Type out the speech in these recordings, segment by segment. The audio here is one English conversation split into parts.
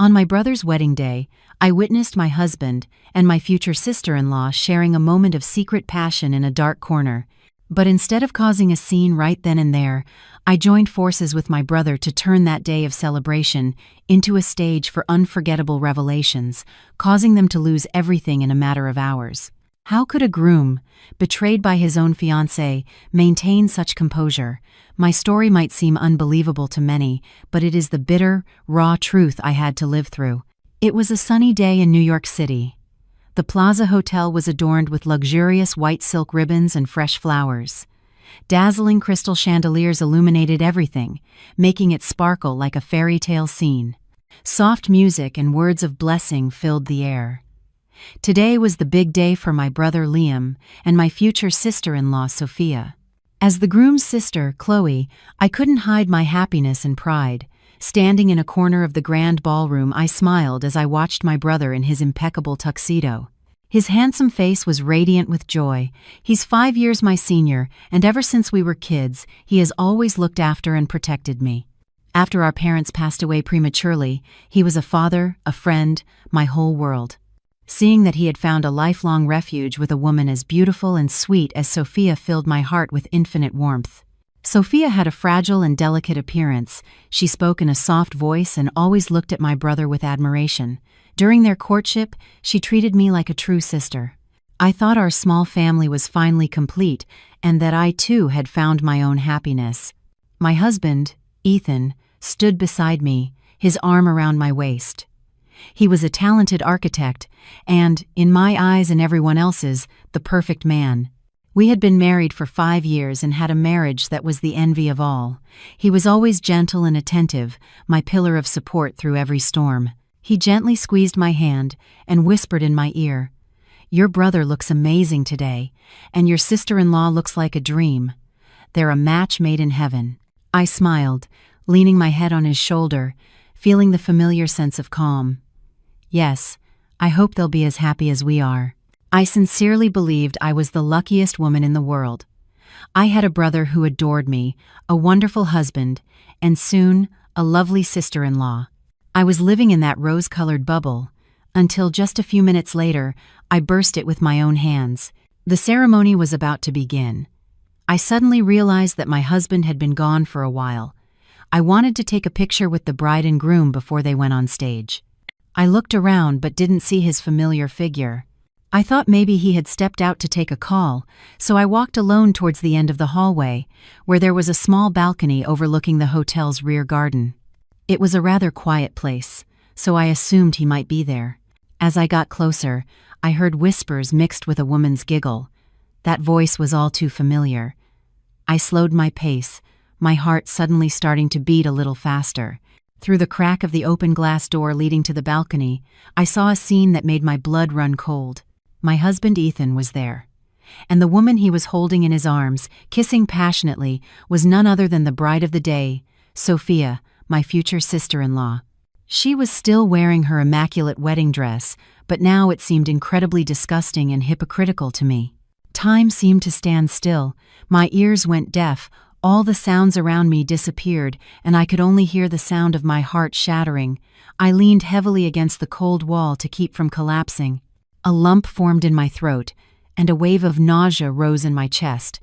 On my brother's wedding day, I witnessed my husband and my future sister-in-law sharing a moment of secret passion in a dark corner. But instead of causing a scene right then and there, I joined forces with my brother to turn that day of celebration into a stage for unforgettable revelations, causing them to lose everything in a matter of hours. How could a groom, betrayed by his own fiancée, maintain such composure? My story might seem unbelievable to many, but it is the bitter, raw truth I had to live through. It was a sunny day in New York City. The Plaza Hotel was adorned with luxurious white silk ribbons and fresh flowers. Dazzling crystal chandeliers illuminated everything, making it sparkle like a fairy tale scene. Soft music and words of blessing filled the air. Today was the big day for my brother Liam and my future sister-in-law Sophia. As the groom's sister, Chloe, I couldn't hide my happiness and pride. Standing in a corner of the grand ballroom, I smiled as I watched my brother in his impeccable tuxedo. His handsome face was radiant with joy. He's 5 years my senior, and ever since we were kids, he has always looked after and protected me. After our parents passed away prematurely, he was a father, a friend, my whole world. Seeing that he had found a lifelong refuge with a woman as beautiful and sweet as Sophia filled my heart with infinite warmth. Sophia had a fragile and delicate appearance. She spoke in a soft voice and always looked at my brother with admiration. During their courtship, she treated me like a true sister. I thought our small family was finally complete and that I too had found my own happiness. My husband, Ethan, stood beside me, his arm around my waist. He was a talented architect and, in my eyes and everyone else's, the perfect man. We had been married for 5 years and had a marriage that was the envy of all. He was always gentle and attentive, my pillar of support through every storm. He gently squeezed my hand and whispered in my ear, "Your brother looks amazing today, and your sister-in-law looks like a dream. They're a match made in heaven." I smiled, leaning my head on his shoulder, feeling the familiar sense of calm. Yes, I hope they'll be as happy as we are. I sincerely believed I was the luckiest woman in the world. I had a brother who adored me, a wonderful husband, and soon, a lovely sister-in-law. I was living in that rose-colored bubble, until just a few minutes later, I burst it with my own hands. The ceremony was about to begin. I suddenly realized that my husband had been gone for a while. I wanted to take a picture with the bride and groom before they went on stage. I looked around but didn't see his familiar figure. I thought maybe he had stepped out to take a call, so I walked alone towards the end of the hallway, where there was a small balcony overlooking the hotel's rear garden. It was a rather quiet place, so I assumed he might be there. As I got closer, I heard whispers mixed with a woman's giggle. That voice was all too familiar. I slowed my pace, my heart suddenly starting to beat a little faster. Through the crack of the open glass door leading to the balcony, I saw a scene that made my blood run cold. My husband Ethan was there, and the woman he was holding in his arms, kissing passionately, was none other than the bride of the day, Sophia, my future sister-in-law. She was still wearing her immaculate wedding dress, but now it seemed incredibly disgusting and hypocritical to me. Time seemed to stand still, my ears went deaf, all the sounds around me disappeared, and I could only hear the sound of my heart shattering. I leaned heavily against the cold wall to keep from collapsing. A lump formed in my throat, and a wave of nausea rose in my chest,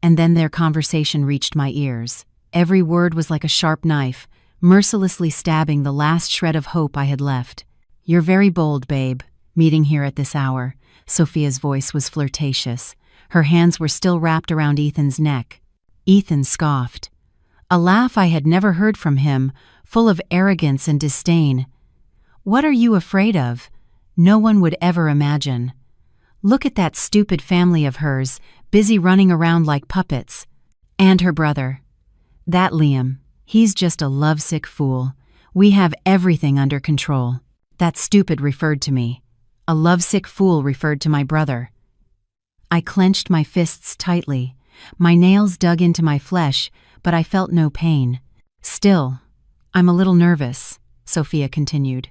and then their conversation reached my ears. Every word was like a sharp knife, mercilessly stabbing the last shred of hope I had left. "You're very bold, babe, meeting here at this hour." Sophia's voice was flirtatious. Her hands were still wrapped around Ethan's neck. Ethan scoffed. A laugh I had never heard from him, full of arrogance and disdain. "What are you afraid of? No one would ever imagine. Look at that stupid family of hers, busy running around like puppets. And her brother. That Liam, he's just a lovesick fool. We have everything under control." That stupid referred to me. A lovesick fool referred to my brother. I clenched my fists tightly. My nails dug into my flesh, but I felt no pain. "Still, I'm a little nervous," Sophia continued.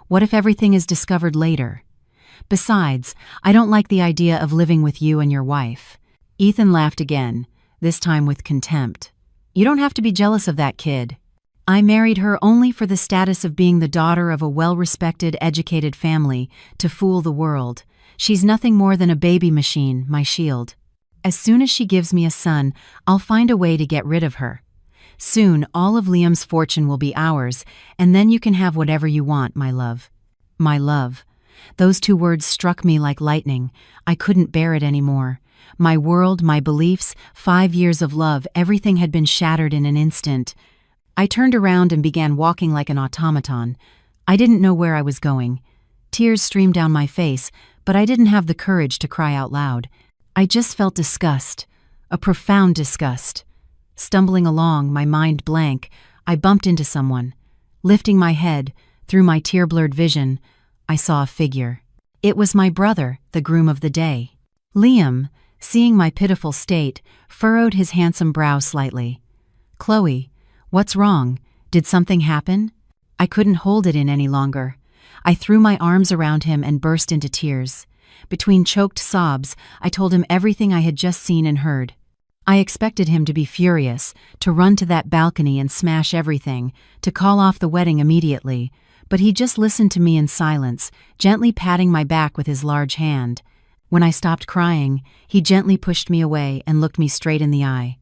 "What if everything is discovered later? Besides, I don't like the idea of living with you and your wife." Ethan laughed again, this time with contempt. "You don't have to be jealous of that kid. I married her only for the status of being the daughter of a well-respected, educated family, to fool the world. She's nothing more than a baby machine, my shield. As soon as she gives me a son, I'll find a way to get rid of her. Soon, all of Liam's fortune will be ours, and then you can have whatever you want, my love. My love. Those two words struck me like lightning. I couldn't bear it anymore. My world, my beliefs, 5 years of love, everything had been shattered in an instant. I turned around and began walking like an automaton. I didn't know where I was going. Tears streamed down my face, but I didn't have the courage to cry out loud. I just felt disgust, a profound disgust. Stumbling along, my mind blank, I bumped into someone. Lifting my head, through my tear-blurred vision, I saw a figure. It was my brother, the groom of the day. Liam, seeing my pitiful state, furrowed his handsome brow slightly. "Chloe, what's wrong? Did something happen?" I couldn't hold it in any longer. I threw my arms around him and burst into tears. Between choked sobs, I told him everything I had just seen and heard. I expected him to be furious, to run to that balcony and smash everything, to call off the wedding immediately, but he just listened to me in silence, gently patting my back with his large hand. When I stopped crying, he gently pushed me away and looked me straight in the eye.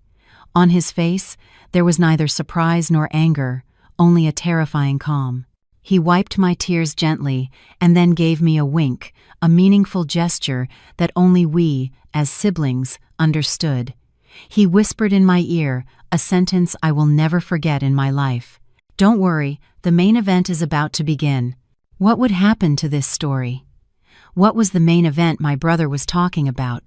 On his face, there was neither surprise nor anger, only a terrifying calm. He wiped my tears gently and then gave me a wink, a meaningful gesture that only we, as siblings, understood. He whispered in my ear, a sentence I will never forget in my life. "Don't worry, the main event is about to begin." What would happen to this story? What was the main event my brother was talking about?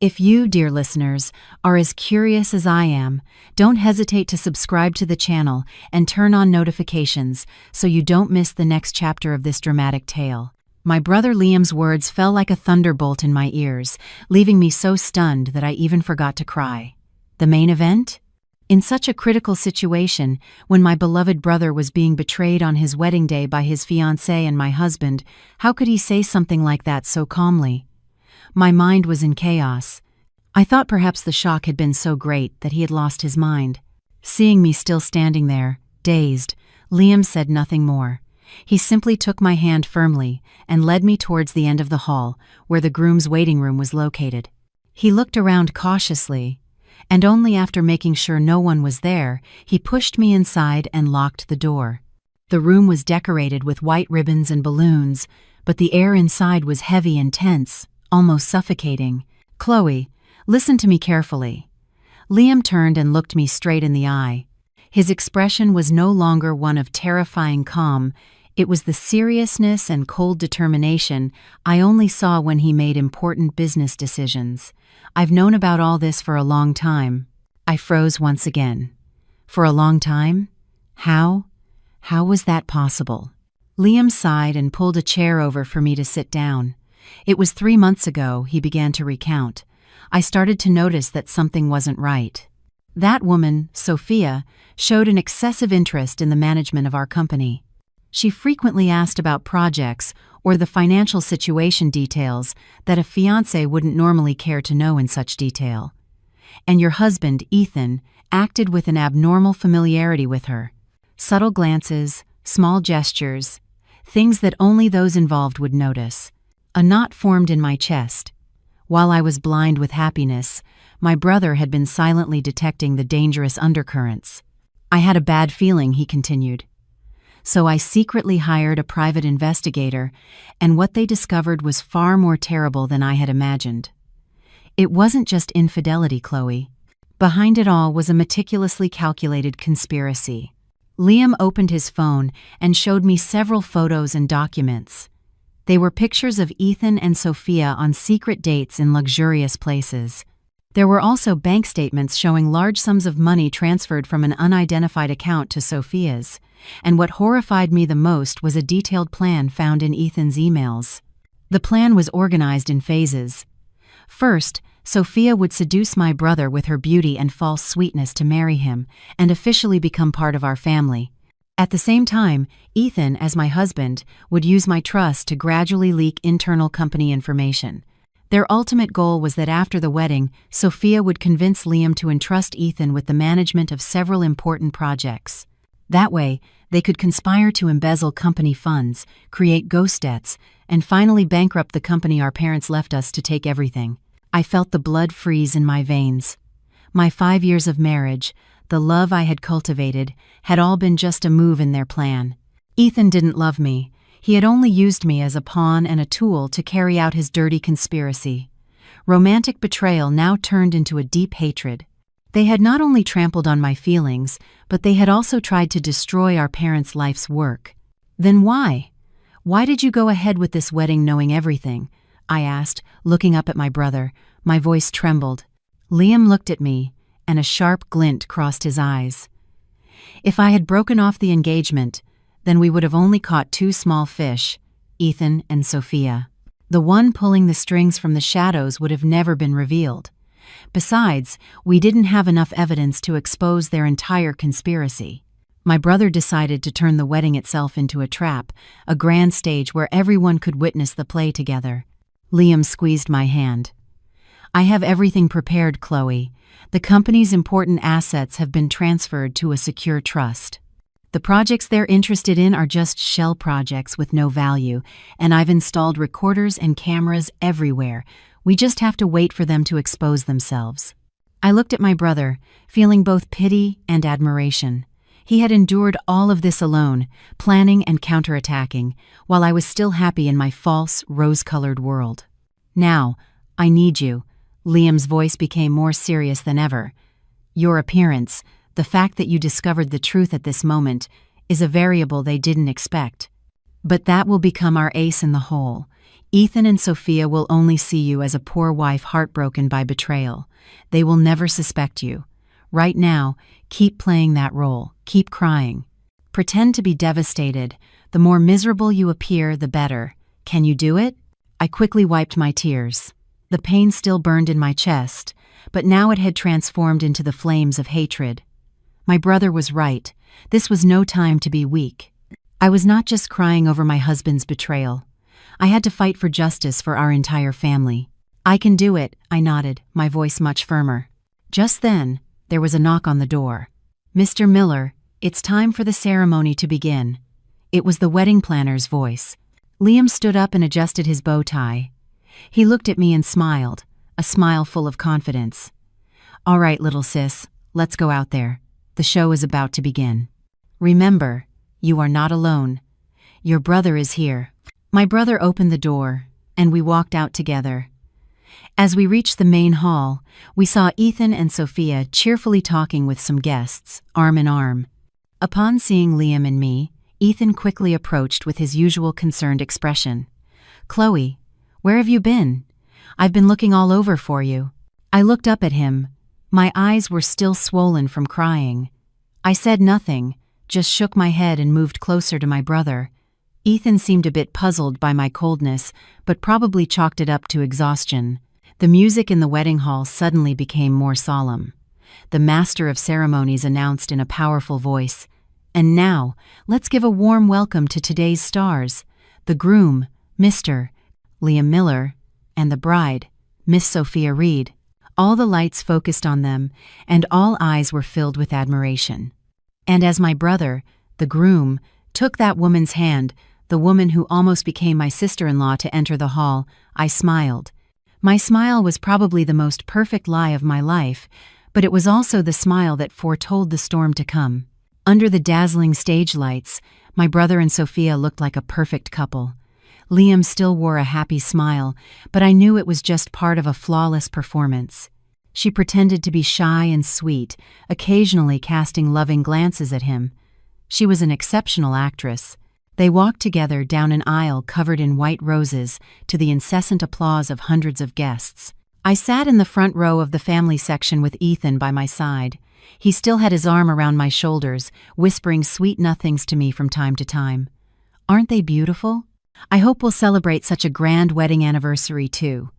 If you, dear listeners, are as curious as I am, don't hesitate to subscribe to the channel and turn on notifications so you don't miss the next chapter of this dramatic tale. My brother Liam's words fell like a thunderbolt in my ears, leaving me so stunned that I even forgot to cry. The main event? In such a critical situation, when my beloved brother was being betrayed on his wedding day by his fiancée and my husband, how could he say something like that so calmly? My mind was in chaos. I thought perhaps the shock had been so great that he had lost his mind. Seeing me still standing there, dazed, Liam said nothing more. He simply took my hand firmly and led me towards the end of the hall, where the groom's waiting room was located. He looked around cautiously, and only after making sure no one was there, he pushed me inside and locked the door. The room was decorated with white ribbons and balloons, but the air inside was heavy and tense, almost suffocating. "Chloe, listen to me carefully." Liam turned and looked me straight in the eye. His expression was no longer one of terrifying calm. It was the seriousness and cold determination I only saw when he made important business decisions. "I've known about all this for a long time." I froze once again. For a long time? How? How was that possible? Liam sighed and pulled a chair over for me to sit down. "It was 3 months ago," he began to recount. "I started to notice that something wasn't right. That woman, Sophia, showed an excessive interest in the management of our company. She frequently asked about projects or the financial situation details that a fiancé wouldn't normally care to know in such detail. And your husband, Ethan, acted with an abnormal familiarity with her. Subtle glances, small gestures, things that only those involved would notice. A knot formed in my chest. While I was blind with happiness, my brother had been silently detecting the dangerous undercurrents. I had a bad feeling," he continued. "So I secretly hired a private investigator, and what they discovered was far more terrible than I had imagined. It wasn't just infidelity, Chloe. Behind it all was a meticulously calculated conspiracy." Liam opened his phone and showed me several photos and documents. They were pictures of Ethan and Sophia on secret dates in luxurious places. There were also bank statements showing large sums of money transferred from an unidentified account to Sophia's, and what horrified me the most was a detailed plan found in Ethan's emails. The plan was organized in phases. First, Sophia would seduce my brother with her beauty and false sweetness to marry him and officially become part of our family. At the same time, Ethan, as my husband, would use my trust to gradually leak internal company information. Their ultimate goal was that after the wedding, Sophia would convince Liam to entrust Ethan with the management of several important projects. That way, they could conspire to embezzle company funds, create ghost debts, and finally bankrupt the company our parents left us to take everything. I felt the blood freeze in my veins. My 5 years of marriage, the love I had cultivated, had all been just a move in their plan. Ethan didn't love me. He had only used me as a pawn and a tool to carry out his dirty conspiracy. Romantic betrayal now turned into a deep hatred. They had not only trampled on my feelings, but they had also tried to destroy our parents' life's work. Then why? Why did you go ahead with this wedding knowing everything? I asked, looking up at my brother. My voice trembled. Liam looked at me, and a sharp glint crossed his eyes. If I had broken off the engagement, then we would have only caught 2 small fish, Ethan and Sophia. The one pulling the strings from the shadows would have never been revealed. Besides, we didn't have enough evidence to expose their entire conspiracy. My brother decided to turn the wedding itself into a trap, a grand stage where everyone could witness the play together. Liam squeezed my hand. I have everything prepared, Chloe. The company's important assets have been transferred to a secure trust. The projects they're interested in are just shell projects with no value, and I've installed recorders and cameras everywhere. We just have to wait for them to expose themselves. I looked at my brother, feeling both pity and admiration. He had endured all of this alone, planning and counterattacking, while I was still happy in my false, rose-colored world. Now, I need you. Liam's voice became more serious than ever. Your appearance, the fact that you discovered the truth at this moment, is a variable they didn't expect. But that will become our ace in the hole. Ethan and Sophia will only see you as a poor wife heartbroken by betrayal. They will never suspect you. Right now, keep playing that role. Keep crying. Pretend to be devastated. The more miserable you appear, the better. Can you do it? I quickly wiped my tears. The pain still burned in my chest, but now it had transformed into the flames of hatred. My brother was right. This was no time to be weak. I was not just crying over my husband's betrayal. I had to fight for justice for our entire family. I can do it, I nodded, my voice much firmer. Just then, there was a knock on the door. Mr. Miller, it's time for the ceremony to begin. It was the wedding planner's voice. Liam stood up and adjusted his bow tie. He looked at me and smiled, a smile full of confidence. All right, little sis, let's go out there. The show is about to begin. Remember, you are not alone. Your brother is here. My brother opened the door, and we walked out together. As we reached the main hall, we saw Ethan and Sophia cheerfully talking with some guests, arm in arm. Upon seeing Liam and me, Ethan quickly approached with his usual concerned expression. Chloe, where have you been? I've been looking all over for you. I looked up at him. My eyes were still swollen from crying. I said nothing, just shook my head and moved closer to my brother. Ethan seemed a bit puzzled by my coldness, but probably chalked it up to exhaustion. The music in the wedding hall suddenly became more solemn. The master of ceremonies announced in a powerful voice, "And now, let's give a warm welcome to today's stars, the groom, Mr. Liam Miller, and the bride, Miss Sophia Reed." All the lights focused on them, and all eyes were filled with admiration. And as my brother, the groom, took that woman's hand, the woman who almost became my sister-in-law, to enter the hall, I smiled. My smile was probably the most perfect lie of my life, but it was also the smile that foretold the storm to come. Under the dazzling stage lights, my brother and Sophia looked like a perfect couple. Liam still wore a happy smile, but I knew it was just part of a flawless performance. She pretended to be shy and sweet, occasionally casting loving glances at him. She was an exceptional actress. They walked together down an aisle covered in white roses to the incessant applause of hundreds of guests. I sat in the front row of the family section with Ethan by my side. He still had his arm around my shoulders, whispering sweet nothings to me from time to time. Aren't they beautiful? I hope we'll celebrate such a grand wedding anniversary too.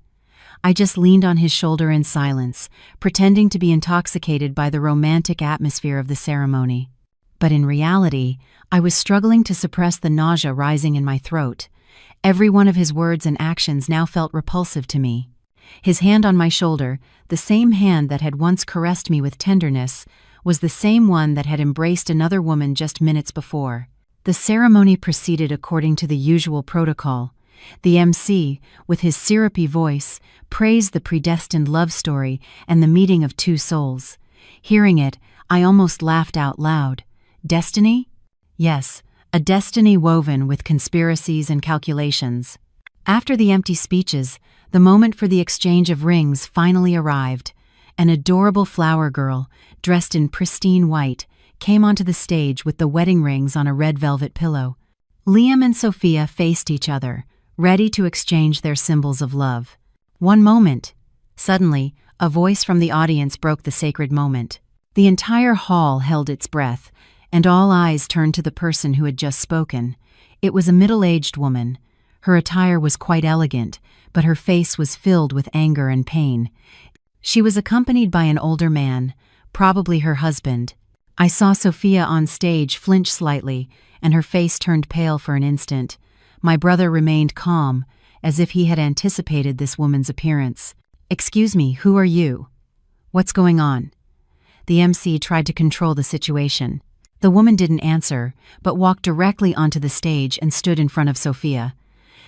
I just leaned on his shoulder in silence, pretending to be intoxicated by the romantic atmosphere of the ceremony. But in reality, I was struggling to suppress the nausea rising in my throat. Every one of his words and actions now felt repulsive to me. His hand on my shoulder, the same hand that had once caressed me with tenderness, was the same one that had embraced another woman just minutes before. The ceremony proceeded according to the usual protocol. The MC, with his syrupy voice, praised the predestined love story and the meeting of two souls. Hearing it, I almost laughed out loud. Destiny? Yes, a destiny woven with conspiracies and calculations. After the empty speeches, the moment for the exchange of rings finally arrived. An adorable flower girl, dressed in pristine white, came onto the stage with the wedding rings on a red velvet pillow. Liam and Sophia faced each other, ready to exchange their symbols of love. One moment. Suddenly, a voice from the audience broke the sacred moment. The entire hall held its breath, and all eyes turned to the person who had just spoken. It was a middle-aged woman. Her attire was quite elegant, but her face was filled with anger and pain. She was accompanied by an older man, probably her husband. I saw Sophia on stage flinch slightly, and her face turned pale for an instant. My brother remained calm, as if he had anticipated this woman's appearance. "Excuse me, who are you? What's going on?" The MC tried to control the situation. The woman didn't answer, but walked directly onto the stage and stood in front of Sophia.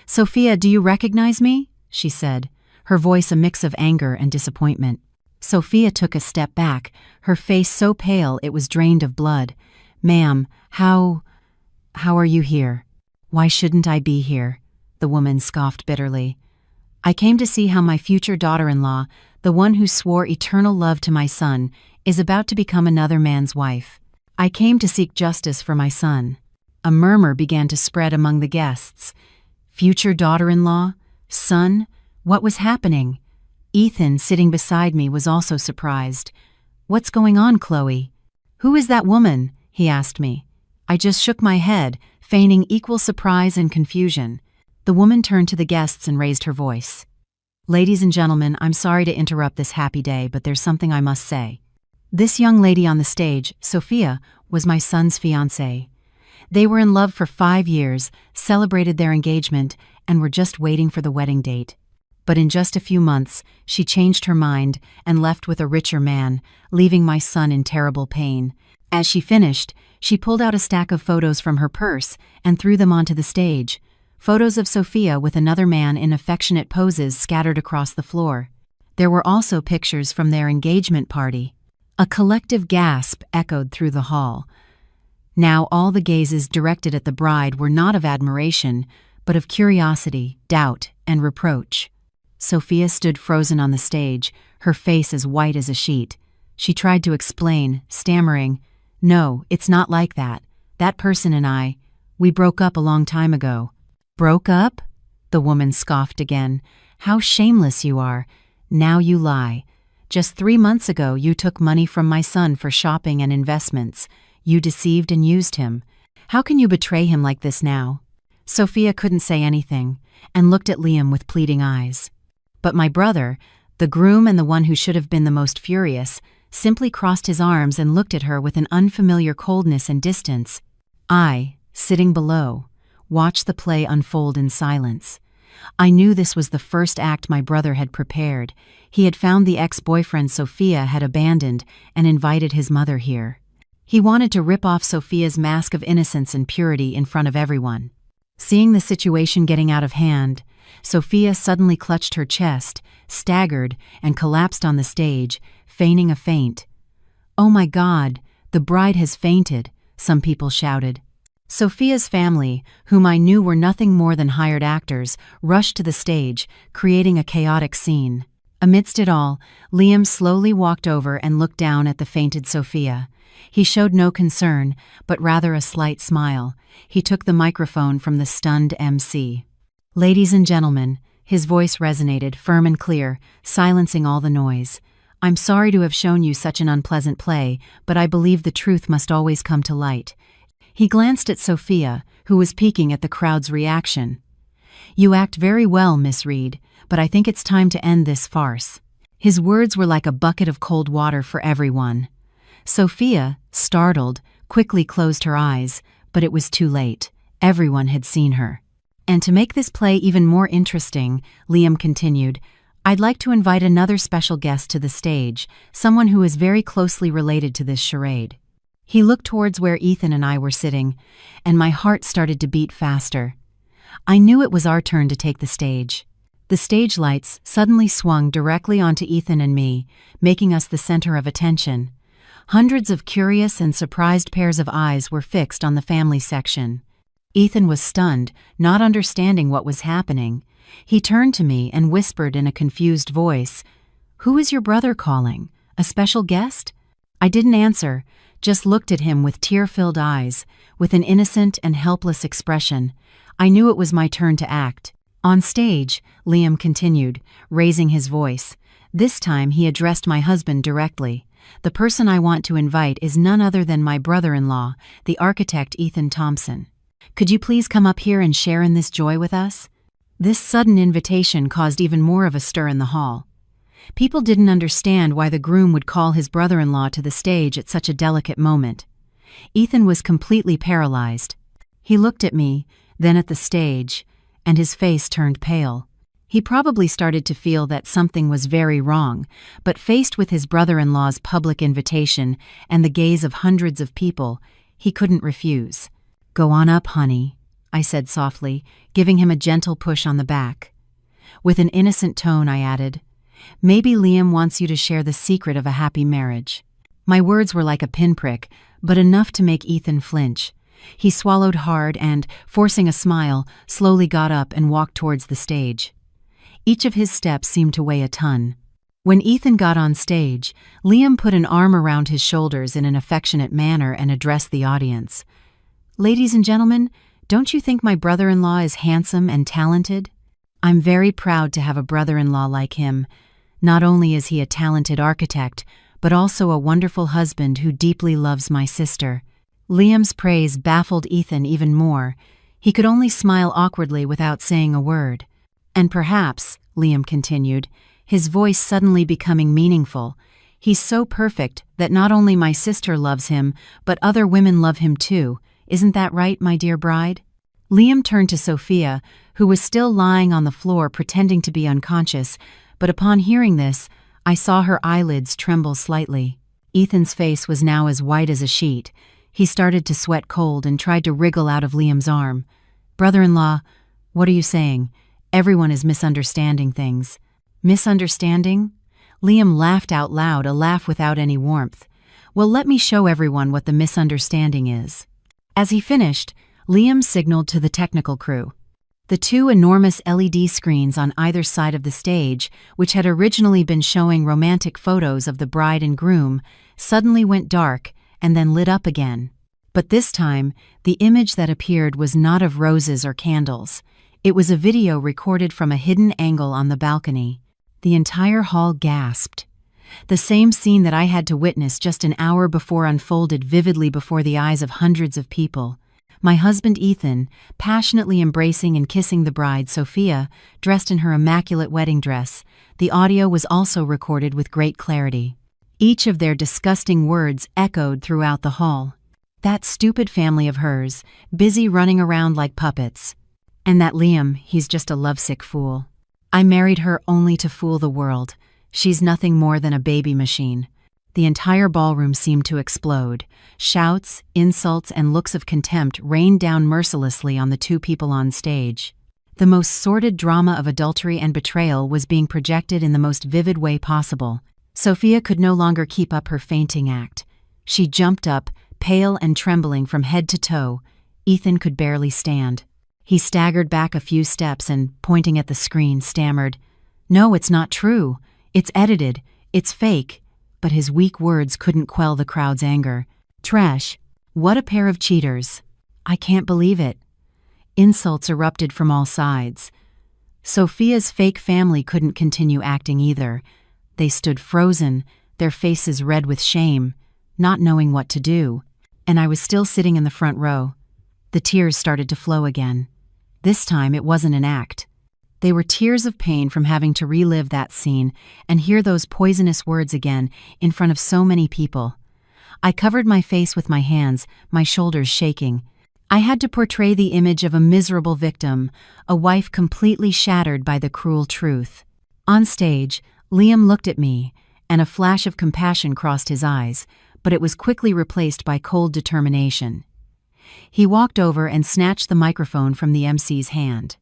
"Sophia, do you recognize me?" she said, her voice a mix of anger and disappointment. Sophia took a step back, her face so pale it was drained of blood. "Ma'am, how are you here? Why shouldn't I be here?" the woman scoffed bitterly. "I came to see how my future daughter-in-law, the one who swore eternal love to my son, is about to become another man's wife. I came to seek justice for my son." A murmur began to spread among the guests. Future daughter-in-law? Son? What was happening? Ethan, sitting beside me, was also surprised. "What's going on, Chloe?" "Who is that woman?" he asked me. I just shook my head, feigning equal surprise and confusion. The woman turned to the guests and raised her voice. "Ladies and gentlemen, I'm sorry to interrupt this happy day, but there's something I must say. This young lady on the stage, Sophia, was my son's fiancée. They were in love for 5 years, celebrated their engagement, and were just waiting for the wedding date. But in just a few months, she changed her mind and left with a richer man, leaving my son in terrible pain. As she finished, she pulled out a stack of photos from her purse and threw them onto the stage. Photos of Sophia with another man in affectionate poses scattered across the floor. There were also pictures from their engagement party." A collective gasp echoed through the hall. Now all the gazes directed at the bride were not of admiration, but of curiosity, doubt, and reproach. Sophia stood frozen on the stage, her face as white as a sheet. She tried to explain, stammering, "No, it's not like that. That person and we broke up a long time ago." "Broke up?" The woman scoffed again. "How shameless you are. Now you lie. Just 3 months ago you took money from my son for shopping and investments. You deceived and used him. How can you betray him like this now?" Sophia couldn't say anything, and looked at Liam with pleading eyes. But my brother, the groom and the one who should have been the most furious, simply crossed his arms and looked at her with an unfamiliar coldness and distance. I, sitting below, watched the play unfold in silence. I knew this was the first act my brother had prepared. He had found the ex-boyfriend Sophia had abandoned and invited his mother here. He wanted to rip off Sophia's mask of innocence and purity in front of everyone. Seeing the situation getting out of hand, Sophia suddenly clutched her chest, staggered, and collapsed on the stage, feigning a faint. "Oh my God, the bride has fainted," some people shouted. Sophia's family, whom I knew were nothing more than hired actors, rushed to the stage, creating a chaotic scene. Amidst it all, Liam slowly walked over and looked down at the fainted Sophia. He showed no concern, but rather a slight smile. He took the microphone from the stunned MC. "Ladies and gentlemen," his voice resonated, firm and clear, silencing all the noise. "I'm sorry to have shown you such an unpleasant play, but I believe the truth must always come to light." He glanced at Sophia, who was peeking at the crowd's reaction. "You act very well, Miss Reed, but I think it's time to end this farce." His words were like a bucket of cold water for everyone. Sophia, startled, quickly closed her eyes, but it was too late. Everyone had seen her. "And to make this play even more interesting," Liam continued, I'd like to invite another special guest to the stage, someone who is very closely related to this charade." He looked towards where Ethan and I were sitting, and my heart started to beat faster. I knew it was our turn to take the stage. The stage lights suddenly swung directly onto Ethan and me, making us the center of attention. Hundreds of curious and surprised pairs of eyes were fixed on the family section. Ethan was stunned, not understanding what was happening. He turned to me and whispered in a confused voice, "Who is your brother calling? A special guest?" I didn't answer, just looked at him with tear-filled eyes, with an innocent and helpless expression. I knew it was my turn to act. On stage, Liam continued, raising his voice. This time he addressed my husband directly. "The person I want to invite is none other than my brother-in-law, the architect Ethan Thompson. Could you please come up here and share in this joy with us?" This sudden invitation caused even more of a stir in the hall. People didn't understand why the groom would call his brother-in-law to the stage at such a delicate moment. Ethan was completely paralyzed. He looked at me, then at the stage, and his face turned pale. He probably started to feel that something was very wrong, but faced with his brother-in-law's public invitation and the gaze of hundreds of people, he couldn't refuse. "Go on up, honey," I said softly, giving him a gentle push on the back. With an innocent tone, I added, "Maybe Liam wants you to share the secret of a happy marriage." My words were like a pinprick, but enough to make Ethan flinch. He swallowed hard and, forcing a smile, slowly got up and walked towards the stage. Each of his steps seemed to weigh a ton. When Ethan got on stage, Liam put an arm around his shoulders in an affectionate manner and addressed the audience. "Ladies and gentlemen, don't you think my brother-in-law is handsome and talented? I'm very proud to have a brother-in-law like him. Not only is he a talented architect, but also a wonderful husband who deeply loves my sister." Liam's praise baffled Ethan even more. He could only smile awkwardly without saying a word. "And perhaps," Liam continued, his voice suddenly becoming meaningful, "he's so perfect that not only my sister loves him, but other women love him too. Isn't that right, my dear bride?" Liam turned to Sophia, who was still lying on the floor pretending to be unconscious, but upon hearing this, I saw her eyelids tremble slightly. Ethan's face was now as white as a sheet. He started to sweat cold and tried to wriggle out of Liam's arm. "Brother-in-law, what are you saying? Everyone is misunderstanding things." "Misunderstanding?" Liam laughed out loud, a laugh without any warmth. "Well, let me show everyone what the misunderstanding is." As he finished, Liam signaled to the technical crew. The two enormous LED screens on either side of the stage, which had originally been showing romantic photos of the bride and groom, suddenly went dark and then lit up again. But this time, the image that appeared was not of roses or candles. It was a video recorded from a hidden angle on the balcony. The entire hall gasped. The same scene that I had to witness just an hour before unfolded vividly before the eyes of hundreds of people. My husband Ethan, passionately embracing and kissing the bride, Sophia, dressed in her immaculate wedding dress. The audio was also recorded with great clarity. Each of their disgusting words echoed throughout the hall. "That stupid family of hers, busy running around like puppets. And that Liam, he's just a lovesick fool. I married her only to fool the world. She's nothing more than a baby machine." The entire ballroom seemed to explode. Shouts, insults, and looks of contempt rained down mercilessly on the two people on stage. The most sordid drama of adultery and betrayal was being projected in the most vivid way possible. Sophia could no longer keep up her fainting act. She jumped up, pale and trembling from head to toe. Ethan could barely stand. He staggered back a few steps and, pointing at the screen, stammered, "No, it's not true. It's edited. It's fake." But his weak words couldn't quell the crowd's anger. "Trash. What a pair of cheaters. I can't believe it." Insults erupted from all sides. Sophia's fake family couldn't continue acting either. They stood frozen, their faces red with shame, not knowing what to do. And I was still sitting in the front row. The tears started to flow again. This time it wasn't an act. They were tears of pain from having to relive that scene and hear those poisonous words again in front of so many people. I covered my face with my hands, my shoulders shaking. I had to portray the image of a miserable victim, a wife completely shattered by the cruel truth. On stage, Liam looked at me, and a flash of compassion crossed his eyes, but it was quickly replaced by cold determination. He walked over and snatched the microphone from the MC's hand.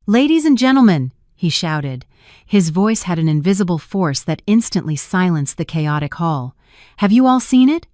"Ladies and gentlemen," he shouted. His voice had an invisible force that instantly silenced the chaotic hall. "Have you all seen it?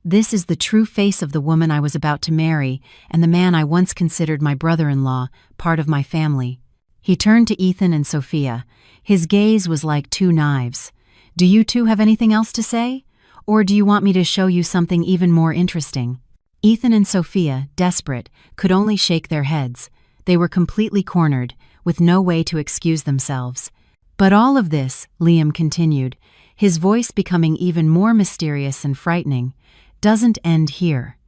This is the true face of the woman I was about to marry, and the man I once considered my brother-in-law, part of my family." He turned to Ethan and Sophia. His gaze was like two knives. "Do you two have anything else to say? Or do you want me to show you something even more interesting?" Ethan and Sophia, desperate, could only shake their heads. They were completely cornered, with no way to excuse themselves. "But all of this," Liam continued, his voice becoming even more mysterious and frightening, "doesn't end here.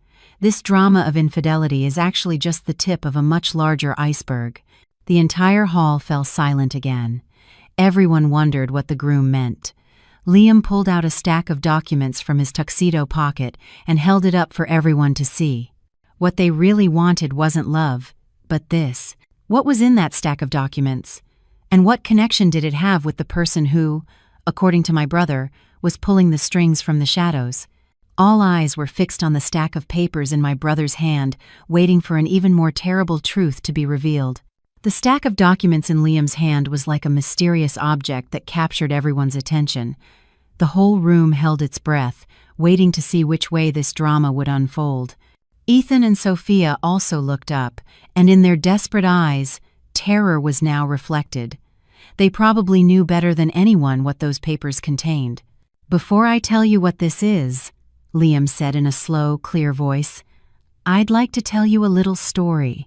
This drama of infidelity is actually just the tip of a much larger iceberg." The entire hall fell silent again. Everyone wondered what the groom meant. Liam pulled out a stack of documents from his tuxedo pocket and held it up for everyone to see. What they really wanted wasn't love, but this. What was in that stack of documents? And what connection did it have with the person who, according to my brother, was pulling the strings from the shadows? All eyes were fixed on the stack of papers in my brother's hand, waiting for an even more terrible truth to be revealed. The stack of documents in Liam's hand was like a mysterious object that captured everyone's attention. The whole room held its breath, waiting to see which way this drama would unfold. Ethan and Sophia also looked up, and in their desperate eyes, terror was now reflected. They probably knew better than anyone what those papers contained. "Before I tell you what this is," Liam said in a slow, clear voice, "I'd like to tell you a little story.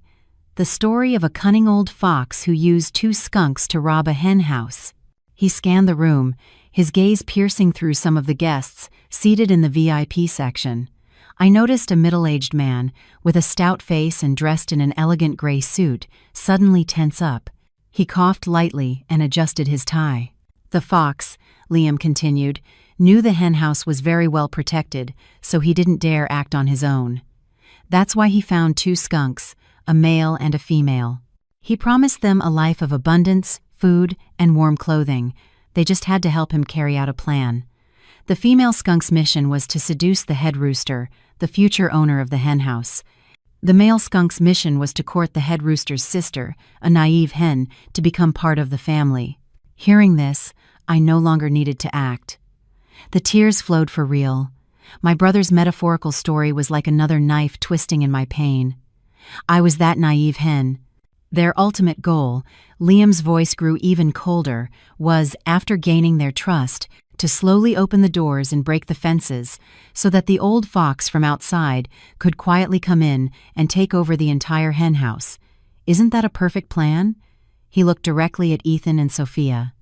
The story of a cunning old fox who used two skunks to rob a hen house." He scanned the room, his gaze piercing through some of the guests seated in the VIP section. I noticed a middle-aged man, with a stout face and dressed in an elegant gray suit, suddenly tense up. He coughed lightly and adjusted his tie. "The fox," Liam continued, "knew the hen house was very well protected, so he didn't dare act on his own. That's why he found two skunks, a male and a female. He promised them a life of abundance, food, and warm clothing. They just had to help him carry out a plan. The female skunk's mission was to seduce the head rooster, the future owner of the hen house. The male skunk's mission was to court the head rooster's sister, a naive hen, to become part of the family." Hearing this, I no longer needed to act. The tears flowed for real. My brother's metaphorical story was like another knife twisting in my pain. I was that naive hen. Their ultimate goal, Liam's voice grew even colder, was, after gaining their trust, to slowly open the doors and break the fences so that the old fox from outside could quietly come in and take over the entire hen house. Isn't that a perfect plan? He looked directly at Ethan and Sophia.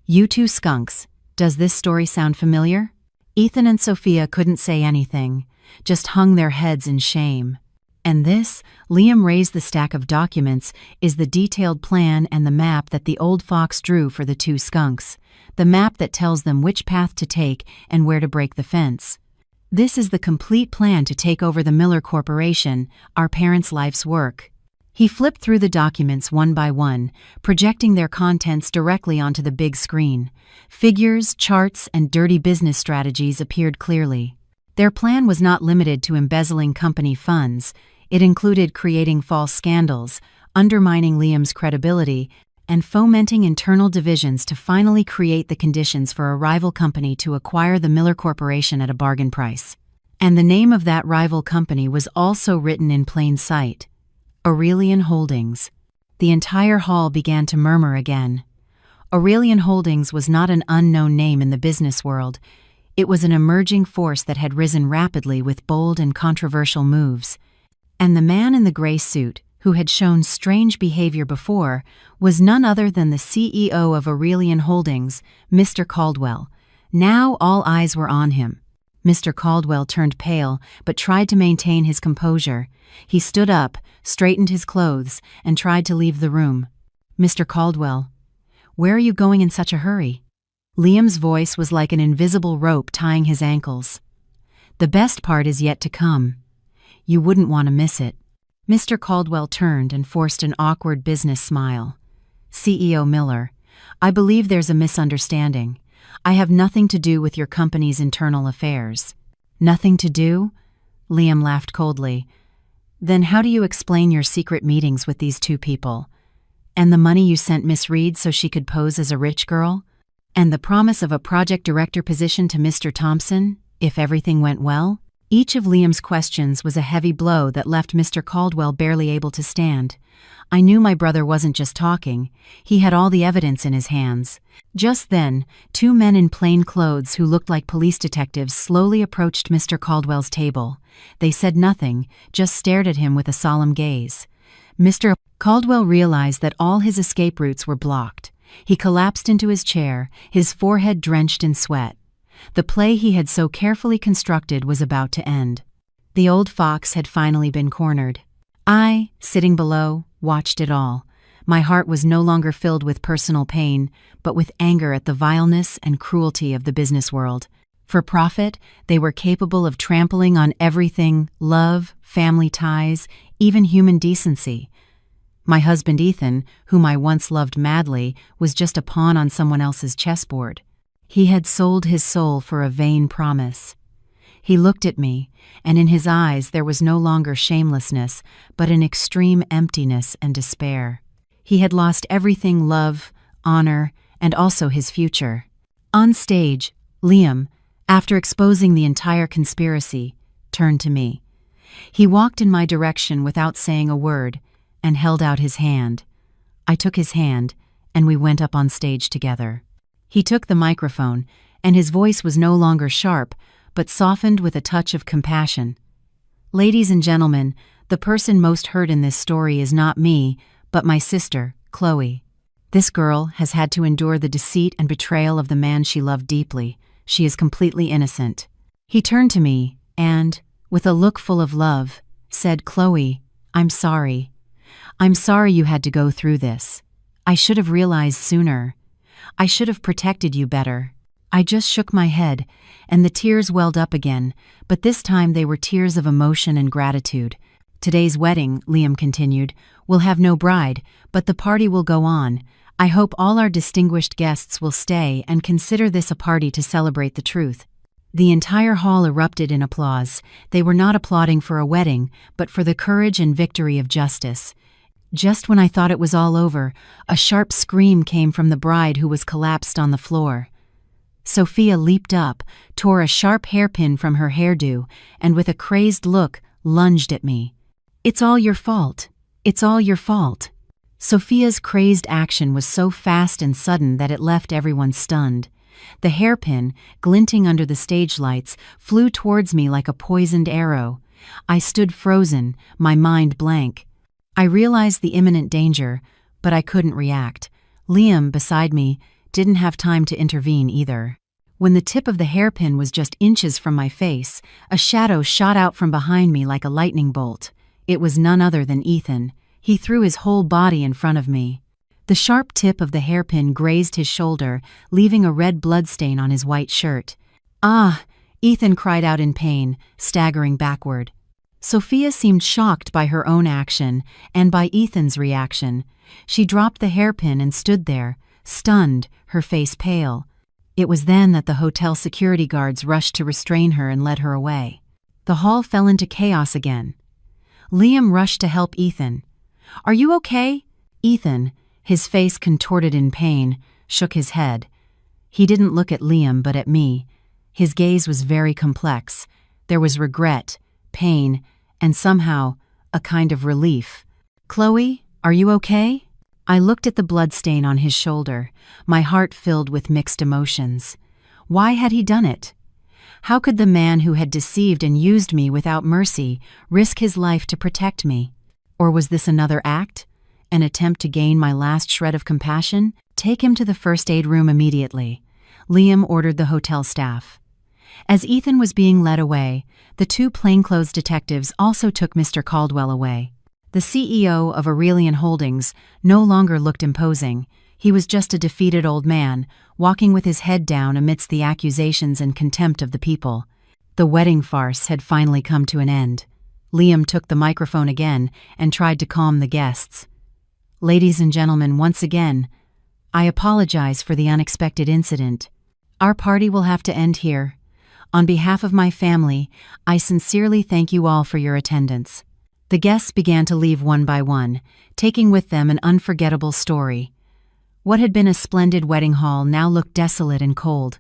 "You two skunks, does this story sound familiar?" Ethan and Sophia couldn't say anything, just hung their heads in shame. "And this," Liam raised the stack of documents, "is the detailed plan and the map that the old fox drew for the two skunks. The map that tells them which path to take and where to break the fence. This is the complete plan to take over the Miller Corporation, our parents' life's work." He flipped through the documents one by one, projecting their contents directly onto the big screen. Figures, charts, and dirty business strategies appeared clearly. Their plan was not limited to embezzling company funds. It included creating false scandals, undermining Liam's credibility, and fomenting internal divisions to finally create the conditions for a rival company to acquire the Miller Corporation at a bargain price. And the name of that rival company was also written in plain sight: Aurelian Holdings. The entire hall began to murmur again. Aurelian Holdings was not an unknown name in the business world. It was an emerging force that had risen rapidly with bold and controversial moves. And the man in the gray suit, who had shown strange behavior before, was none other than the CEO of Aurelian Holdings, Mr. Caldwell. Now all eyes were on him. Mr. Caldwell turned pale, but tried to maintain his composure. He stood up, straightened his clothes, and tried to leave the room. "Mr. Caldwell, where are you going in such a hurry?" Liam's voice was like an invisible rope tying his ankles. "The best part is yet to come. You wouldn't want to miss it." Mr. Caldwell turned and forced an awkward business smile. "CEO Miller, I believe there's a misunderstanding. I have nothing to do with your company's internal affairs." "Nothing to do?" Liam laughed coldly. "Then how do you explain your secret meetings with these two people? And the money you sent Miss Reed so she could pose as a rich girl? And the promise of a project director position to Mr. Thompson, if everything went well?" Each of Liam's questions was a heavy blow that left Mr. Caldwell barely able to stand. I knew my brother wasn't just talking. He had all the evidence in his hands. Just then, two men in plain clothes who looked like police detectives slowly approached Mr. Caldwell's table. They said nothing, just stared at him with a solemn gaze. Mr. Caldwell realized that all his escape routes were blocked. He collapsed into his chair, his forehead drenched in sweat. The play he had so carefully constructed was about to end. The old fox had finally been cornered. I, sitting below, watched it all. My heart was no longer filled with personal pain, but with anger at the vileness and cruelty of the business world. For profit, they were capable of trampling on everything: love, family ties, even human decency. My husband Ethan, whom I once loved madly, was just a pawn on someone else's chessboard. He had sold his soul for a vain promise. He looked at me, and in his eyes there was no longer shamelessness, but an extreme emptiness and despair. He had lost everything: love, honor, and also his future. On stage, Liam, after exposing the entire conspiracy, turned to me. He walked in my direction without saying a word, and held out his hand. I took his hand, and we went up on stage together. He took the microphone, and his voice was no longer sharp, but softened with a touch of compassion. "Ladies and gentlemen, the person most hurt in this story is not me, but my sister, Chloe. This girl has had to endure the deceit and betrayal of the man she loved deeply. She is completely innocent." He turned to me and, with a look full of love, said, "Chloe, I'm sorry. I'm sorry you had to go through this. I should have realized sooner. I should have protected you better." I just shook my head, and the tears welled up again, but this time they were tears of emotion and gratitude. "Today's wedding," Liam continued, "will have no bride, but the party will go on. I hope all our distinguished guests will stay and consider this a party to celebrate the truth." The entire hall erupted in applause. They were not applauding for a wedding, but for the courage and victory of justice. Just when I thought it was all over, a sharp scream came from the bride, who was collapsed on the floor. Sophia leaped up, tore a sharp hairpin from her hairdo, and with a crazed look, lunged at me. "It's all your fault. It's all your fault." Sophia's crazed action was so fast and sudden that it left everyone stunned. The hairpin, glinting under the stage lights, flew towards me like a poisoned arrow. I stood frozen, my mind blank. I realized the imminent danger, but I couldn't react. Liam, beside me, didn't have time to intervene either. When the tip of the hairpin was just inches from my face, a shadow shot out from behind me like a lightning bolt. It was none other than Ethan. He threw his whole body in front of me. The sharp tip of the hairpin grazed his shoulder, leaving a red bloodstain on his white shirt. "Ah!" Ethan cried out in pain, staggering backward. Sophia seemed shocked by her own action and by Ethan's reaction. She dropped the hairpin and stood there, stunned, her face pale. It was then that the hotel security guards rushed to restrain her and led her away. The hall fell into chaos again. Liam rushed to help Ethan. "Are you okay?" Ethan, his face contorted in pain, shook his head. He didn't look at Liam but at me. His gaze was very complex. There was regret, pain, and somehow a kind of relief. "Chloe, are you okay?" I looked at the bloodstain on his shoulder, my heart filled with mixed emotions. Why had he done it? How could the man who had deceived and used me without mercy risk his life to protect me? Or was this another act? An attempt to gain my last shred of compassion? "Take him to the first aid room immediately," Liam ordered the hotel staff. As Ethan was being led away, the two plainclothes detectives also took Mr. Caldwell away. The CEO of Aurelian Holdings no longer looked imposing. He was just a defeated old man, walking with his head down amidst the accusations and contempt of the people. The wedding farce had finally come to an end. Liam took the microphone again and tried to calm the guests. "Ladies and gentlemen, once again, I apologize for the unexpected incident. Our party will have to end here. On behalf of my family, I sincerely thank you all for your attendance." The guests began to leave one by one, taking with them an unforgettable story. What had been a splendid wedding hall now looked desolate and cold,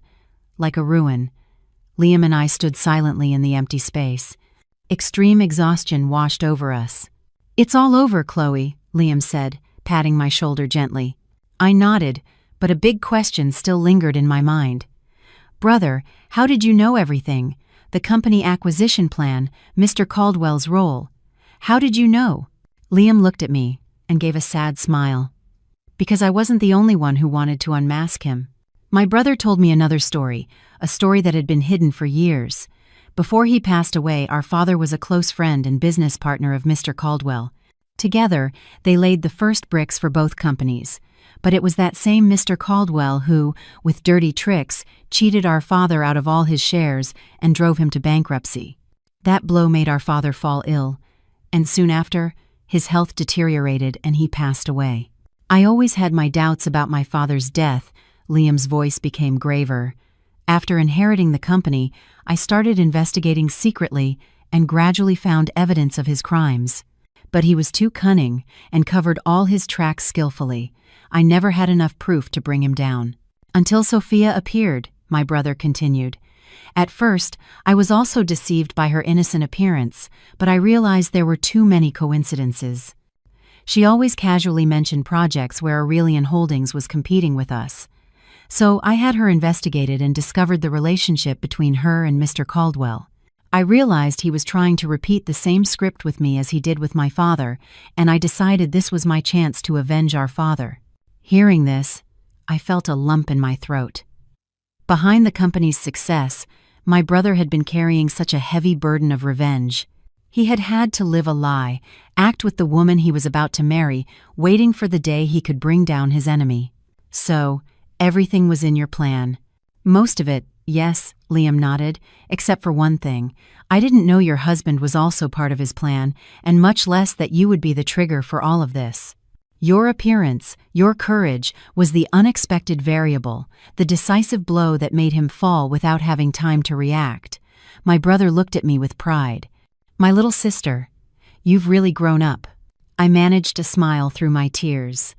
like a ruin. Liam and I stood silently in the empty space. Extreme exhaustion washed over us. "It's all over, Chloe," Liam said, patting my shoulder gently. I nodded, but a big question still lingered in my mind. "Brother, how did you know everything? The company acquisition plan, Mr. Caldwell's role. How did you know?" Liam looked at me and gave a sad smile. "Because I wasn't the only one who wanted to unmask him." My brother told me another story, a story that had been hidden for years. Before he passed away, our father was a close friend and business partner of Mr. Caldwell. Together, they laid the first bricks for both companies. But it was that same Mr. Caldwell who, with dirty tricks, cheated our father out of all his shares and drove him to bankruptcy. That blow made our father fall ill, and soon after, his health deteriorated and he passed away. I always had my doubts about my father's death. Liam's voice became graver. After inheriting the company, I started investigating secretly and gradually found evidence of his crimes. But he was too cunning and covered all his tracks skillfully. I never had enough proof to bring him down. Until Sophia appeared, my brother continued. At first, I was also deceived by her innocent appearance, but I realized there were too many coincidences. She always casually mentioned projects where Aurelian Holdings was competing with us. So I had her investigated and discovered the relationship between her and Mr. Caldwell. I realized he was trying to repeat the same script with me as he did with my father, and I decided this was my chance to avenge our father. Hearing this, I felt a lump in my throat. Behind the company's success, my brother had been carrying such a heavy burden of revenge. He had had to live a lie, act with the woman he was about to marry, waiting for the day he could bring down his enemy. "So, everything was in your plan." "Most of it, yes," Liam nodded, "except for one thing. I didn't know your husband was also part of his plan, and much less that you would be the trigger for all of this. Your appearance, your courage, was the unexpected variable, the decisive blow that made him fall without having time to react." My brother looked at me with pride. "My little sister, you've really grown up." I managed to smile through my tears.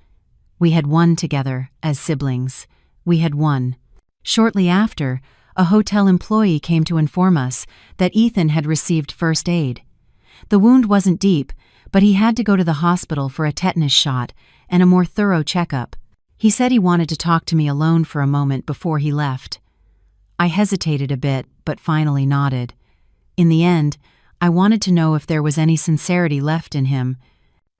We had won together, as siblings. We had won. Shortly after, a hotel employee came to inform us that Ethan had received first aid. The wound wasn't deep, but he had to go to the hospital for a tetanus shot and a more thorough checkup. He said he wanted to talk to me alone for a moment before he left. I hesitated a bit, but finally nodded. In the end, I wanted to know if there was any sincerity left in him.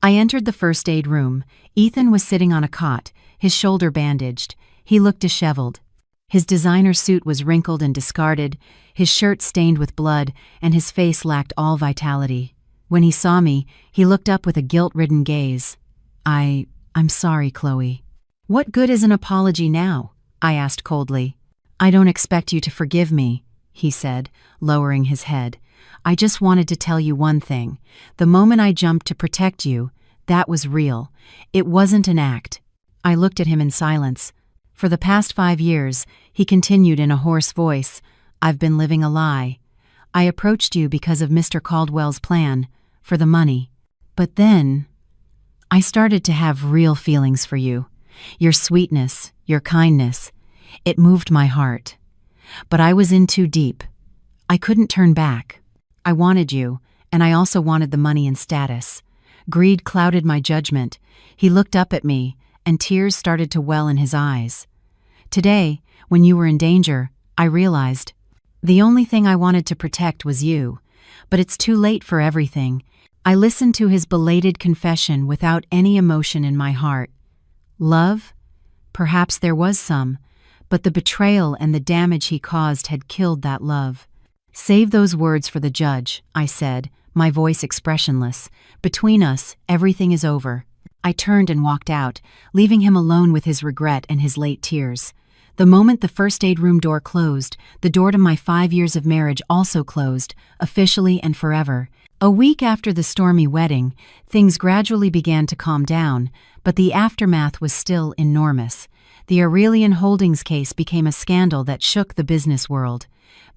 I entered the first aid room. Ethan was sitting on a cot, his shoulder bandaged. He looked disheveled. His designer suit was wrinkled and discarded, his shirt stained with blood, and his face lacked all vitality. When he saw me, he looked up with a guilt-ridden gaze. I'm sorry, Chloe." "What good is an apology now?" I asked coldly. "I don't expect you to forgive me," he said, lowering his head. "I just wanted to tell you one thing. The moment I jumped to protect you, that was real. It wasn't an act." I looked at him in silence. "For the past 5 years," he continued in a hoarse voice, "I've been living a lie. I approached you because of Mr. Caldwell's plan, for the money. But then, I started to have real feelings for you. Your sweetness, your kindness. It moved my heart. But I was in too deep. I couldn't turn back. I wanted you, and I also wanted the money and status. Greed clouded my judgment." He looked up at me, and tears started to well in his eyes. "Today, when you were in danger, I realized the only thing I wanted to protect was you. But it's too late for everything." I listened to his belated confession without any emotion in my heart. Love? Perhaps there was some, but the betrayal and the damage he caused had killed that love. "Save those words for the judge," I said, my voice expressionless. "Between us, everything is over." I turned and walked out, leaving him alone with his regret and his late tears. The moment the first aid room door closed, the door to my 5 years of marriage also closed, officially and forever. A week after the stormy wedding, things gradually began to calm down, but the aftermath was still enormous. the Aurelian Holdings case became a scandal that shook the business world.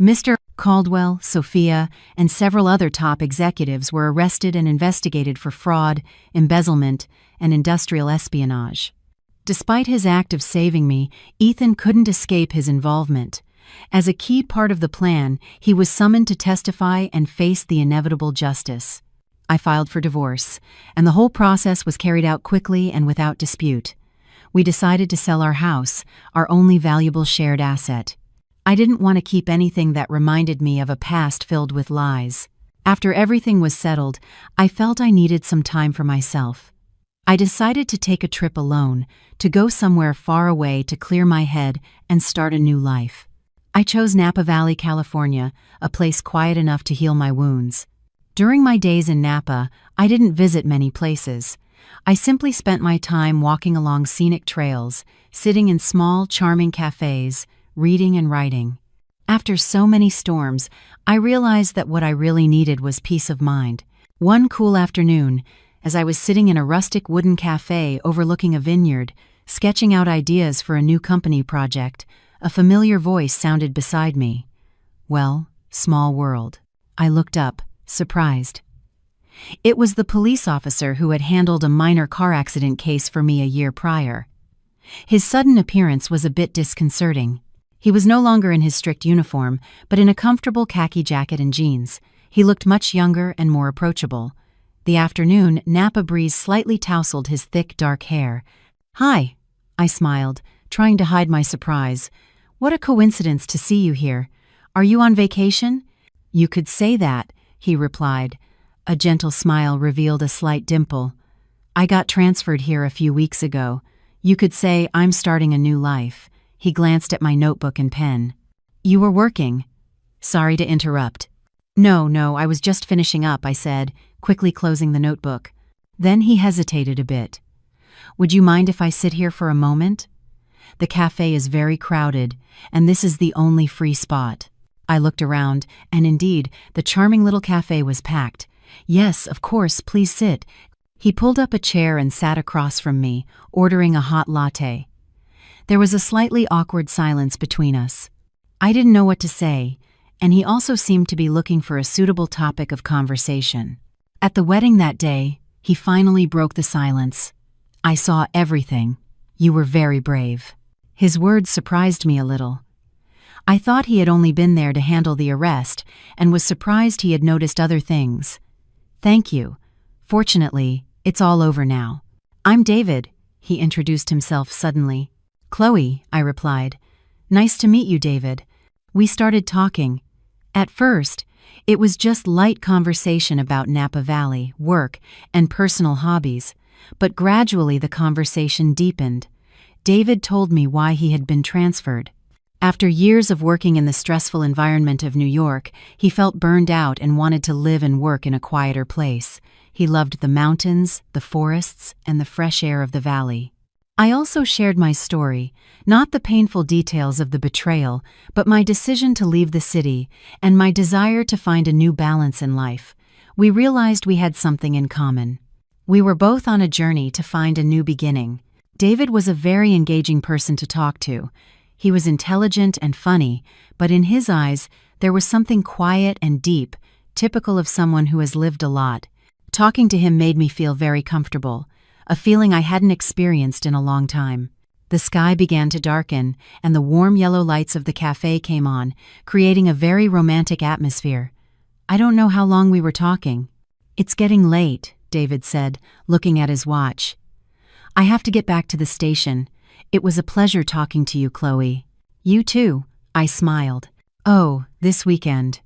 Mr. Caldwell, Sophia, and several other top executives were arrested and investigated for fraud, embezzlement, and industrial espionage. Despite his act of saving me, Ethan couldn't escape his involvement. As a key part of the plan, he was summoned to testify and face the inevitable justice. I filed for divorce, and the whole process was carried out quickly and without dispute. We decided to sell our house, our only valuable shared asset. I didn't want to keep anything that reminded me of a past filled with lies. After everything was settled, I felt I needed some time for myself. I decided to take a trip alone, to go somewhere far away to clear my head and start a new life. I chose Napa Valley, California, a place quiet enough to heal my wounds. During my days in Napa, I didn't visit many places. I simply spent my time walking along scenic trails, sitting in small, charming cafes, reading and writing. After so many storms, I realized that what I really needed was peace of mind. One cool afternoon, as I was sitting in a rustic wooden cafe overlooking a vineyard, sketching out ideas for a new company project, a familiar voice sounded beside me. Well, small world. I looked up, surprised. It was the police officer who had handled a minor car accident case for me a year prior. His sudden appearance was a bit disconcerting. He was no longer in his strict uniform, but in a comfortable khaki jacket and jeans. He looked much younger and more approachable. The afternoon, Napa breeze slightly tousled his thick, dark hair. "Hi," I smiled, trying to hide my surprise. "What a coincidence to see you here. Are you on vacation?" "You could say that," he replied. A gentle smile revealed a slight dimple. "I got transferred here a few weeks ago. You could say I'm starting a new life." He glanced at my notebook and pen. "You were working?" "Sorry to interrupt." No, I was just finishing up," I said, quickly closing the notebook. Then he hesitated a bit. "Would you mind if I sit here for a moment? The cafe is very crowded, and this is the only free spot." I looked around, and indeed, the charming little cafe was packed. "Yes, of course, please sit." He pulled up a chair and sat across from me, ordering a hot latte. There was a slightly awkward silence between us. I didn't know what to say, and he also seemed to be looking for a suitable topic of conversation. At the wedding that day, he finally broke the silence. "I saw everything. You were very brave." His words surprised me a little. I thought he had only been there to handle the arrest, and was surprised he had noticed other things. "Thank you. Fortunately, it's all over now. I'm David," he introduced himself suddenly. "Chloe," I replied. "Nice to meet you, David." We started talking. At first, it was just light conversation about Napa Valley, work, and personal hobbies, but gradually the conversation deepened. David told me why he had been transferred. After years of working in the stressful environment of New York, he felt burned out and wanted to live and work in a quieter place. He loved the mountains, the forests, and the fresh air of the valley. I also shared my story, not the painful details of the betrayal, but my decision to leave the city and my desire to find a new balance in life. We realized we had something in common. We were both on a journey to find a new beginning. David was a very engaging person to talk to. He was intelligent and funny, but in his eyes, there was something quiet and deep, typical of someone who has lived a lot. Talking to him made me feel very comfortable, a feeling I hadn't experienced in a long time. The sky began to darken, and the warm yellow lights of the cafe came on, creating a very romantic atmosphere. I don't know how long we were talking. "It's getting late," David said, looking at his watch. "I have to get back to the station. It was a pleasure talking to you, Chloe." "You too," I smiled. "Oh, this weekend."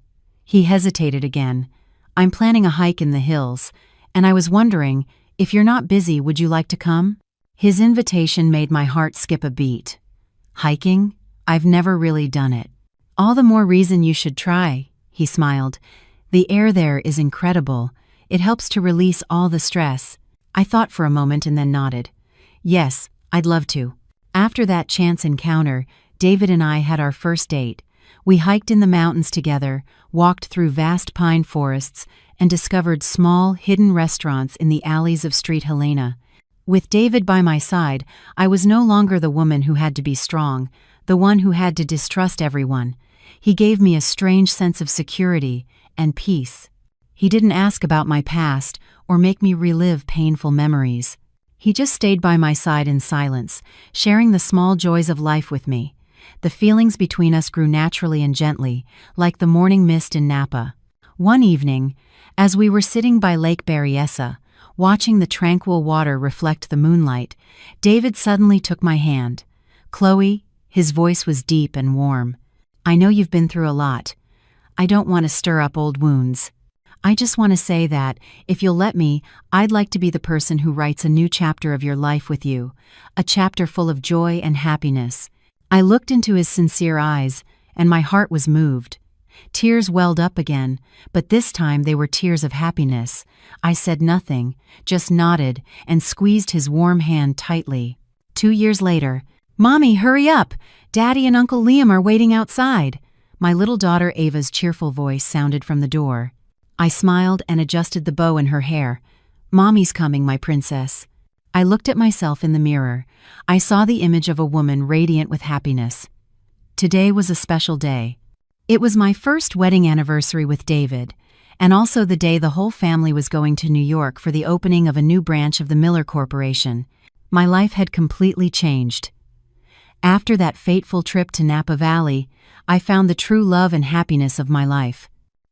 He hesitated again. "I'm planning a hike in the hills, and I was wondering, if you're not busy, would you like to come?" His invitation made my heart skip a beat. "Hiking? I've never really done it." "All the more reason you should try," he smiled. "The air there is incredible. It helps to release all the stress." I thought for a moment and then nodded. "Yes, I'd love to." After that chance encounter, David and I had our first date. We hiked in the mountains together, walked through vast pine forests, and discovered small, hidden restaurants in the alleys of Street Helena. With David by my side, I was no longer the woman who had to be strong, the one who had to distrust everyone. He gave me a strange sense of security and peace. He didn't ask about my past or make me relive painful memories. He just stayed by my side in silence, sharing the small joys of life with me. The feelings between us grew naturally and gently, like the morning mist in Napa. One evening, as we were sitting by Lake Berryessa, watching the tranquil water reflect the moonlight, David suddenly took my hand. "Chloe," his voice was deep and warm, "I know you've been through a lot. I don't want to stir up old wounds. I just want to say that, if you'll let me, I'd like to be the person who writes a new chapter of your life with you, a chapter full of joy and happiness." I looked into his sincere eyes, and my heart was moved. Tears welled up again, but this time they were tears of happiness. I said nothing, just nodded and squeezed his warm hand tightly. 2 years later, "Mommy, hurry up! Daddy and Uncle Liam are waiting outside." My little daughter Ava's cheerful voice sounded from the door. I smiled and adjusted the bow in her hair. "Mommy's coming, my princess." I looked at myself in the mirror. I saw the image of a woman radiant with happiness. Today was a special day. It was my first wedding anniversary with David, and also the day the whole family was going to New York for the opening of a new branch of the Miller Corporation. My life had completely changed. After that fateful trip to Napa Valley, I found the true love and happiness of my life.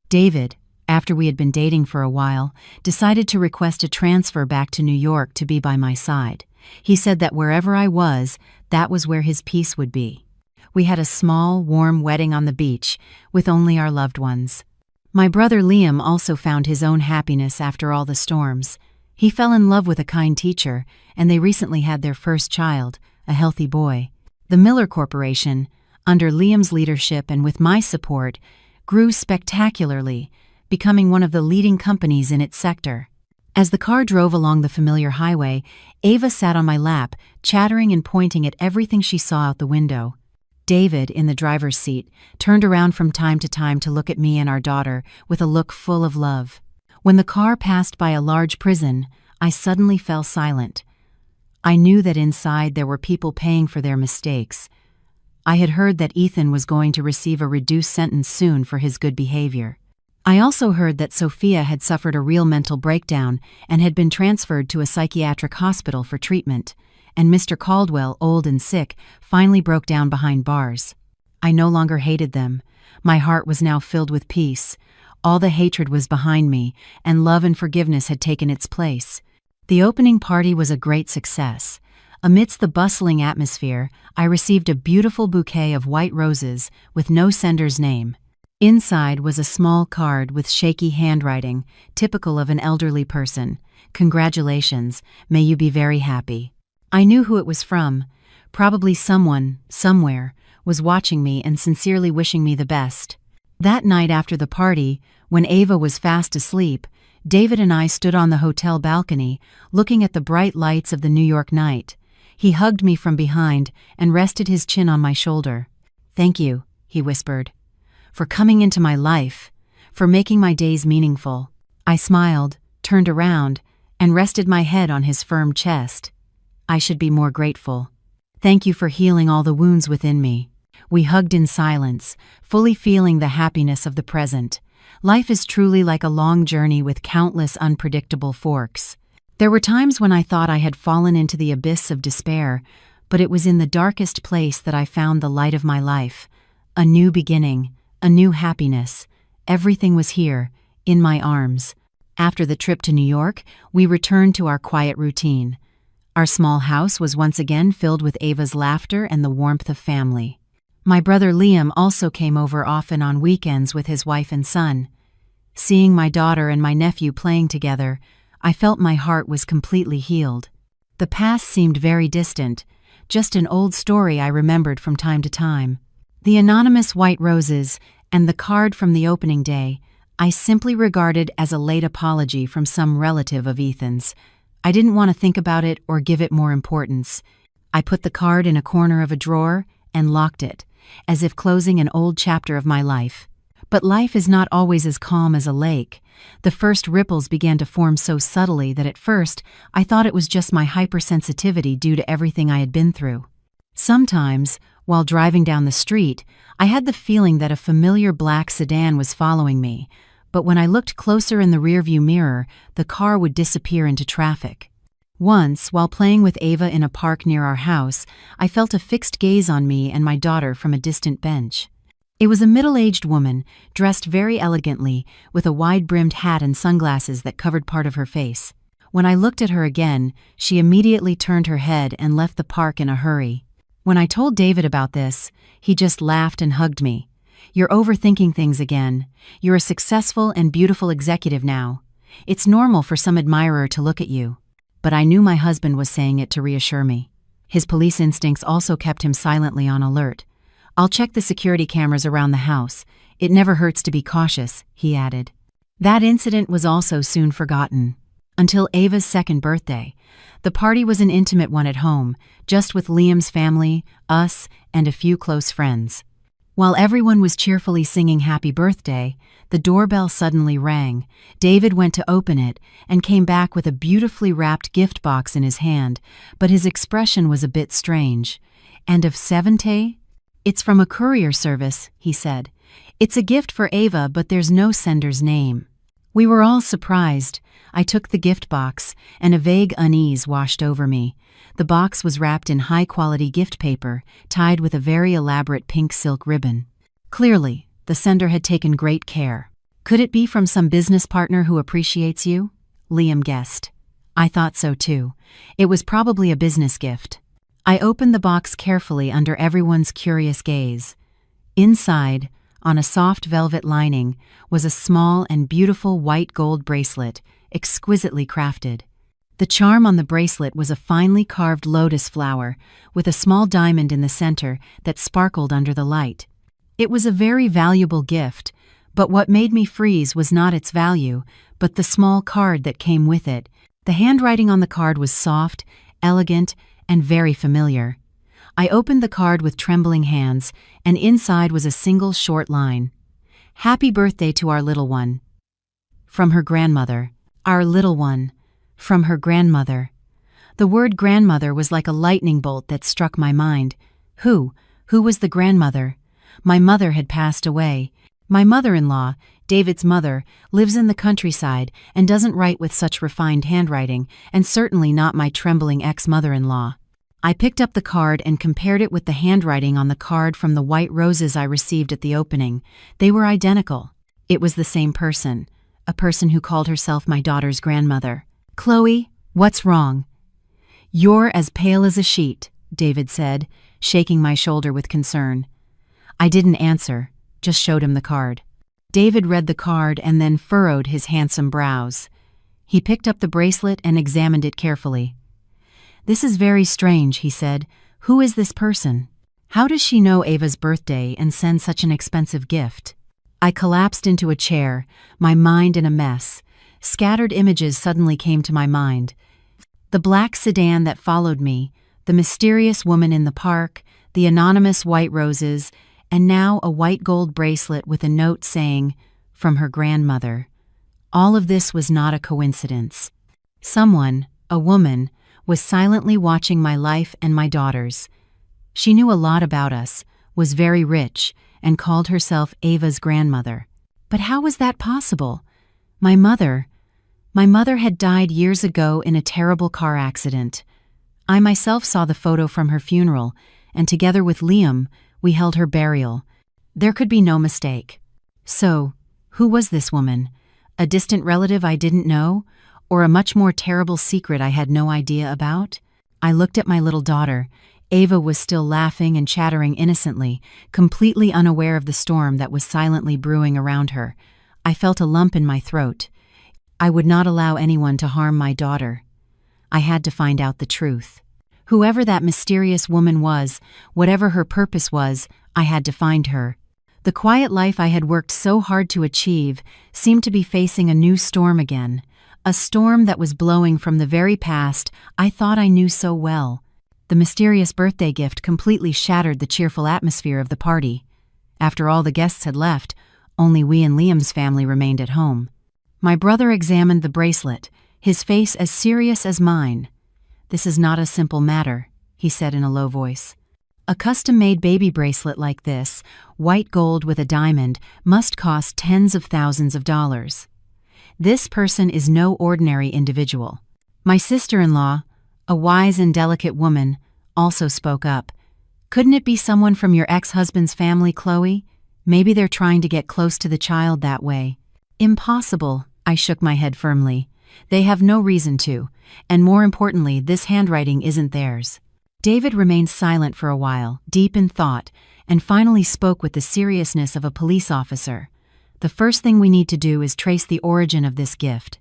David, after we had been dating for a while, decided to request a transfer back to New York to be by my side. He said that wherever I was, that was where his peace would be. We had a small, warm wedding on the beach, with only our loved ones. My brother Liam also found his own happiness after all the storms. He fell in love with a kind teacher, and they recently had their first child, a healthy boy. The Miller Corporation, under Liam's leadership and with my support, grew spectacularly, becoming one of the leading companies in its sector. As the car drove along the familiar highway, Ava sat on my lap, chattering and pointing at everything she saw out the window. David, in the driver's seat, turned around from time to time to look at me and our daughter with a look full of love. When the car passed by a large prison, I suddenly fell silent. I knew that inside there were people paying for their mistakes. I had heard that Ethan was going to receive a reduced sentence soon for his good behavior. I also heard that Sophia had suffered a real mental breakdown and had been transferred to a psychiatric hospital for treatment, and Mr. Caldwell, old and sick, finally broke down behind bars. I no longer hated them. My heart was now filled with peace. All the hatred was behind me, and love and forgiveness had taken its place. The opening party was a great success. Amidst the bustling atmosphere, I received a beautiful bouquet of white roses with no sender's name. Inside was a small card with shaky handwriting, typical of an elderly person. "Congratulations, may you be very happy." I knew who it was from. Probably someone, somewhere, was watching me and sincerely wishing me the best. That night after the party, when Ava was fast asleep, David and I stood on the hotel balcony, looking at the bright lights of the New York night. He hugged me from behind and rested his chin on my shoulder. "Thank you," he whispered, "for coming into my life, for making my days meaningful." I smiled, turned around, and rested my head on his firm chest. I should be more grateful. "Thank you for healing all the wounds within me." We hugged in silence, fully feeling the happiness of the present. Life is truly like a long journey with countless unpredictable forks. There were times when I thought I had fallen into the abyss of despair, but it was in the darkest place that I found the light of my life. A new beginning, a new happiness. Everything was here, in my arms. After the trip to New York, we returned to our quiet routine. Our small house was once again filled with Ava's laughter and the warmth of family. My brother Liam also came over often on weekends with his wife and son. Seeing my daughter and my nephew playing together, I felt my heart was completely healed. The past seemed very distant, just an old story I remembered from time to time. The anonymous white roses and the card from the opening day, I simply regarded as a late apology from some relative of Ethan's. I didn't want to think about it or give it more importance. I put the card in a corner of a drawer and locked it, as if closing an old chapter of my life. But life is not always as calm as a lake. The first ripples began to form so subtly that at first I thought it was just my hypersensitivity due to everything I had been through. Sometimes, while driving down the street, I had the feeling that a familiar black sedan was following me, but when I looked closer in the rearview mirror, the car would disappear into traffic. Once, while playing with Ava in a park near our house, I felt a fixed gaze on me and my daughter from a distant bench. It was a middle-aged woman, dressed very elegantly, with a wide-brimmed hat and sunglasses that covered part of her face. When I looked at her again, she immediately turned her head and left the park in a hurry. When I told David about this, he just laughed and hugged me. "You're overthinking things again. You're a successful and beautiful executive now. It's normal for some admirer to look at you." But I knew my husband was saying it to reassure me. His police instincts also kept him silently on alert. "I'll check the security cameras around the house. It never hurts to be cautious," he added. That incident was also soon forgotten. Until Ava's second birthday. The party was an intimate one at home, just with Liam's family, us, and a few close friends. While everyone was cheerfully singing happy birthday, the doorbell suddenly rang. David went to open it and came back with a beautifully wrapped gift box in his hand, but his expression was a bit strange. "End of Seventh? It's from a courier service," he said. "It's a gift for Ava, but there's no sender's name." We were all surprised. I took the gift box, and a vague unease washed over me. The box was wrapped in high-quality gift paper, tied with a very elaborate pink silk ribbon. Clearly, the sender had taken great care. "Could it be from some business partner who appreciates you?" Liam guessed. I thought so too. It was probably a business gift. I opened the box carefully under everyone's curious gaze. Inside, on a soft velvet lining, was a small and beautiful white gold bracelet, exquisitely crafted. The charm on the bracelet was a finely carved lotus flower, with a small diamond in the center that sparkled under the light. It was a very valuable gift, but what made me freeze was not its value, but the small card that came with it. The handwriting on the card was soft, elegant, and very familiar. I opened the card with trembling hands, and inside was a single short line. "Happy birthday to our little one. From her grandmother." Our little one. From her grandmother. The word grandmother was like a lightning bolt that struck my mind. Who was the grandmother? My mother had passed away. My mother-in-law, David's mother, lives in the countryside and doesn't write with such refined handwriting, and certainly not my trembling ex-mother-in-law. I picked up the card and compared it with the handwriting on the card from the white roses I received at the opening. They were identical. It was the same person, a person who called herself my daughter's grandmother. "Chloe, what's wrong?" "You're as pale as a sheet," David said, shaking my shoulder with concern. I didn't answer, just showed him the card. David read the card and then furrowed his handsome brows. He picked up the bracelet and examined it carefully. "This is very strange," he said. "Who is this person? How does she know Ava's birthday and send such an expensive gift?" I collapsed into a chair, my mind in a mess. Scattered images suddenly came to my mind. The black sedan that followed me, the mysterious woman in the park, the anonymous white roses, and now a white gold bracelet with a note saying, "From her grandmother." All of this was not a coincidence. Someone, a woman, was silently watching my life and my daughter's. She knew a lot about us, was very rich, and called herself Ava's grandmother. But how was that possible? My mother had died years ago in a terrible car accident. I myself saw the photo from her funeral, and together with Liam, we held her burial. There could be no mistake. So, who was this woman? A distant relative I didn't know, or a much more terrible secret I had no idea about? I looked at my little daughter. Ava was still laughing and chattering innocently, completely unaware of the storm that was silently brewing around her. I felt a lump in my throat. I would not allow anyone to harm my daughter. I had to find out the truth. Whoever that mysterious woman was, whatever her purpose was, I had to find her. The quiet life I had worked so hard to achieve seemed to be facing a new storm again, a storm that was blowing from the very past I thought I knew so well. The mysterious birthday gift completely shattered the cheerful atmosphere of the party. After all the guests had left, Only we and Liam's family remained at home. My brother examined the bracelet, his face as serious as mine. "This is not a simple matter," he said in a low voice. "A custom-made baby bracelet like this, white gold with a diamond, must cost tens of thousands of dollars. This person is no ordinary individual." My sister-in-law, a wise and delicate woman, also spoke up. "Couldn't it be someone from your ex-husband's family, Chloe? Maybe they're trying to get close to the child that way." "Impossible," I shook my head firmly. "They have no reason to, and more importantly, this handwriting isn't theirs." David remained silent for a while, deep in thought, and finally spoke with the seriousness of a police officer. "The first thing we need to do is trace the origin of this gift.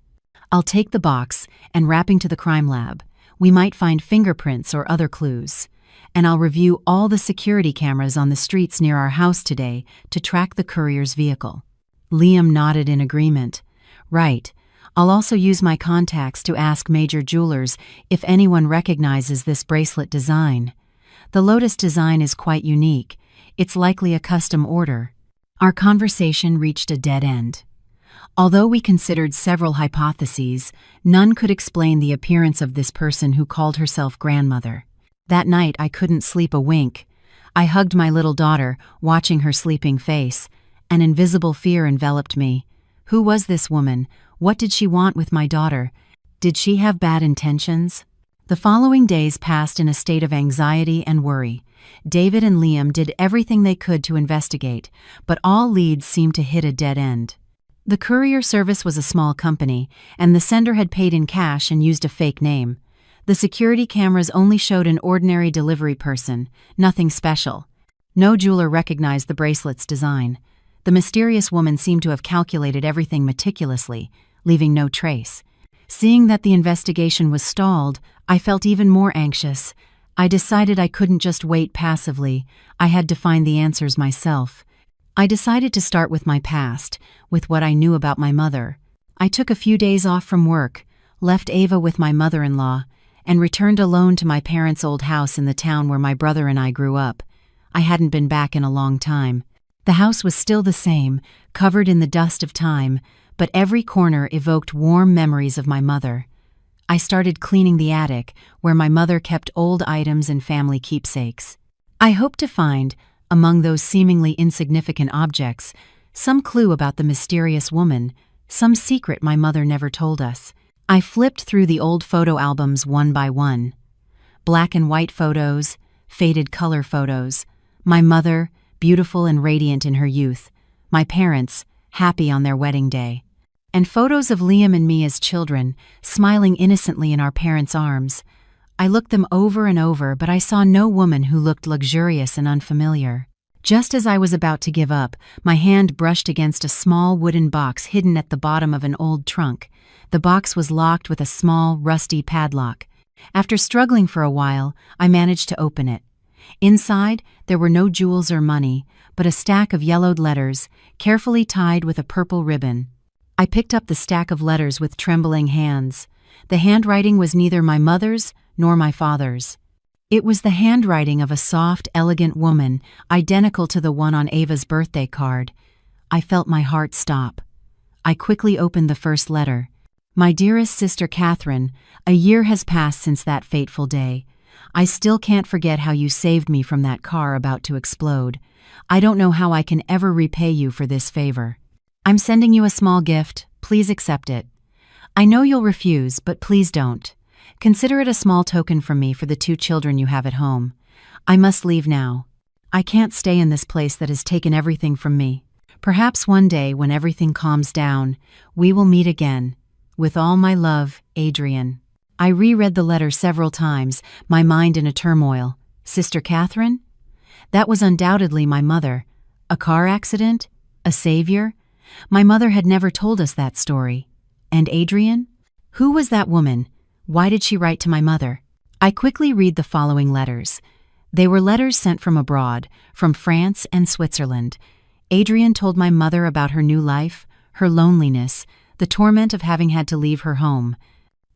I'll take the box, and wrapping to the crime lab, we might find fingerprints or other clues. And I'll review all the security cameras on the streets near our house today to track the courier's vehicle." Liam nodded in agreement. "Right. I'll also use my contacts to ask major jewelers if anyone recognizes this bracelet design. The lotus design is quite unique. It's likely a custom order." Our conversation reached a dead end. Although we considered several hypotheses, none could explain the appearance of this person who called herself grandmother. That night I couldn't sleep a wink. I hugged my little daughter, watching her sleeping face. An invisible fear enveloped me. Who was this woman? What did she want with my daughter? Did she have bad intentions? The following days passed in a state of anxiety and worry. David and Liam did everything they could to investigate, but all leads seemed to hit a dead end. The courier service was a small company, and the sender had paid in cash and used a fake name. The security cameras only showed an ordinary delivery person, nothing special. No jeweler recognized the bracelet's design. The mysterious woman seemed to have calculated everything meticulously, leaving no trace. Seeing that the investigation was stalled, I felt even more anxious. I decided I couldn't just wait passively. I had to find the answers myself. I decided to start with my past, with what I knew about my mother. I took a few days off from work, left Ava with my mother-in-law, and returned alone to my parents' old house in the town where my brother and I grew up. I hadn't been back in a long time. The house was still the same, covered in the dust of time, but every corner evoked warm memories of my mother. I started cleaning the attic, where my mother kept old items and family keepsakes. I hoped to find, among those seemingly insignificant objects, some clue about the mysterious woman, some secret my mother never told us. I flipped through the old photo albums one by one. Black and white photos, faded color photos. My mother, beautiful and radiant in her youth. My parents, happy on their wedding day. And photos of Liam and me as children, smiling innocently in our parents' arms. I looked them over and over, but I saw no woman who looked luxurious and unfamiliar. Just as I was about to give up, my hand brushed against a small wooden box hidden at the bottom of an old trunk. The box was locked with a small, rusty padlock. After struggling for a while, I managed to open it. Inside, there were no jewels or money, but a stack of yellowed letters, carefully tied with a purple ribbon. I picked up the stack of letters with trembling hands. The handwriting was neither my mother's nor my father's. It was the handwriting of a soft, elegant woman, identical to the one on Ava's birthday card. I felt my heart stop. I quickly opened the first letter. "My dearest sister Catherine, a year has passed since that fateful day. I still can't forget how you saved me from that car about to explode. I don't know how I can ever repay you for this favor. I'm sending you a small gift. Please accept it. I know you'll refuse, but please don't. Consider it a small token from me for the 2 children you have at home. I must leave now. I can't stay in this place that has taken everything from me. Perhaps one day, when everything calms down, we will meet again. With all my love, Adrian." I reread the letter several times, my mind in a turmoil. Sister Catherine? That was undoubtedly my mother. A car accident? A savior? My mother had never told us that story. And Adrian? Who was that woman? Why did she write to my mother? I quickly read the following letters. They were letters sent from abroad, from France and Switzerland. Adrian told my mother about her new life, her loneliness, the torment of having had to leave her home.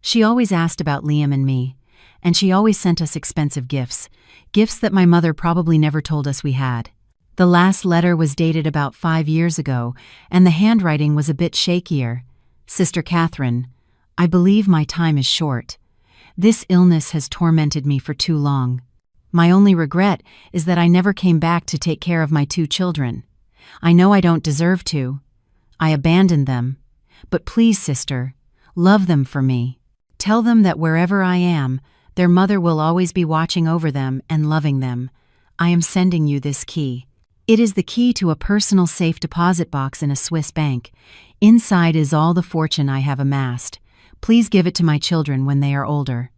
She always asked about Liam and me, and she always sent us expensive gifts, gifts that my mother probably never told us we had. The last letter was dated about 5 years ago, and the handwriting was a bit shakier. Sister Catherine, I believe my time is short. This illness has tormented me for too long. My only regret is that I never came back to take care of my 2 children. I know I don't deserve to. I abandoned them. But please, sister, love them for me. Tell them that wherever I am, their mother will always be watching over them and loving them. I am sending you this key. It is the key to a personal safe deposit box in a Swiss bank. Inside is all the fortune I have amassed. Please give it to my children when they are older.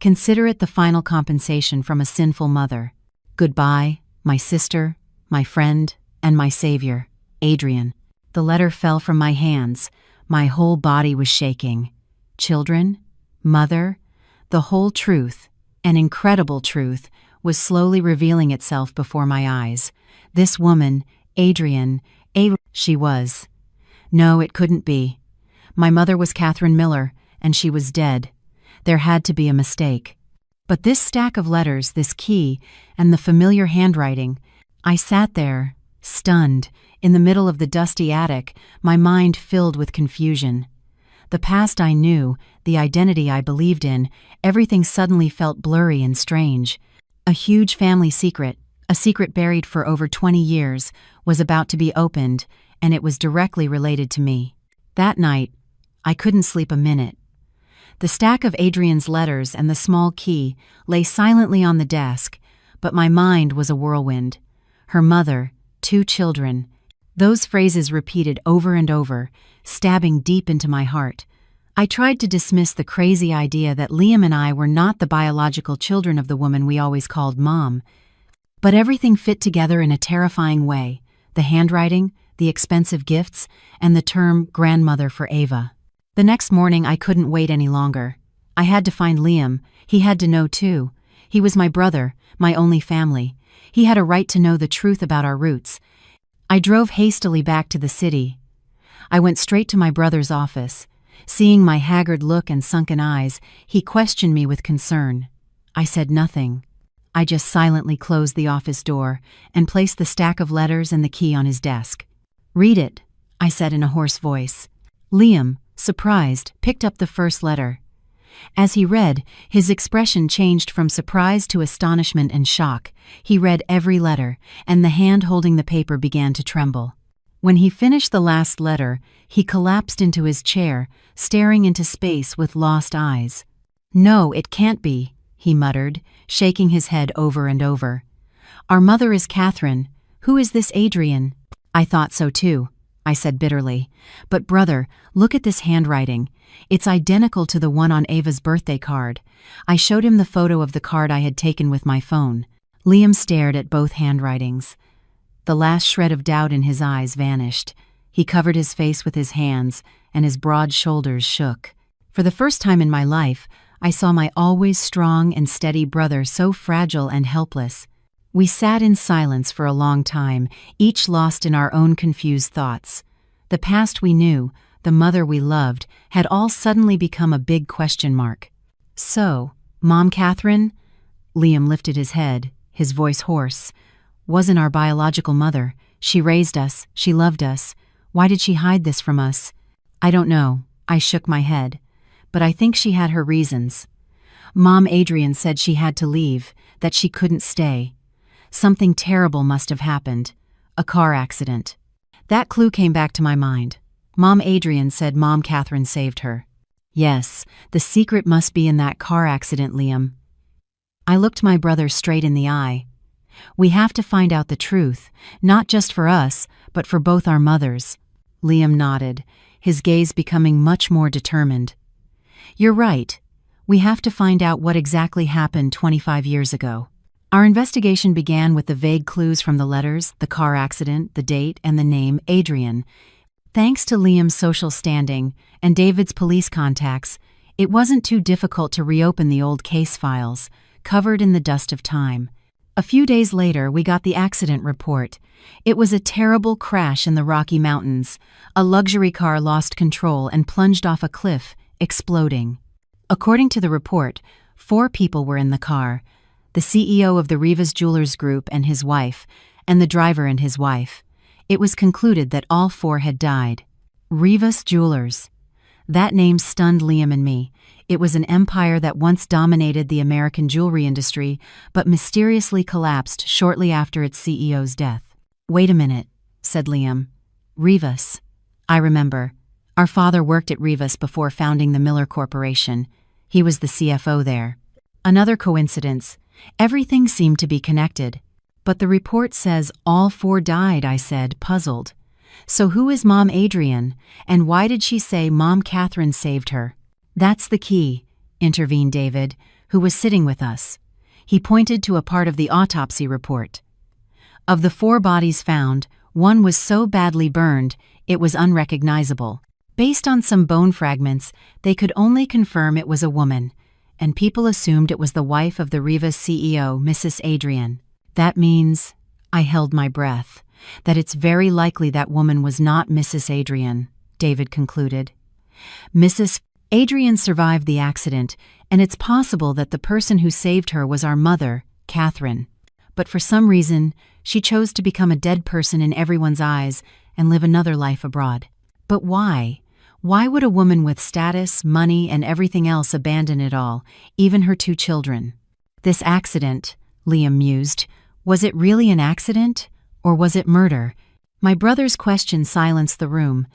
Consider it the final compensation from a sinful mother. Goodbye, my sister, my friend, and my savior, Adrian. The letter fell from my hands. My whole body was shaking. Children, mother, the whole truth, an incredible truth, was slowly revealing itself before my eyes. This woman, Adrian, she was. No, it couldn't be. My mother was Catherine Miller, and she was dead. There had to be a mistake. But this stack of letters, this key, and the familiar handwriting, I sat there, stunned, in the middle of the dusty attic, my mind filled with confusion. The past I knew, the identity I believed in, everything suddenly felt blurry and strange. A huge family secret, a secret buried for over 20 years, was about to be opened, and it was directly related to me. That night, I couldn't sleep a minute. The stack of Adrian's letters and the small key lay silently on the desk, but my mind was a whirlwind. Her mother, 2 children. Those phrases repeated over and over, stabbing deep into my heart. I tried to dismiss the crazy idea that Liam and I were not the biological children of the woman we always called Mom. But everything fit together in a terrifying way. The handwriting, the expensive gifts, and the term grandmother for Ava. The next morning I couldn't wait any longer. I had to find Liam. He had to know too. He was my brother, my only family. He had a right to know the truth about our roots. I drove hastily back to the city. I went straight to my brother's office. Seeing my haggard look and sunken eyes, he questioned me with concern. I said nothing. I just silently closed the office door and placed the stack of letters and the key on his desk. "Read it," I said in a hoarse voice. Liam, surprised, picked up the first letter. As he read, his expression changed from surprise to astonishment and shock. He read every letter, and the hand holding the paper began to tremble. When he finished the last letter, he collapsed into his chair, staring into space with lost eyes. "No, it can't be," he muttered, shaking his head over and over. "Our mother is Catherine. Who is this Adrian?" "I thought so too," I said bitterly. "But brother, look at this handwriting. It's identical to the one on Ava's birthday card." I showed him the photo of the card I had taken with my phone. Liam stared at both handwritings. The last shred of doubt in his eyes vanished. He covered his face with his hands, and his broad shoulders shook. For the first time in my life, I saw my always strong and steady brother so fragile and helpless. We sat in silence for a long time, each lost in our own confused thoughts. The past we knew, the mother we loved, had all suddenly become a big question mark. "So, Mom Catherine?" Liam lifted his head, his voice hoarse. "Wasn't our biological mother. She raised us, she loved us. Why did she hide this from us?" "I don't know," I shook my head. "But I think she had her reasons. Mom Adrian said she had to leave, that she couldn't stay. Something terrible must have happened. A car accident." That clue came back to my mind. Mom Adrian said Mom Catherine saved her. Yes, the secret must be in that car accident, Liam. I looked my brother straight in the eye. "We have to find out the truth, not just for us, but for both our mothers." Liam nodded, his gaze becoming much more determined. "You're right. We have to find out what exactly happened 25 years ago." Our investigation began with the vague clues from the letters, the car accident, the date, and the name Adrian. Thanks to Liam's social standing and David's police contacts, it wasn't too difficult to reopen the old case files, covered in the dust of time. A few days later, we got the accident report. It was a terrible crash in the Rocky Mountains. A luxury car lost control and plunged off a cliff, exploding. According to the report, 4 people were in the car: the CEO of the Rivas Jewelers Group and his wife, and the driver and his wife. It was concluded that all four had died. Rivas Jewelers. That name stunned Liam and me. It was an empire that once dominated the American jewelry industry, but mysteriously collapsed shortly after its CEO's death. "Wait a minute," said Liam. "Rivas. I remember. Our father worked at Rivas before founding the Miller Corporation. He was the CFO there." Another coincidence. Everything seemed to be connected. "But the report says all four died," I said, puzzled. "So who is Mom Adrian, and why did she say Mom Catherine saved her?" "That's the key," intervened David, who was sitting with us. He pointed to a part of the autopsy report. Of the four bodies found, one was so badly burned it was unrecognizable. Based on some bone fragments, they could only confirm it was a woman, and people assumed it was the wife of the Rivas CEO, Mrs. Adrian. "That means," I held my breath, "that it's very likely that woman was not Mrs. Adrian," David concluded. "Mrs. Adrian survived the accident, and it's possible that the person who saved her was our mother, Catherine. But for some reason, she chose to become a dead person in everyone's eyes and live another life abroad. But why? Why would a woman with status, money, and everything else abandon it all, even her two children? This accident," Liam mused, "was it really an accident, or was it murder?" My brother's question silenced the room.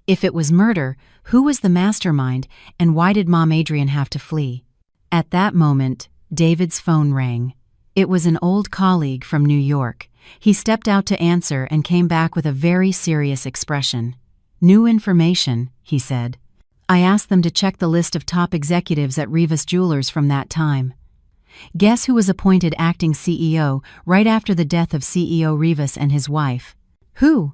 If it was murder, who was the mastermind, and why did Mom Adrian have to flee? At that moment, David's phone rang. It was an old colleague from New York. He stepped out to answer and came back with a very serious expression. "New information," he said. "I asked them to check the list of top executives at Rivas Jewelers from that time. Guess who was appointed acting CEO right after the death of CEO Rivas and his wife?" "Who?"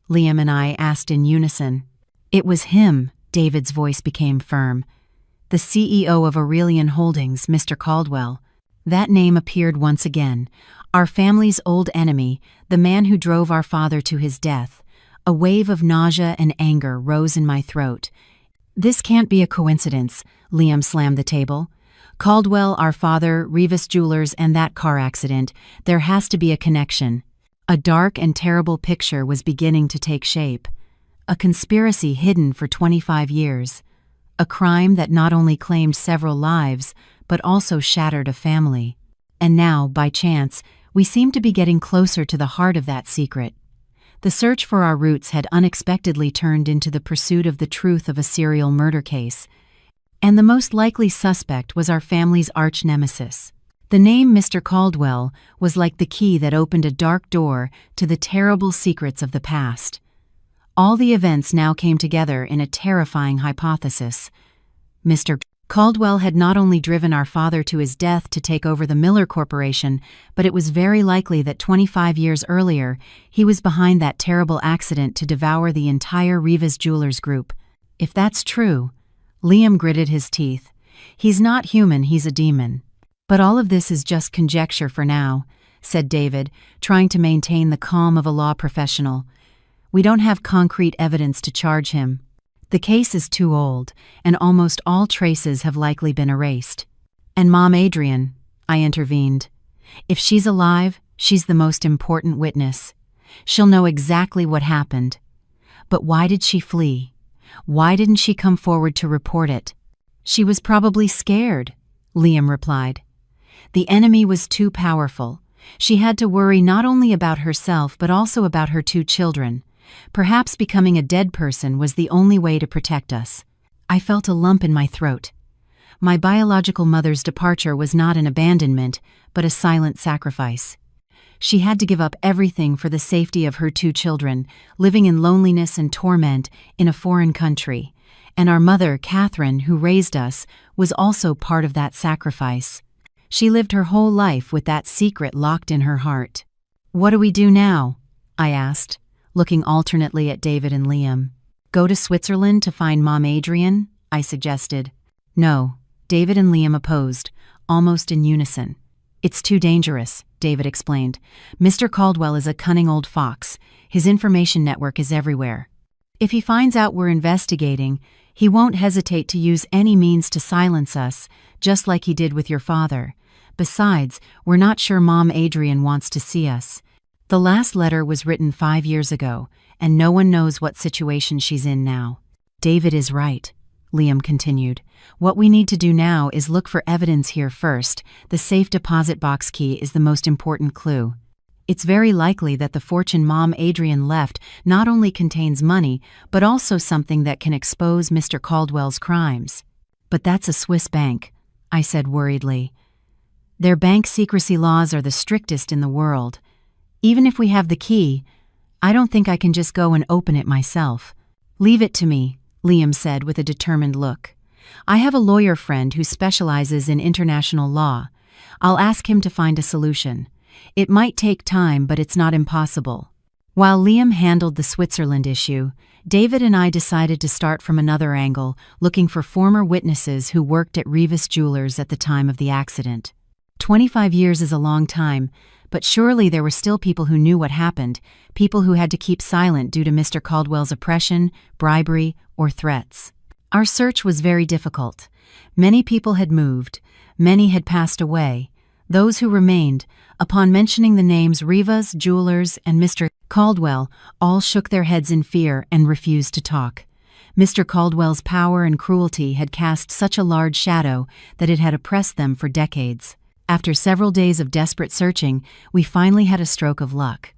Liam and I asked in unison. "It was him," David's voice became firm. "The CEO of Aurelian Holdings, Mr. Caldwell." That name appeared once again. Our family's old enemy, the man who drove our father to his death. A wave of nausea and anger rose in my throat. "This can't be a coincidence," Liam slammed the table. "Caldwell, our father, Rivas Jewelers, and that car accident. There has to be a connection." A dark and terrible picture was beginning to take shape. A conspiracy hidden for 25 years. A crime that not only claimed several lives, but also shattered a family. And now, by chance, we seemed to be getting closer to the heart of that secret. The search for our roots had unexpectedly turned into the pursuit of the truth of a serial murder case. And the most likely suspect was our family's arch-nemesis. The name Mr. Caldwell was like the key that opened a dark door to the terrible secrets of the past. All the events now came together in a terrifying hypothesis. Mr. Caldwell had not only driven our father to his death to take over the Miller Corporation, but it was very likely that 25 years earlier, he was behind that terrible accident to devour the entire Rivas Jewelers group. If that's true, Liam gritted his teeth. He's not human, he's a demon. "But all of this is just conjecture for now," said David, trying to maintain the calm of a law professional. "We don't have concrete evidence to charge him. The case is too old, and almost all traces have likely been erased." "And Mom Adrian," I intervened. "If she's alive, she's the most important witness. She'll know exactly what happened. But why did she flee? Why didn't she come forward to report it?" "She was probably scared," Liam replied. "The enemy was too powerful. She had to worry not only about herself but also about her two children. Perhaps becoming a dead person was the only way to protect us." I felt a lump in my throat. My biological mother's departure was not an abandonment, but a silent sacrifice. She had to give up everything for the safety of her two children, living in loneliness and torment in a foreign country. And our mother, Catherine, who raised us, was also part of that sacrifice. She lived her whole life with that secret locked in her heart. "What do we do now?" I asked, looking alternately at David and Liam. "Go to Switzerland to find Mom Adrian?" I suggested. "No," David and Liam opposed, almost in unison. "It's too dangerous," David explained. "Mr. Caldwell is a cunning old fox. His information network is everywhere. If he finds out we're investigating, he won't hesitate to use any means to silence us, just like he did with your father. Besides, we're not sure Mom Adrian wants to see us. The last letter was written 5 years ago, and no one knows what situation she's in now. David is right, Liam continued. What we need to do now is look for evidence here first. The safe deposit box key is the most important clue. It's very likely that the fortune Mom Adrian left not only contains money, but also something that can expose Mr. Caldwell's crimes. But that's a Swiss bank, I said worriedly. Their bank secrecy laws are the strictest in the world. Even if we have the key, I don't think I can just go and open it myself. Leave it to me, Liam said with a determined look. I have a lawyer friend who specializes in international law. I'll ask him to find a solution. It might take time, but it's not impossible. While Liam handled the Switzerland issue, David and I decided to start from another angle, looking for former witnesses who worked at Rivas Jewelers at the time of the accident. 25 years is a long time, but surely there were still people who knew what happened, people who had to keep silent due to Mr. Caldwell's oppression, bribery, or threats. Our search was very difficult. Many people had moved, many had passed away. Those who remained, upon mentioning the names Rivas Jewelers and Mr. Caldwell, all shook their heads in fear and refused to talk. Mr. Caldwell's power and cruelty had cast such a large shadow that it had oppressed them for decades. After several days of desperate searching, we finally had a stroke of luck.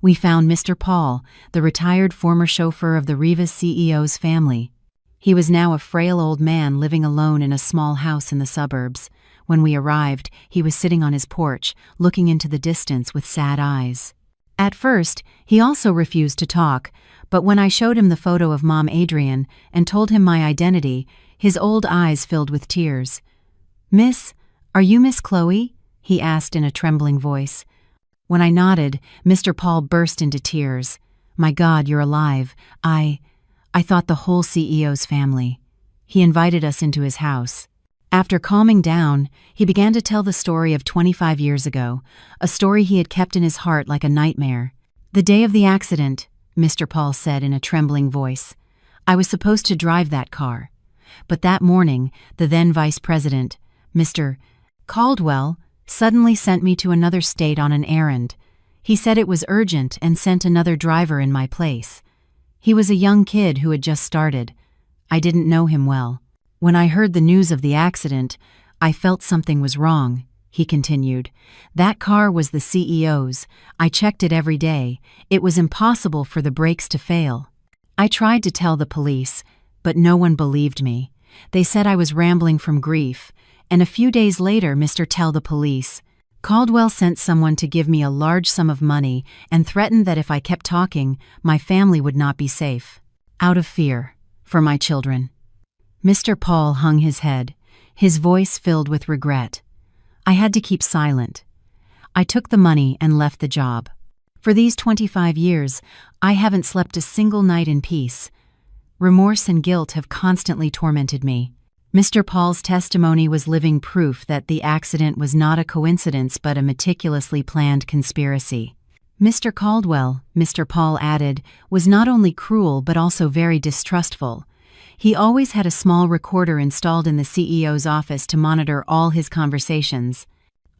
We found Mr. Paul, the retired former chauffeur of the Rivas CEO's family. He was now a frail old man living alone in a small house in the suburbs. When we arrived, he was sitting on his porch, looking into the distance with sad eyes. At first, he also refused to talk, but when I showed him the photo of Mom Adrian and told him my identity, his old eyes filled with tears. "Miss, are you Miss Chloe?" he asked in a trembling voice. When I nodded, Mr. Paul burst into tears. "My God, you're alive. I thought the whole CEO's family." He invited us into his house. After calming down, he began to tell the story of 25 years ago, a story he had kept in his heart like a nightmare. "The day of the accident," Mr. Paul said in a trembling voice, "I was supposed to drive that car. But that morning, the then vice president, Mr. Caldwell, suddenly sent me to another state on an errand. He said it was urgent and sent another driver in my place. He was a young kid who had just started. I didn't know him well. When I heard the news of the accident, I felt something was wrong," he continued. "That car was the CEO's. I checked it every day. It was impossible for the brakes to fail. I tried to tell the police, but no one believed me. They said I was rambling from grief. And a few days later, Mr. Tell the police. Caldwell sent someone to give me a large sum of money and threatened that if I kept talking, my family would not be safe. Out of fear. For my children." Mr. Paul hung his head, his voice filled with regret. I had to keep silent. I took the money and left the job. For these 25 years, I haven't slept a single night in peace. Remorse and guilt have constantly tormented me. Mr. Paul's testimony was living proof that the accident was not a coincidence but a meticulously planned conspiracy. Mr. Caldwell, Mr. Paul added, was not only cruel but also very distrustful. He always had a small recorder installed in the CEO's office to monitor all his conversations.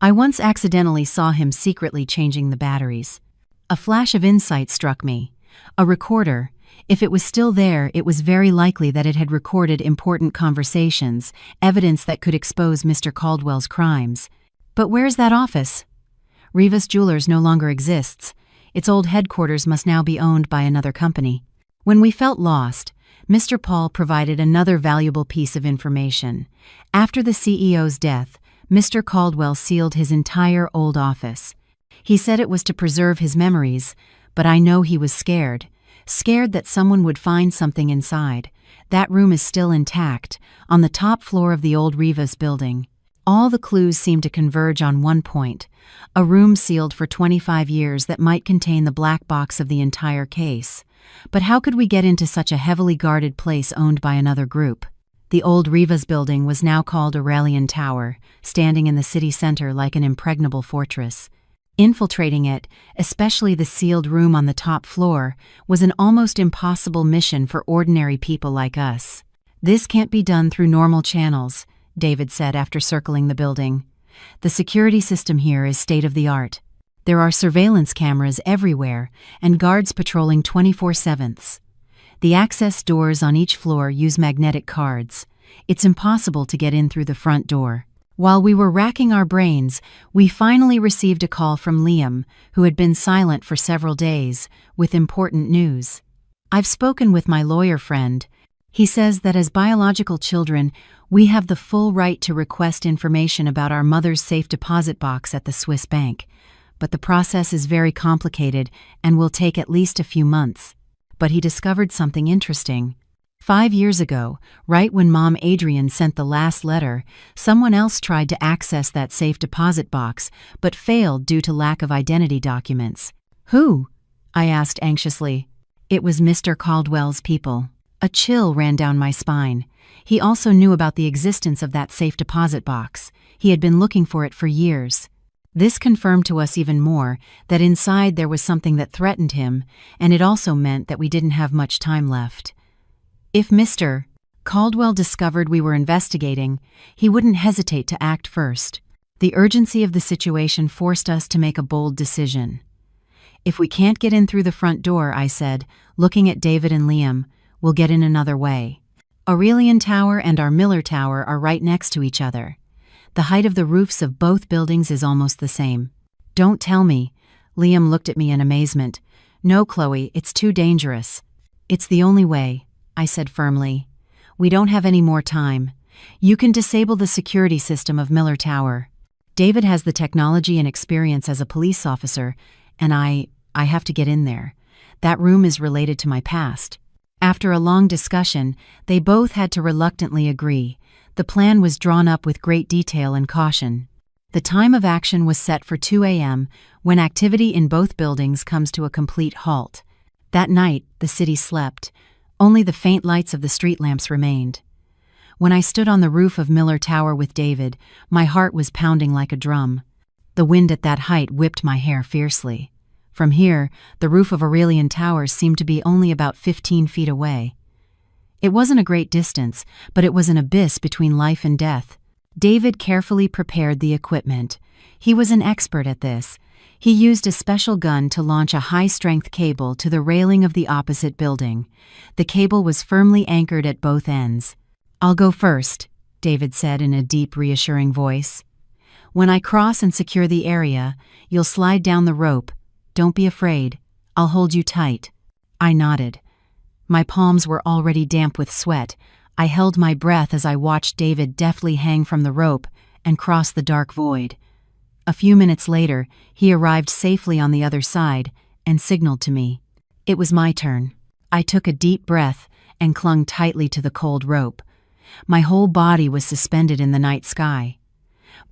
I once accidentally saw him secretly changing the batteries. A flash of insight struck me. A recorder. If it was still there, it was very likely that it had recorded important conversations, evidence that could expose Mr. Caldwell's crimes. But where's that office? Rivas Jewelers no longer exists. Its old headquarters must now be owned by another company. When we felt lost, Mr. Paul provided another valuable piece of information. After the CEO's death, Mr. Caldwell sealed his entire old office. He said it was to preserve his memories, but I know he was scared that someone would find something inside. That room is still intact, on the top floor of the old Rivas building. All the clues seem to converge on one point, a room sealed for 25 years that might contain the black box of the entire case. But how could we get into such a heavily guarded place owned by another group? The old Rivas building was now called Aurelian Tower, standing in the city center like an impregnable fortress. Infiltrating it, especially the sealed room on the top floor, was an almost impossible mission for ordinary people like us. "This can't be done through normal channels," David said after circling the building. "The security system here is state-of-the-art. There are surveillance cameras everywhere and guards patrolling 24/7. The access doors on each floor use magnetic cards. It's impossible to get in through the front door. While we were racking our brains, we finally received a call from Liam, who had been silent for several days, with important news. I've spoken with my lawyer friend. He says that as biological children, we have the full right to request information about our mother's safe deposit box at the Swiss bank. But the process is very complicated and will take at least a few months. But he discovered something interesting. 5 years ago, right when Mom Adrian sent the last letter, someone else tried to access that safe deposit box, but failed due to lack of identity documents. Who? I asked anxiously. It was Mr. Caldwell's people. A chill ran down my spine. He also knew about the existence of that safe deposit box. He had been looking for it for years. This confirmed to us even more that inside there was something that threatened him, and it also meant that we didn't have much time left. If Mr. Caldwell discovered we were investigating, he wouldn't hesitate to act first. The urgency of the situation forced us to make a bold decision. If we can't get in through the front door, I said, looking at David and Liam, we'll get in another way. Aurelian Tower and our Miller Tower are right next to each other. The height of the roofs of both buildings is almost the same. Don't tell me. Liam looked at me in amazement. No, Chloe, it's too dangerous. It's the only way, I said firmly. We don't have any more time. You can disable the security system of Miller Tower. David has the technology and experience as a police officer, and I have to get in there. That room is related to my past. After a long discussion, they both had to reluctantly agree. The plan was drawn up with great detail and caution. The time of action was set for 2 a.m., when activity in both buildings comes to a complete halt. That night, the city slept. Only the faint lights of the street lamps remained. When I stood on the roof of Miller Tower with David, my heart was pounding like a drum. The wind at that height whipped my hair fiercely. From here, the roof of Aurelian Tower seemed to be only about 15 feet away. It wasn't a great distance, but it was an abyss between life and death. David carefully prepared the equipment. He was an expert at this. He used a special gun to launch a high-strength cable to the railing of the opposite building. The cable was firmly anchored at both ends. "I'll go first," David said in a deep, reassuring voice. "When I cross and secure the area, you'll slide down the rope. Don't be afraid. I'll hold you tight." I nodded. My palms were already damp with sweat. I held my breath as I watched David deftly hang from the rope and cross the dark void. A few minutes later, he arrived safely on the other side and signaled to me. It was my turn. I took a deep breath and clung tightly to the cold rope. My whole body was suspended in the night sky.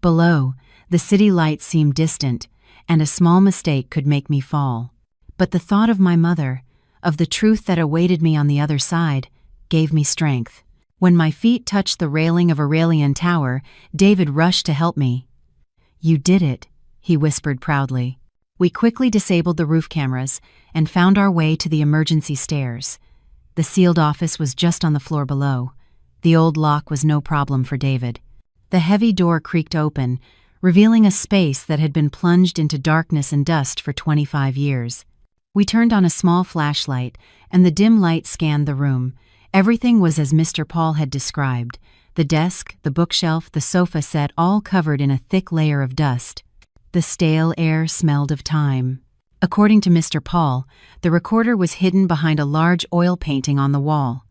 Below, the city lights seemed distant, and a small mistake could make me fall. But the thought of my mother, of the truth that awaited me on the other side, gave me strength. When my feet touched the railing of Aurelian Tower, David rushed to help me. "You did it," he whispered proudly. We quickly disabled the roof cameras and found our way to the emergency stairs. The sealed office was just on the floor below. The old lock was no problem for David. The heavy door creaked open, revealing a space that had been plunged into darkness and dust for 25 years. We turned on a small flashlight, and the dim light scanned the room. Everything was as Mr. Paul had described. The desk, the bookshelf, the sofa set, all covered in a thick layer of dust. The stale air smelled of time. According to Mr. Paul, the recorder was hidden behind a large oil painting on the wall.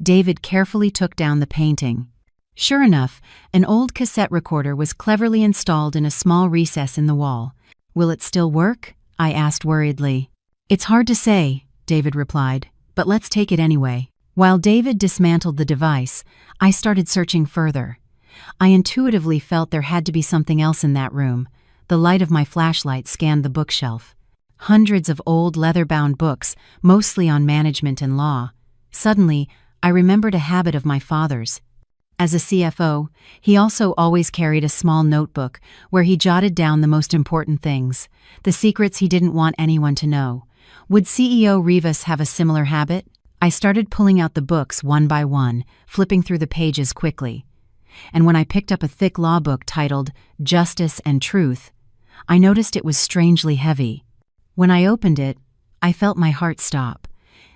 David carefully took down the painting. Sure enough, an old cassette recorder was cleverly installed in a small recess in the wall. "Will it still work?" I asked worriedly. "It's hard to say," David replied, "but let's take it anyway." While David dismantled the device, I started searching further. I intuitively felt there had to be something else in that room. The light of my flashlight scanned the bookshelf. Hundreds of old leather-bound books, mostly on management and law. Suddenly, I remembered a habit of my father's. As a CFO, he also always carried a small notebook where he jotted down the most important things, the secrets he didn't want anyone to know. Would CEO Rivas have a similar habit? I started pulling out the books one by one, flipping through the pages quickly. And when I picked up a thick law book titled Justice and Truth, I noticed it was strangely heavy. When I opened it, I felt my heart stop.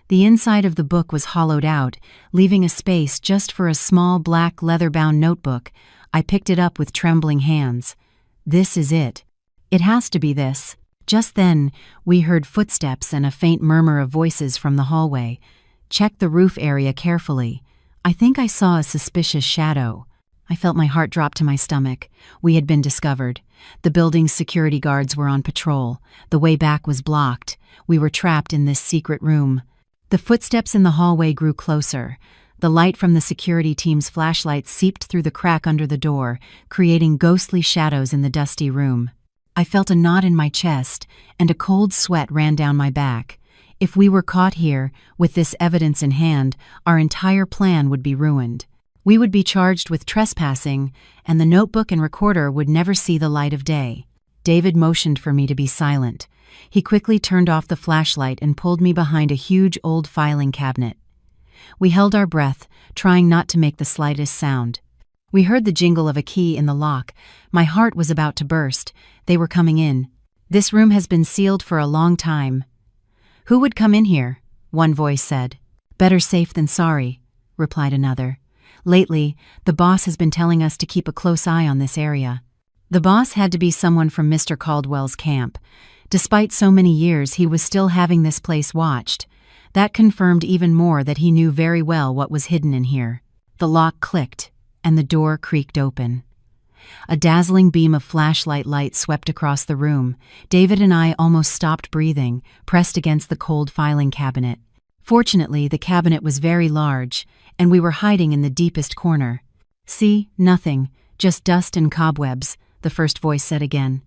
The inside of the book was hollowed out, leaving a space just for a small black leather-bound notebook. I picked it up with trembling hands. This is it. It has to be this. Just then, we heard footsteps and a faint murmur of voices from the hallway. Checked the roof area carefully. I think I saw a suspicious shadow. I felt my heart drop to my stomach. We had been discovered. The building's security guards were on patrol. The way back was blocked. We were trapped in this secret room. The footsteps in the hallway grew closer. The light from the security team's flashlight seeped through the crack under the door, creating ghostly shadows in the dusty room. I felt a knot in my chest, and a cold sweat ran down my back. If we were caught here, with this evidence in hand, our entire plan would be ruined. We would be charged with trespassing, and the notebook and recorder would never see the light of day. David motioned for me to be silent. He quickly turned off the flashlight and pulled me behind a huge old filing cabinet. We held our breath, trying not to make the slightest sound. We heard the jingle of a key in the lock. My heart was about to burst. They were coming in. This room has been sealed for a long time. Who would come in here? One voice said. Better safe than sorry, replied another. Lately, the boss has been telling us to keep a close eye on this area. The boss had to be someone from Mr. Caldwell's camp. Despite so many years, he was still having this place watched. That confirmed even more that he knew very well what was hidden in here. The lock clicked, and the door creaked open. A dazzling beam of flashlight light swept across the room. David and I almost stopped breathing, pressed against the cold filing cabinet. Fortunately, the cabinet was very large, and we were hiding in the deepest corner. See, nothing, just dust and cobwebs, the first voice said again.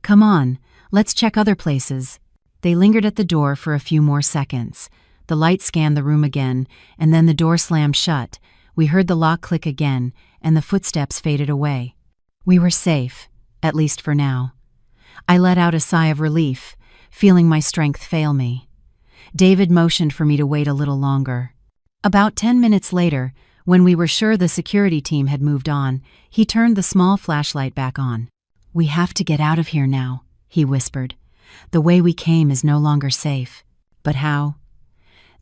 Come on, let's check other places. They lingered at the door for a few more seconds. The light scanned the room again, and then the door slammed shut. We heard the lock click again, and the footsteps faded away. We were safe, at least for now. I let out a sigh of relief, feeling my strength fail me. David motioned for me to wait a little longer. About 10 minutes later, when we were sure the security team had moved on, he turned the small flashlight back on. We have to get out of here now, he whispered. The way we came is no longer safe. But how?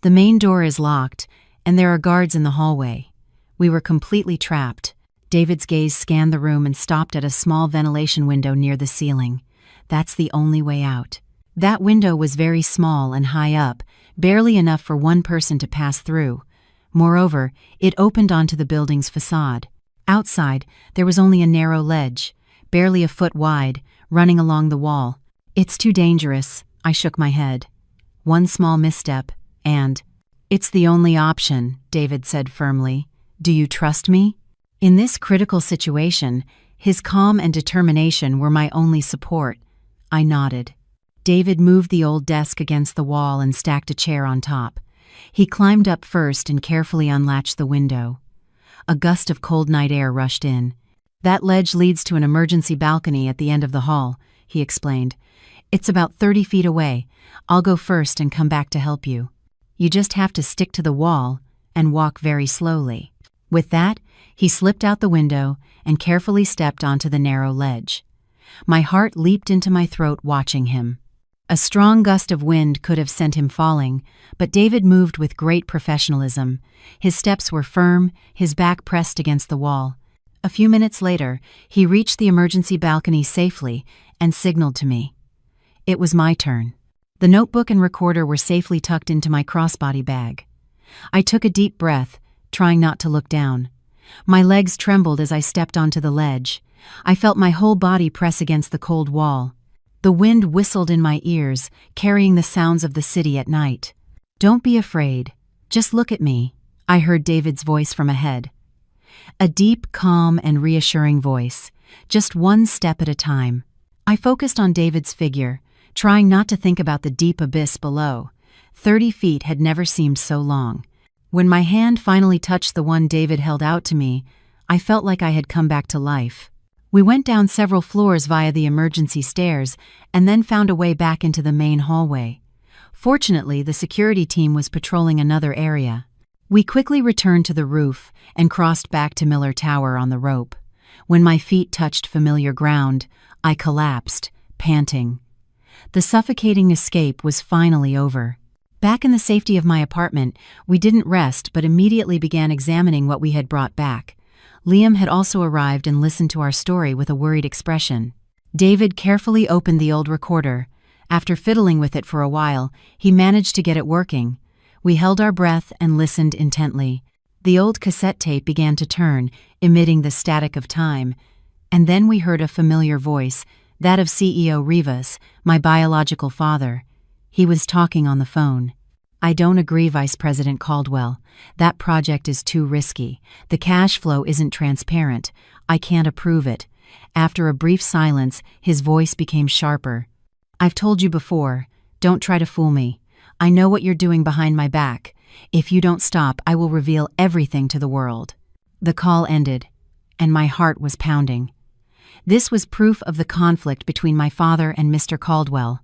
The main door is locked, and there are guards in the hallway. We were completely trapped. David's gaze scanned the room and stopped at a small ventilation window near the ceiling. That's the only way out. That window was very small and high up, barely enough for one person to pass through. Moreover, it opened onto the building's facade. Outside, there was only a narrow ledge, barely a foot wide, running along the wall. It's too dangerous, I shook my head. One small misstep, and... It's the only option, David said firmly. Do you trust me? In this critical situation, his calm and determination were my only support. I nodded. David moved the old desk against the wall and stacked a chair on top. He climbed up first and carefully unlatched the window. A gust of cold night air rushed in. That ledge leads to an emergency balcony at the end of the hall, he explained. It's about 30 feet away. I'll go first and come back to help you. You just have to stick to the wall and walk very slowly. With that, he slipped out the window and carefully stepped onto the narrow ledge. My heart leaped into my throat watching him. A strong gust of wind could have sent him falling, but David moved with great professionalism. His steps were firm, his back pressed against the wall. A few minutes later, he reached the emergency balcony safely and signaled to me. It was my turn. The notebook and recorder were safely tucked into my crossbody bag. I took a deep breath, trying not to look down. My legs trembled as I stepped onto the ledge. I felt my whole body press against the cold wall. The wind whistled in my ears, carrying the sounds of the city at night. Don't be afraid. Just look at me, I heard David's voice from ahead. A deep, calm, and reassuring voice, just one step at a time. I focused on David's figure, trying not to think about the deep abyss below. 30 feet had never seemed so long. When my hand finally touched the one David held out to me, I felt like I had come back to life. We went down several floors via the emergency stairs and then found a way back into the main hallway. Fortunately, the security team was patrolling another area. We quickly returned to the roof and crossed back to Miller Tower on the rope. When my feet touched familiar ground, I collapsed, panting. The suffocating escape was finally over. Back in the safety of my apartment, we didn't rest but immediately began examining what we had brought back. Liam had also arrived and listened to our story with a worried expression. David carefully opened the old recorder. After fiddling with it for a while, he managed to get it working. We held our breath and listened intently. The old cassette tape began to turn, emitting the static of time. And then we heard a familiar voice, that of CEO Rivas, my biological father. He was talking on the phone. "I don't agree, Vice President Caldwell. That project is too risky. The cash flow isn't transparent. I can't approve it." After a brief silence, his voice became sharper. "I've told you before, don't try to fool me. I know what you're doing behind my back. If you don't stop, I will reveal everything to the world." The call ended, and my heart was pounding. This was proof of the conflict between my father and Mr. Caldwell.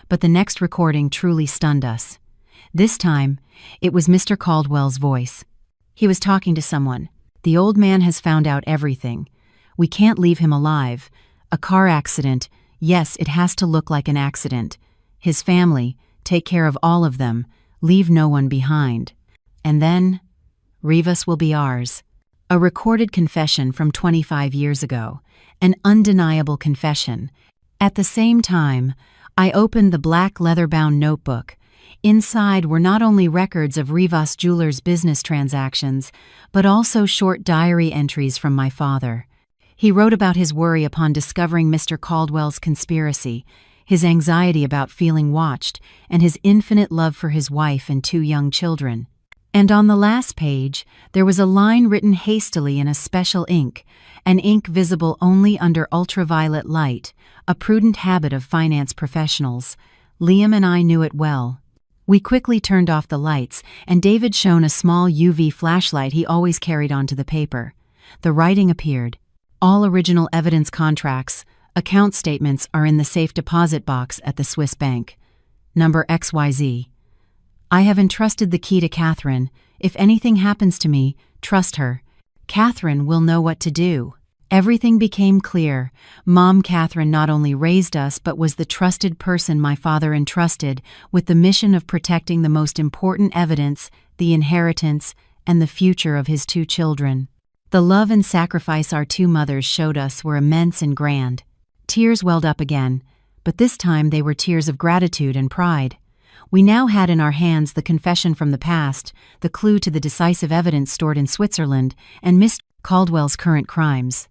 But the next recording truly stunned us. This time, it was Mr. Caldwell's voice. He was talking to someone. "The old man has found out everything. We can't leave him alive. A car accident, yes, it has to look like an accident. His family, take care of all of them. Leave no one behind. And then, Rivas will be ours." A recorded confession from 25 years ago. An undeniable confession. At the same time, I opened the black leather-bound notebook. Inside were not only records of Rivas Jewelers' business transactions, but also short diary entries from my father. He wrote about his worry upon discovering Mr. Caldwell's conspiracy, his anxiety about feeling watched, and his infinite love for his wife and 2 young children. And on the last page, there was a line written hastily in a special ink, an ink visible only under ultraviolet light, a prudent habit of finance professionals. Liam and I knew it well. We quickly turned off the lights, and David shone a small UV flashlight he always carried onto the paper. The writing appeared. "All original evidence contracts, account statements are in the safe deposit box at the Swiss bank. Number XYZ. I have entrusted the key to Catherine. If anything happens to me, trust her. Catherine will know what to do." Everything became clear. Mom Catherine not only raised us but was the trusted person my father entrusted with the mission of protecting the most important evidence, the inheritance, and the future of his 2 children. The love and sacrifice our 2 mothers showed us were immense and grand. Tears welled up again, but this time they were tears of gratitude and pride. We now had in our hands the confession from the past, the clue to the decisive evidence stored in Switzerland, and Mr. Caldwell's current crimes.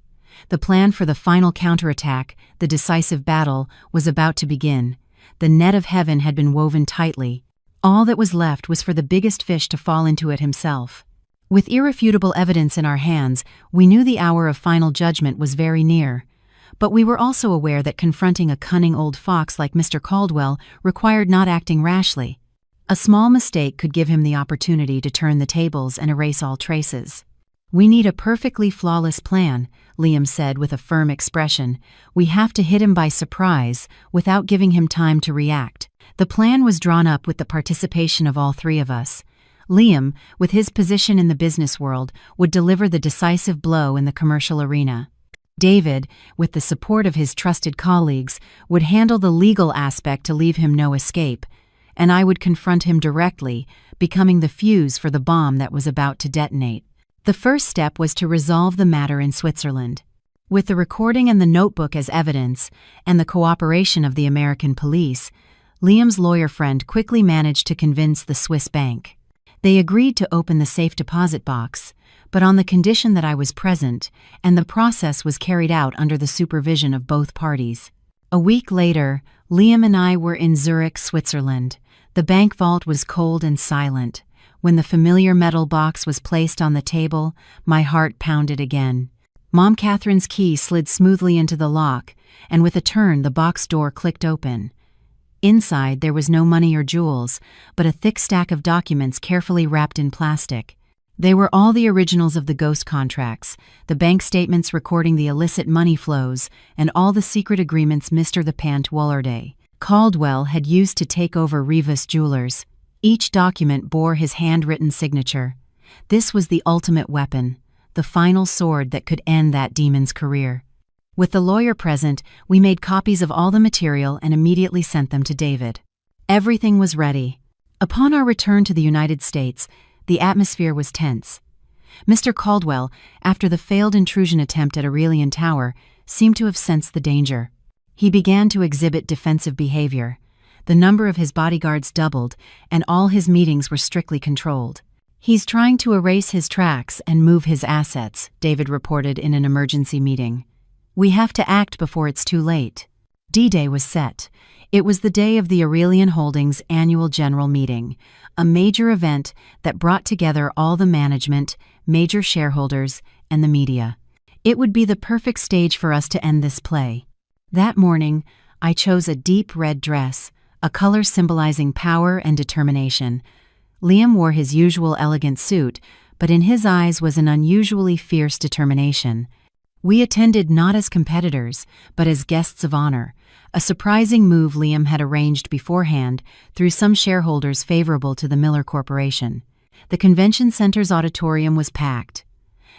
The plan for the final counterattack, the decisive battle, was about to begin. The net of heaven had been woven tightly. All that was left was for the biggest fish to fall into it himself. With irrefutable evidence in our hands, we knew the hour of final judgment was very near. But we were also aware that confronting a cunning old fox like Mr. Caldwell required not acting rashly. A small mistake could give him the opportunity to turn the tables and erase all traces. "We need a perfectly flawless plan," Liam said with a firm expression. "We have to hit him by surprise, without giving him time to react." The plan was drawn up with the participation of all 3 of us. Liam, with his position in the business world, would deliver the decisive blow in the commercial arena. David, with the support of his trusted colleagues, would handle the legal aspect to leave him no escape, and I would confront him directly, becoming the fuse for the bomb that was about to detonate. The first step was to resolve the matter in Switzerland. With the recording and the notebook as evidence, and the cooperation of the American police, Liam's lawyer friend quickly managed to convince the Swiss bank. They agreed to open the safe deposit box, but on the condition that I was present, and the process was carried out under the supervision of both parties. A week later, Liam and I were in Zurich, Switzerland. The bank vault was cold and silent. When the familiar metal box was placed on the table, my heart pounded again. Mom Catherine's key slid smoothly into the lock, and with a turn the box door clicked open. Inside there was no money or jewels, but a thick stack of documents carefully wrapped in plastic. They were all the originals of the ghost contracts, the bank statements recording the illicit money flows, and all the secret agreements Mr. the Pant Wollarday Caldwell had used to take over Rivas Jewelers. Each document bore his handwritten signature. This was the ultimate weapon, the final sword that could end that demon's career. With the lawyer present, we made copies of all the material and immediately sent them to David. Everything was ready. Upon our return to the United States, the atmosphere was tense. Mr. Caldwell, after the failed intrusion attempt at Aurelian Tower, seemed to have sensed the danger. He began to exhibit defensive behavior. The number of his bodyguards doubled, and all his meetings were strictly controlled. "He's trying to erase his tracks and move his assets," David reported in an emergency meeting. "We have to act before it's too late." D-Day was set. It was the day of the Aurelian Holdings annual general meeting, a major event that brought together all the management, major shareholders, and the media. It would be the perfect stage for us to end this play. That morning, I chose a deep red dress, a color symbolizing power and determination. Liam wore his usual elegant suit, but in his eyes was an unusually fierce determination. We attended not as competitors, but as guests of honor, a surprising move Liam had arranged beforehand through some shareholders favorable to the Miller Corporation. The convention center's auditorium was packed.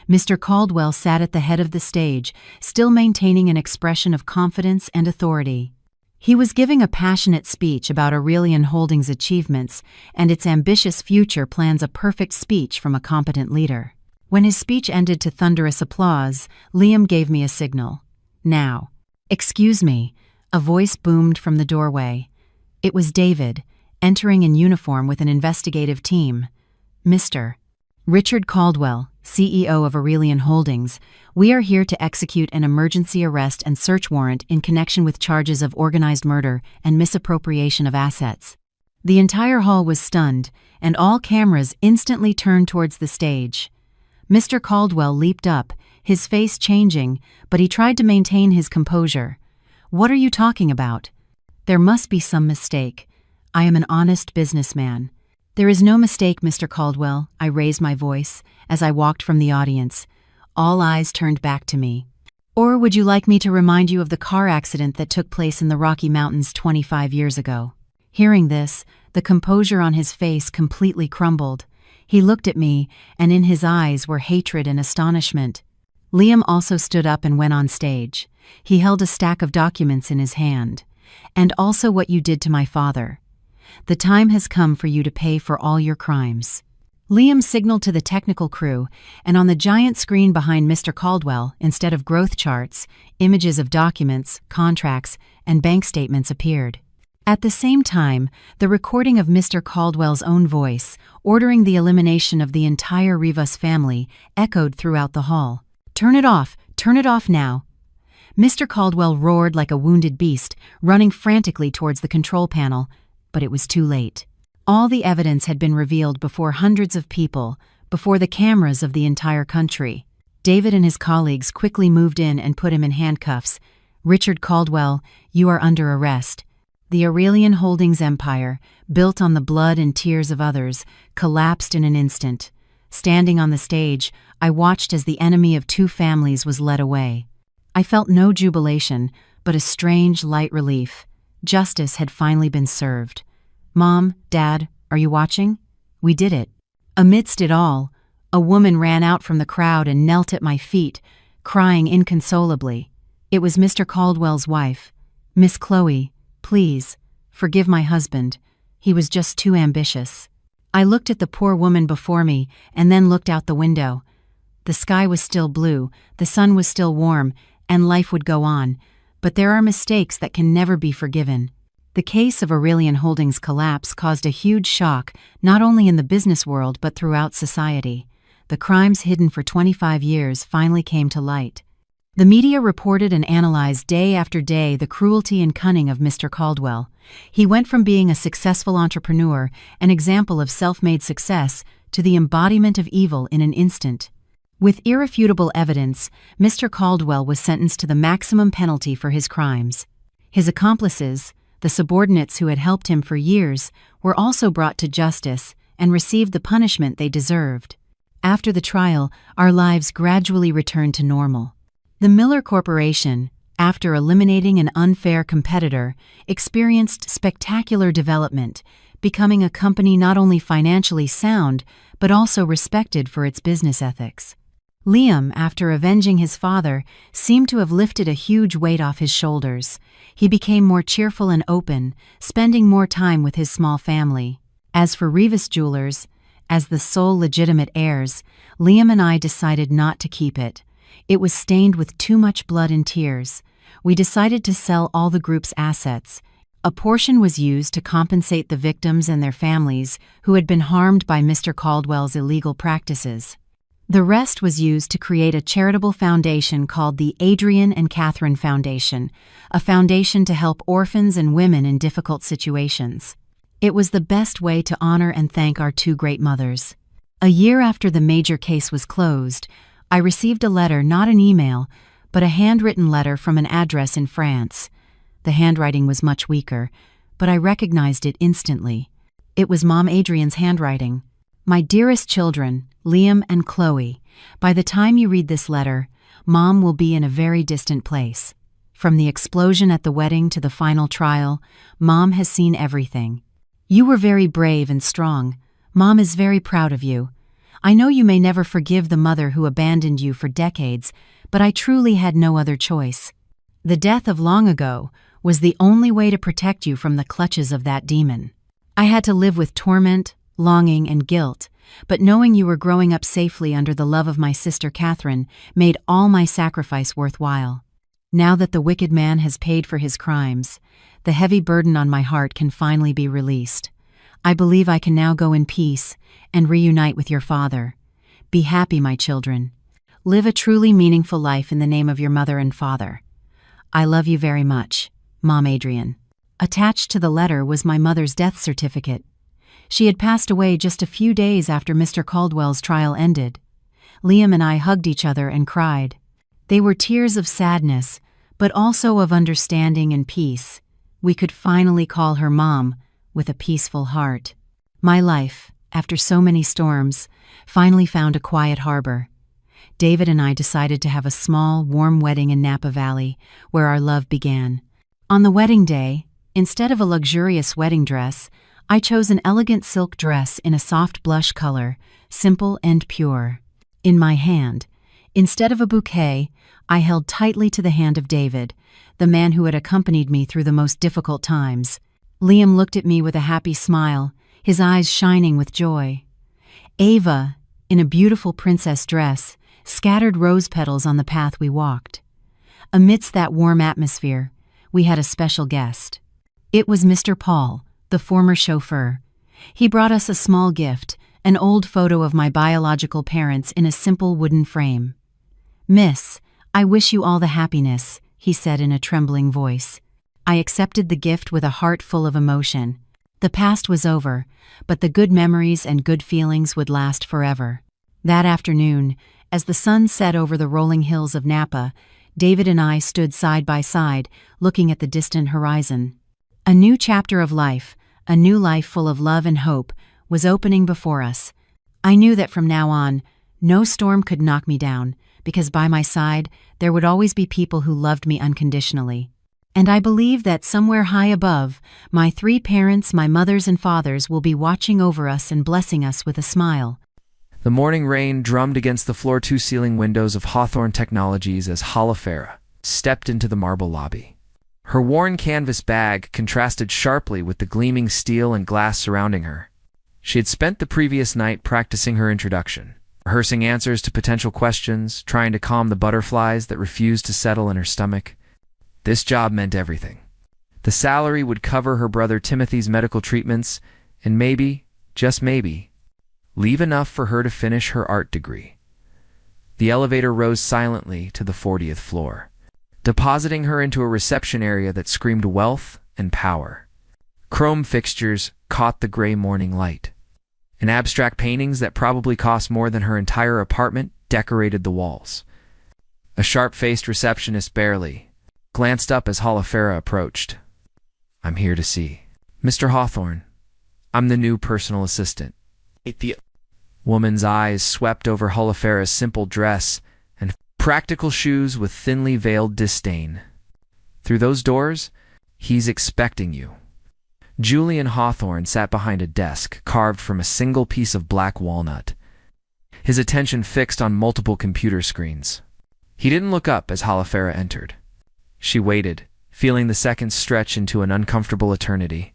Mr. Caldwell sat at the head of the stage, still maintaining an expression of confidence and authority. He was giving a passionate speech about Aurelian Holdings' achievements and its ambitious future plans, a perfect speech from a competent leader. When his speech ended to thunderous applause, Liam gave me a signal. "Now." "Excuse me," a voice boomed from the doorway. It was David, entering in uniform with an investigative team. "Mr. Richard Caldwell, CEO of Aurelian Holdings, we are here to execute an emergency arrest and search warrant in connection with charges of organized murder and misappropriation of assets." The entire hall was stunned, and all cameras instantly turned towards the stage. Mr. Caldwell leaped up, his face changing, but he tried to maintain his composure. "What are you talking about?" "There must be some mistake. I am an honest businessman." "There is no mistake, Mr. Caldwell," I raised my voice as I walked from the audience. All eyes turned back to me. "Or would you like me to remind you of the car accident that took place in the Rocky Mountains 25 years ago?" Hearing this, the composure on his face completely crumbled. He looked at me, and in his eyes were hatred and astonishment. Liam also stood up and went on stage. He held a stack of documents in his hand. "And also what you did to my father. The time has come for you to pay for all your crimes." Liam signaled to the technical crew, and on the giant screen behind Mr. Caldwell, instead of growth charts, images of documents, contracts, and bank statements appeared. At the same time, the recording of Mr. Caldwell's own voice, ordering the elimination of the entire Rivas family, echoed throughout the hall. Turn it off now." Mr. Caldwell roared like a wounded beast, running frantically towards the control panel, but it was too late. All the evidence had been revealed before hundreds of people, before the cameras of the entire country. David and his colleagues quickly moved in and put him in handcuffs. "Richard Caldwell, you are under arrest." The Aurelian Holdings empire, built on the blood and tears of others, collapsed in an instant. Standing on the stage, I watched as the enemy of two families was led away. I felt no jubilation, but a strange, light relief. Justice had finally been served. "Mom, Dad, are you watching? We did it." Amidst it all, a woman ran out from the crowd and knelt at my feet, crying inconsolably. It was Mr. Caldwell's wife. "Miss Chloe, please, forgive my husband. He was just too ambitious." I looked at the poor woman before me and then looked out the window. The sky was still blue, the sun was still warm, and life would go on, but there are mistakes that can never be forgiven. The case of Aurelian Holdings' collapse caused a huge shock not only in the business world but throughout society. The crimes hidden for 25 years finally came to light. The media reported and analyzed day after day the cruelty and cunning of Mr. Caldwell. He went from being a successful entrepreneur, an example of self-made success, to the embodiment of evil in an instant. With irrefutable evidence, Mr. Caldwell was sentenced to the maximum penalty for his crimes. His accomplices, the subordinates who had helped him for years, were also brought to justice and received the punishment they deserved. After the trial, our lives gradually returned to normal. The Miller Corporation, after eliminating an unfair competitor, experienced spectacular development, becoming a company not only financially sound, but also respected for its business ethics. Liam, after avenging his father, seemed to have lifted a huge weight off his shoulders. He became more cheerful and open, spending more time with his small family. As for Rivas Jewelers, as the sole legitimate heirs, Liam and I decided not to keep it. It was stained with too much blood and tears. We decided to sell all the group's assets. A portion was used to compensate the victims and their families who had been harmed by Mr. Caldwell's illegal practices. The rest was used to create a charitable foundation called the Adrian and Catherine Foundation, a foundation to help orphans and women in difficult situations. It was the best way to honor and thank our two great mothers. A year after the major case was closed, I received a letter, not an email, but a handwritten letter from an address in France. The handwriting was much weaker, but I recognized it instantly. It was Mom Adrian's handwriting. My dearest children, Liam and Chloe, by the time you read this letter, Mom will be in a very distant place. From the explosion at the wedding to the final trial, Mom has seen everything. You were very brave and strong. Mom is very proud of you. I know you may never forgive the mother who abandoned you for decades, but I truly had no other choice. The death of long ago was the only way to protect you from the clutches of that demon. I had to live with torment, longing, and guilt, but knowing you were growing up safely under the love of my sister Catherine made all my sacrifice worthwhile. Now that the wicked man has paid for his crimes, the heavy burden on my heart can finally be released. I believe I can now go in peace and reunite with your father. Be happy, my children. Live a truly meaningful life in the name of your mother and father. I love you very much, Mom Adrian. Attached to the letter was my mother's death certificate. She had passed away just a few days after Mr. Caldwell's trial ended. Liam and I hugged each other and cried. They were tears of sadness, but also of understanding and peace. We could finally call her Mom with a peaceful heart. My life, after so many storms, finally found a quiet harbor. David and I decided to have a small, warm wedding in Napa Valley, where our love began. On the wedding day, instead of a luxurious wedding dress, I chose an elegant silk dress in a soft blush color, simple and pure. In my hand, instead of a bouquet, I held tightly to the hand of David, the man who had accompanied me through the most difficult times. Liam looked at me with a happy smile, his eyes shining with joy. Ava, in a beautiful princess dress, scattered rose petals on the path we walked. Amidst that warm atmosphere, we had a special guest. It was Mr. Paul, the former chauffeur. He brought us a small gift, an old photo of my biological parents in a simple wooden frame. "Miss, I wish you all the happiness," he said in a trembling voice. I accepted the gift with a heart full of emotion. The past was over, but the good memories and good feelings would last forever. That afternoon, as the sun set over the rolling hills of Napa, David and I stood side by side, looking at the distant horizon. A new chapter of life, a new life full of love and hope, was opening before us. I knew that from now on, no storm could knock me down, because by my side, there would always be people who loved me unconditionally. And I believe that somewhere high above, my three parents, my mothers and fathers, will be watching over us and blessing us with a smile. The morning rain drummed against the floor-to-ceiling windows of Hawthorne Technologies as Halafera stepped into the marble lobby. Her worn canvas bag contrasted sharply with the gleaming steel and glass surrounding her. She had spent the previous night practicing her introduction, rehearsing answers to potential questions, trying to calm the butterflies that refused to settle in her stomach. This job meant everything. The salary would cover her brother Timothy's medical treatments, and maybe, just maybe, leave enough for her to finish her art degree. The elevator rose silently to the 40th floor, depositing her into a reception area that screamed wealth and power. Chrome fixtures caught the gray morning light, and abstract paintings that probably cost more than her entire apartment decorated the walls. A sharp-faced receptionist barely glanced up as Halafera approached. "I'm here to see Mr. Hawthorne. I'm the new personal assistant." The woman's eyes swept over Halafera's simple dress and practical shoes with thinly veiled disdain. "Through those doors, he's expecting you." Julian Hawthorne sat behind a desk carved from a single piece of black walnut. his attention fixed on multiple computer screens. He didn't look up as Halafera entered. She waited, feeling the seconds stretch into an uncomfortable eternity.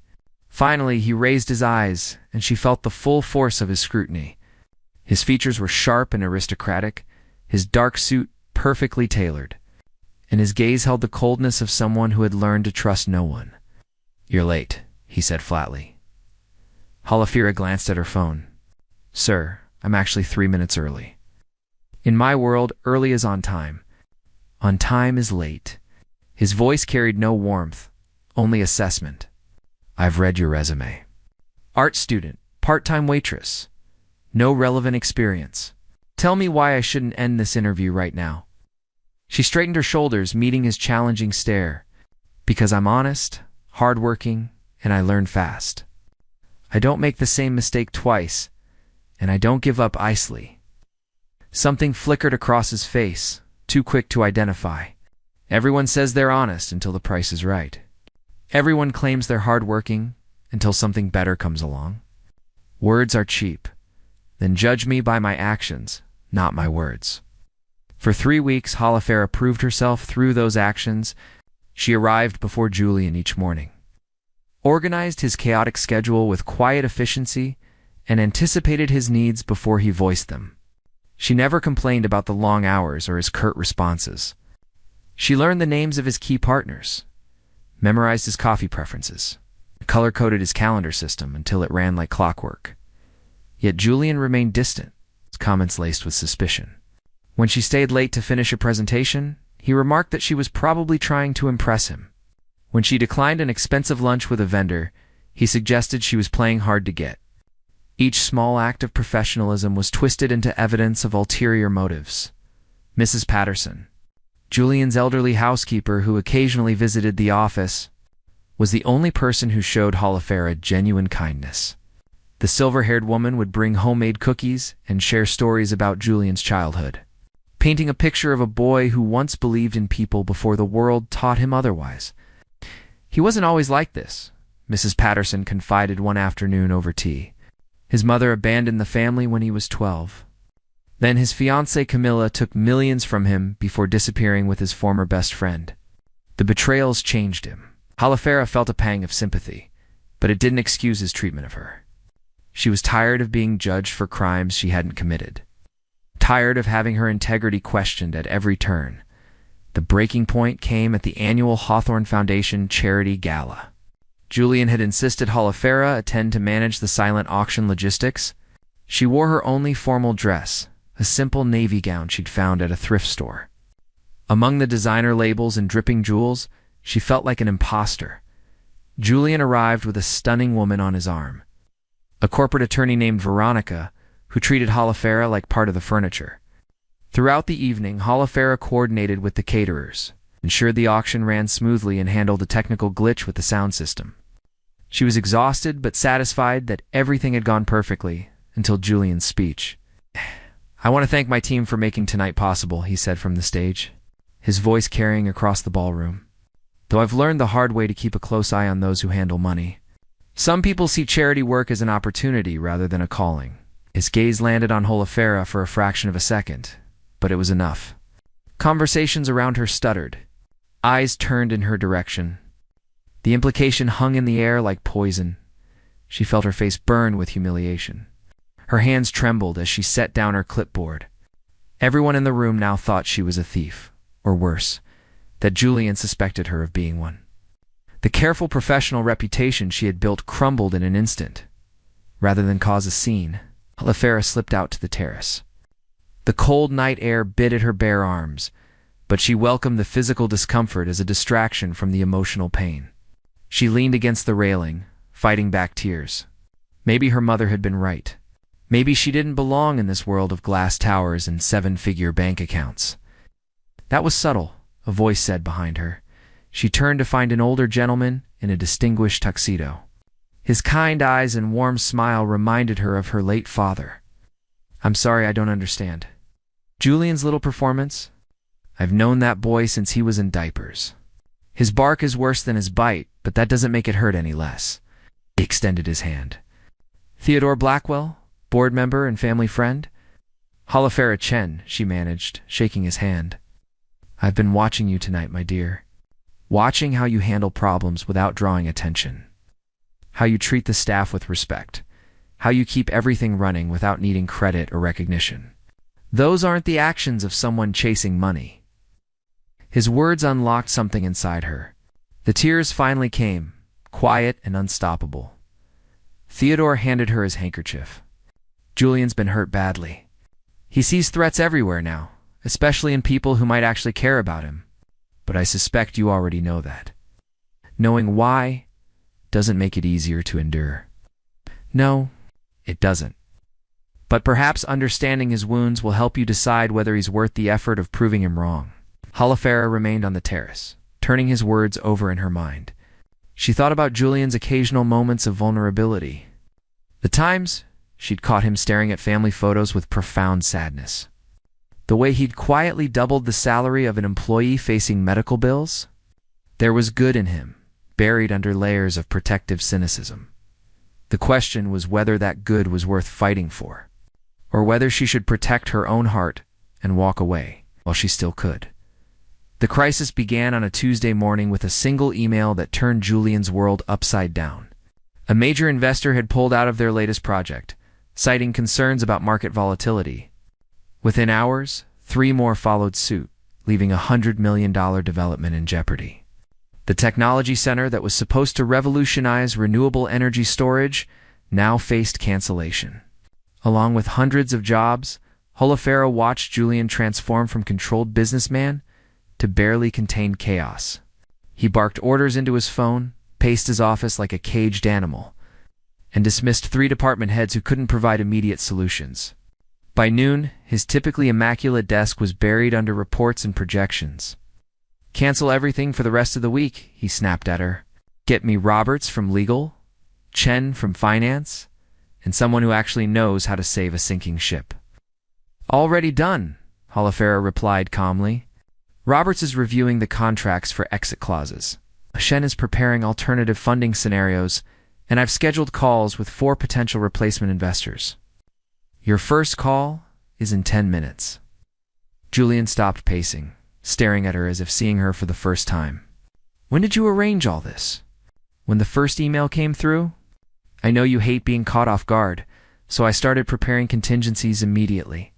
Finally, he raised his eyes, and she felt the full force of his scrutiny. His features were sharp and aristocratic, his dark suit perfectly tailored, and his gaze held the coldness of someone who had learned to trust no one. "You're late," he said flatly. Halafera glanced at her phone. "Sir, I'm actually 3 minutes early." In my world, early is on time. On time is late. His voice carried no warmth, only assessment. "I've read your resume. Art student, part-time waitress. No relevant experience. Tell me why I shouldn't end this interview right now." She straightened her shoulders, meeting his challenging stare. "Because I'm honest, hardworking, and I learn fast. I don't make the same mistake twice, and I don't give up easily." Something flickered across his face, too quick to identify. Everyone says they're honest until the price is right. Everyone claims they're hardworking until something better comes along. Words are cheap. Then judge me by my actions, not my words. For 3 weeks, Halafera proved herself through those actions. She arrived before Julian each morning, organized his chaotic schedule with quiet efficiency, and anticipated his needs before he voiced them. She never complained about the long hours or his curt responses. She learned the names of his key partners, memorized his coffee preferences, color-coded his calendar system until it ran like clockwork. Yet Julian remained distant, his comments laced with suspicion. When she stayed late to finish a presentation, he remarked that she was probably trying to impress him. When she declined an expensive lunch with a vendor, he suggested she was playing hard to get. Each small act of professionalism was twisted into evidence of ulterior motives. Mrs. Patterson, Julian's elderly housekeeper who occasionally visited the office, was the only person who showed Halafera genuine kindness. The silver-haired woman would bring homemade cookies and share stories about Julian's childhood, painting a picture of a boy who once believed in people before the world taught him otherwise. "He wasn't always like this," Mrs. Patterson confided one afternoon over tea. "His mother abandoned the family when he was 12. Then his fiancée Camilla took millions from him before disappearing with his former best friend. The betrayals changed him." Halafera felt a pang of sympathy, but it didn't excuse his treatment of her. She was tired of being judged for crimes she hadn't committed, tired of having her integrity questioned at every turn. The breaking point came at the annual Hawthorne Foundation Charity Gala. Julian had insisted Halafera attend to manage the silent auction logistics. She wore her only formal dress, a simple navy gown she'd found at a thrift store. Among the designer labels and dripping jewels, she felt like an imposter. Julian arrived with a stunning woman on his arm, a corporate attorney named Veronica, who treated Halafera like part of the furniture. Throughout the evening, Halafera coordinated with the caterers, ensured the auction ran smoothly, and handled a technical glitch with the sound system. She was exhausted but satisfied that everything had gone perfectly until Julian's speech. "I want to thank my team for making tonight possible," he said from the stage, his voice carrying across the ballroom. "Though I've learned the hard way to keep a close eye on those who handle money. Some people see charity work as an opportunity rather than a calling." His gaze landed on Halafera for a fraction of a second, but it was enough. Conversations around her stuttered. Eyes turned in her direction. The implication hung in the air like poison. She felt her face burn with humiliation. Her hands trembled as she set down her clipboard. Everyone in the room now thought she was a thief, or worse, that Julian suspected her of being one. The careful professional reputation she had built crumbled in an instant. Rather than cause a scene, Halafera slipped out to the terrace. The cold night air bit at her bare arms, but she welcomed the physical discomfort as a distraction from the emotional pain. She leaned against the railing, fighting back tears. Maybe her mother had been right. Maybe she didn't belong in this world of glass towers and 7-figure bank accounts. "That was subtle," a voice said behind her. She turned to find an older gentleman in a distinguished tuxedo. His kind eyes and warm smile reminded her of her late father. "I'm sorry, I don't understand." "Julian's little performance? I've known that boy since he was in diapers. His bark is worse than his bite, but that doesn't make it hurt any less." He extended his hand. "Theodore Blackwell, board member and family friend?" Halafera Chen, she managed, shaking his hand. I've been watching you tonight, my dear. Watching how you handle problems without drawing attention. How you treat the staff with respect. How you keep everything running without needing credit or recognition. Those aren't the actions of someone chasing money. His words unlocked something inside her. The tears finally came, quiet and unstoppable. Theodore handed her his handkerchief. Julian's been hurt badly. He sees threats everywhere now, especially in people who might actually care about him. But I suspect you already know that. Knowing why doesn't make it easier to endure. No, it doesn't. But perhaps understanding his wounds will help you decide whether he's worth the effort of proving him wrong. Halafera remained on the terrace, turning his words over in her mind. She thought about Julian's occasional moments of vulnerability. The times she'd caught him staring at family photos with profound sadness. The way he'd quietly doubled the salary of an employee facing medical bills. There was good in him, buried under layers of protective cynicism. The question was whether that good was worth fighting for, or whether she should protect her own heart and walk away while she still could. The crisis began on a Tuesday morning with a single email that turned Julian's world upside down. A major investor had pulled out of their latest project, citing concerns about market volatility. Within hours, 3 more followed suit, leaving a $100 million development in jeopardy. The technology center that was supposed to revolutionize renewable energy storage now faced cancellation. Along with hundreds of jobs, Halafera watched Julian transform from controlled businessman to barely contained chaos. He barked orders into his phone, paced his office like a caged animal, and dismissed 3 department heads who couldn't provide immediate solutions. By noon, his typically immaculate desk was buried under reports and projections. Cancel everything for the rest of the week, he snapped at her. Get me Roberts from legal, Chen from finance, and someone who actually knows how to save a sinking ship. Already done, Halafera replied calmly. Roberts is reviewing the contracts for exit clauses. Chen is preparing alternative funding scenarios, and I've scheduled calls with 4 potential replacement investors. Your first call is in 10 minutes. Julian stopped pacing, staring at her as if seeing her for the first time. When did you arrange all this? When the first email came through? I know you hate being caught off guard, so I started preparing contingencies immediately.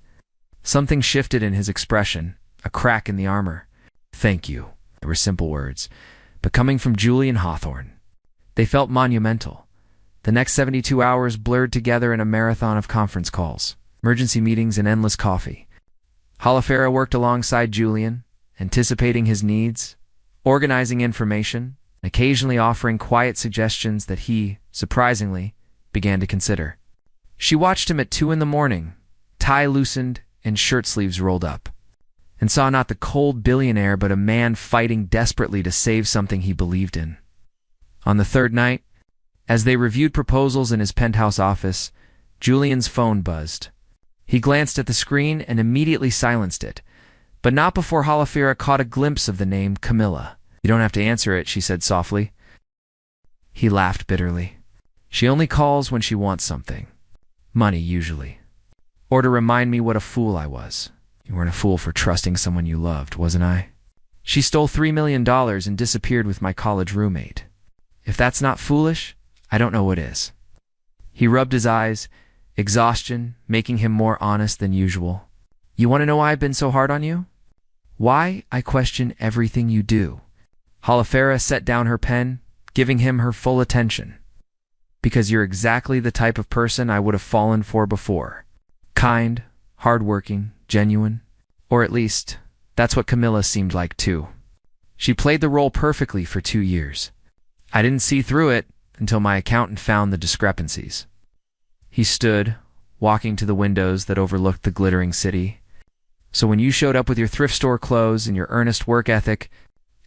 Something shifted in his expression, a crack in the armor. Thank you. They were simple words, but coming from Julian Hawthorne, they felt monumental. The next 72 hours blurred together in a marathon of conference calls, emergency meetings, and endless coffee. Halafera worked alongside Julian, anticipating his needs, organizing information, and occasionally offering quiet suggestions that he, surprisingly, began to consider. She watched him at 2 in the morning, tie loosened and shirt sleeves rolled up, and saw not the cold billionaire but a man fighting desperately to save something he believed in. On the 3rd night, as they reviewed proposals in his penthouse office, Julian's phone buzzed. He glanced at the screen and immediately silenced it, but not before Halafera caught a glimpse of the name Camilla. You don't have to answer it, she said softly. He laughed bitterly. She only calls when she wants something. Money, usually. Or to remind me what a fool I was. You weren't a fool for trusting someone you loved, wasn't I? She stole $3 million and disappeared with my college roommate. If that's not foolish, I don't know what is. He rubbed his eyes, exhaustion making him more honest than usual. You want to know why I've been so hard on you? Why I question everything you do. Halafera set down her pen, giving him her full attention. Because you're exactly the type of person I would have fallen for before. Kind, hardworking, genuine. Or at least, that's what Camilla seemed like too. She played the role perfectly for 2 years. I didn't see through it until my accountant found the discrepancies. He stood, walking to the windows that overlooked the glittering city. So when you showed up with your thrift store clothes and your earnest work ethic,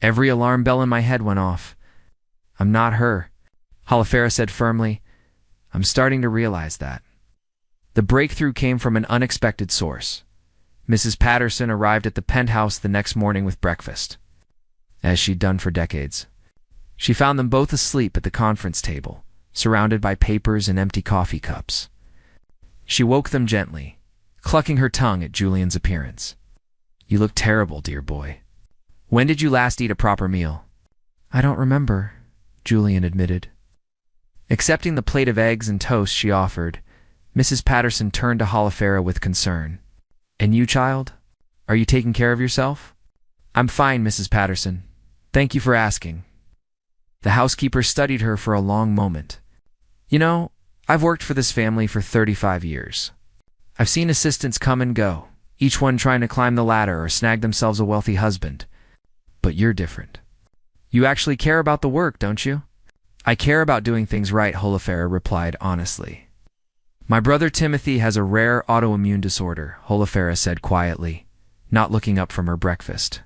every alarm bell in my head went off. I'm not her, Halafera said firmly. I'm starting to realize that. The breakthrough came from an unexpected source. Mrs. Patterson arrived at the penthouse the next morning with breakfast, as she'd done for decades. She found them both asleep at the conference table, surrounded by papers and empty coffee cups. She woke them gently, clucking her tongue at Julian's appearance. "You look terrible, dear boy. When did you last eat a proper meal?" "I don't remember," Julian admitted. Accepting the plate of eggs and toast she offered, Mrs. Patterson turned to Holofera with concern. "And you, child? Are you taking care of yourself?" "I'm fine, Mrs. Patterson. Thank you for asking." The housekeeper studied her for a long moment. "You know, I've worked for this family for 35 years. I've seen assistants come and go, each one trying to climb the ladder or snag themselves a wealthy husband. But you're different. You actually care about the work, don't you?" "I care about doing things right," Holofera replied honestly. "My brother Timothy has a rare autoimmune disorder," Holofera said quietly, not looking up from her breakfast.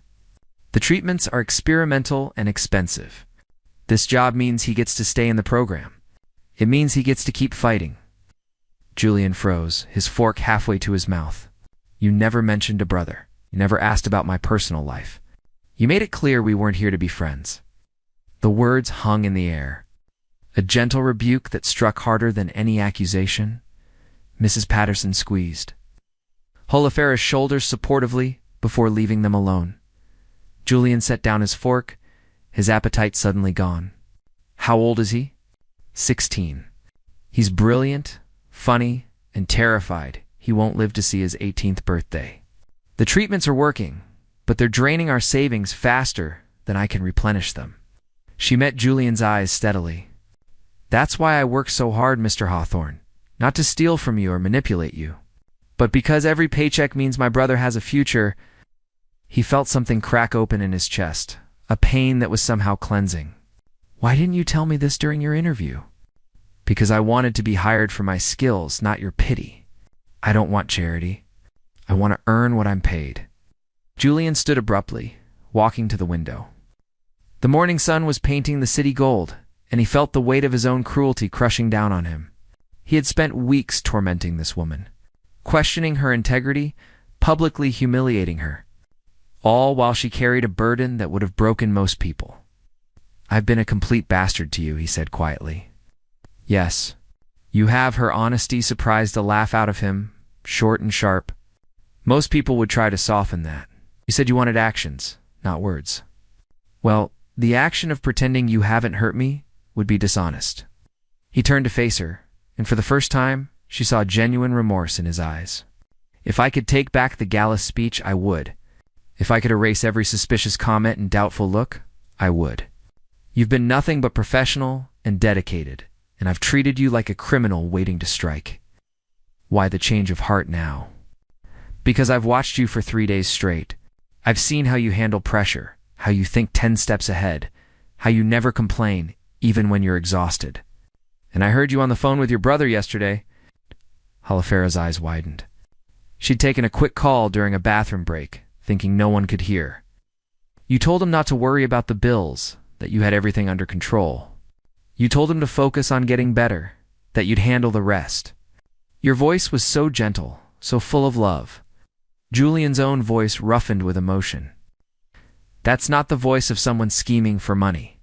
"The treatments are experimental and expensive. This job means he gets to stay in the program. It means he gets to keep fighting." Julian froze, his fork halfway to his mouth. "You never mentioned a brother. You never asked about my personal life. You made it clear we weren't here to be friends." The words hung in the air. A gentle rebuke that struck harder than any accusation. Mrs. Patterson squeezed Holofera's shoulders supportively before leaving them alone. Julian set down his fork, his appetite suddenly gone. "How old is he?" 16. "He's brilliant, funny, and terrified he won't live to see his 18th birthday. The treatments are working, but they're draining our savings faster than I can replenish them." She met Julian's eyes steadily. "That's why I work so hard, Mr. Hawthorne. Not to steal from you or manipulate you, but because every paycheck means my brother has a future." He felt something crack open in his chest, a pain that was somehow cleansing. "Why didn't you tell me this during your interview?" "Because I wanted to be hired for my skills, not your pity. I don't want charity. I want to earn what I'm paid." Julian stood abruptly, walking to the window. The morning sun was painting the city gold, and he felt the weight of his own cruelty crushing down on him. He had spent weeks tormenting this woman, questioning her integrity, publicly humiliating her, all while she carried a burden that would have broken most people. "I've been a complete bastard to you," he said quietly. "Yes, you have." Her honesty surprised a laugh out of him, short and sharp. "Most people would try to soften that. You said you wanted actions, not words. Well, the action of pretending you haven't hurt me would be dishonest." He turned to face her, and for the first time, she saw genuine remorse in his eyes. "If I could take back the gala speech, I would. If I could erase every suspicious comment and doubtful look, I would. You've been nothing but professional and dedicated, and I've treated you like a criminal waiting to strike. Why the change of heart now?" "Because I've watched you for 3 days straight. I've seen how you handle pressure, how you think 10 steps ahead, how you never complain, even when you're exhausted. And I heard you on the phone with your brother yesterday." Holofera's eyes widened. She'd taken a quick call during a bathroom break, thinking no one could hear. "You told him not to worry about the bills, that you had everything under control. You told him to focus on getting better, that you'd handle the rest." Your voice was so gentle, so full of love. Julian's own voice roughened with emotion. "That's not the voice of someone scheming for money.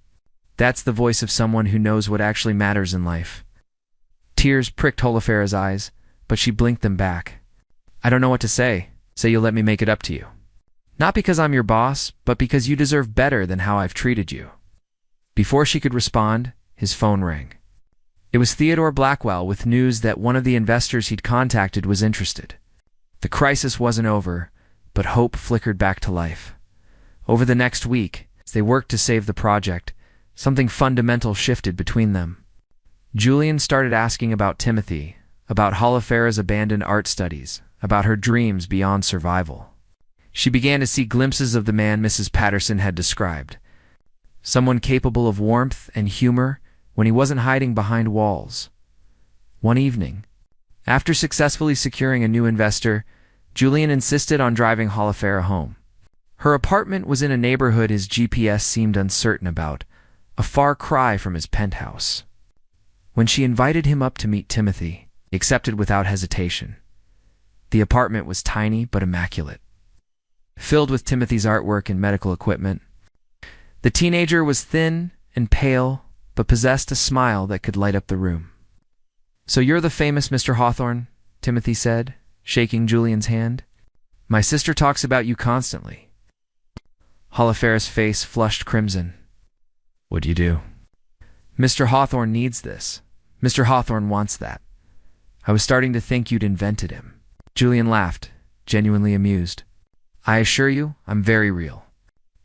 That's the voice of someone who knows what actually matters in life." Tears pricked Holofera's eyes, but she blinked them back. "I don't know what to say. Say you'll let me make it up to you. Not because I'm your boss, but because you deserve better than how I've treated you." Before she could respond, his phone rang. It was Theodore Blackwell with news that one of the investors he'd contacted was interested. The crisis wasn't over, but hope flickered back to life. Over the next week, as they worked to save the project, something fundamental shifted between them. Julian started asking about Timothy, about Holofera's abandoned art studies, about her dreams beyond survival. She began to see glimpses of the man Mrs. Patterson had described. Someone capable of warmth and humor when he wasn't hiding behind walls. One evening, after successfully securing a new investor, Julian insisted on driving Holofera home. Her apartment was in a neighborhood his GPS seemed uncertain about, a far cry from his penthouse. When she invited him up to meet Timothy, he accepted without hesitation. The apartment was tiny but immaculate, filled with Timothy's artwork and medical equipment. The teenager was thin and pale, but possessed a smile that could light up the room. "So you're the famous Mr. Hawthorne," Timothy said, shaking Julian's hand. My sister talks about you constantly. Holofera's face flushed crimson. What'd you do? Mr. Hawthorne needs this. Mr. Hawthorne wants that. I was starting to think you'd invented him. Julian laughed, genuinely amused. I assure you, I'm very real.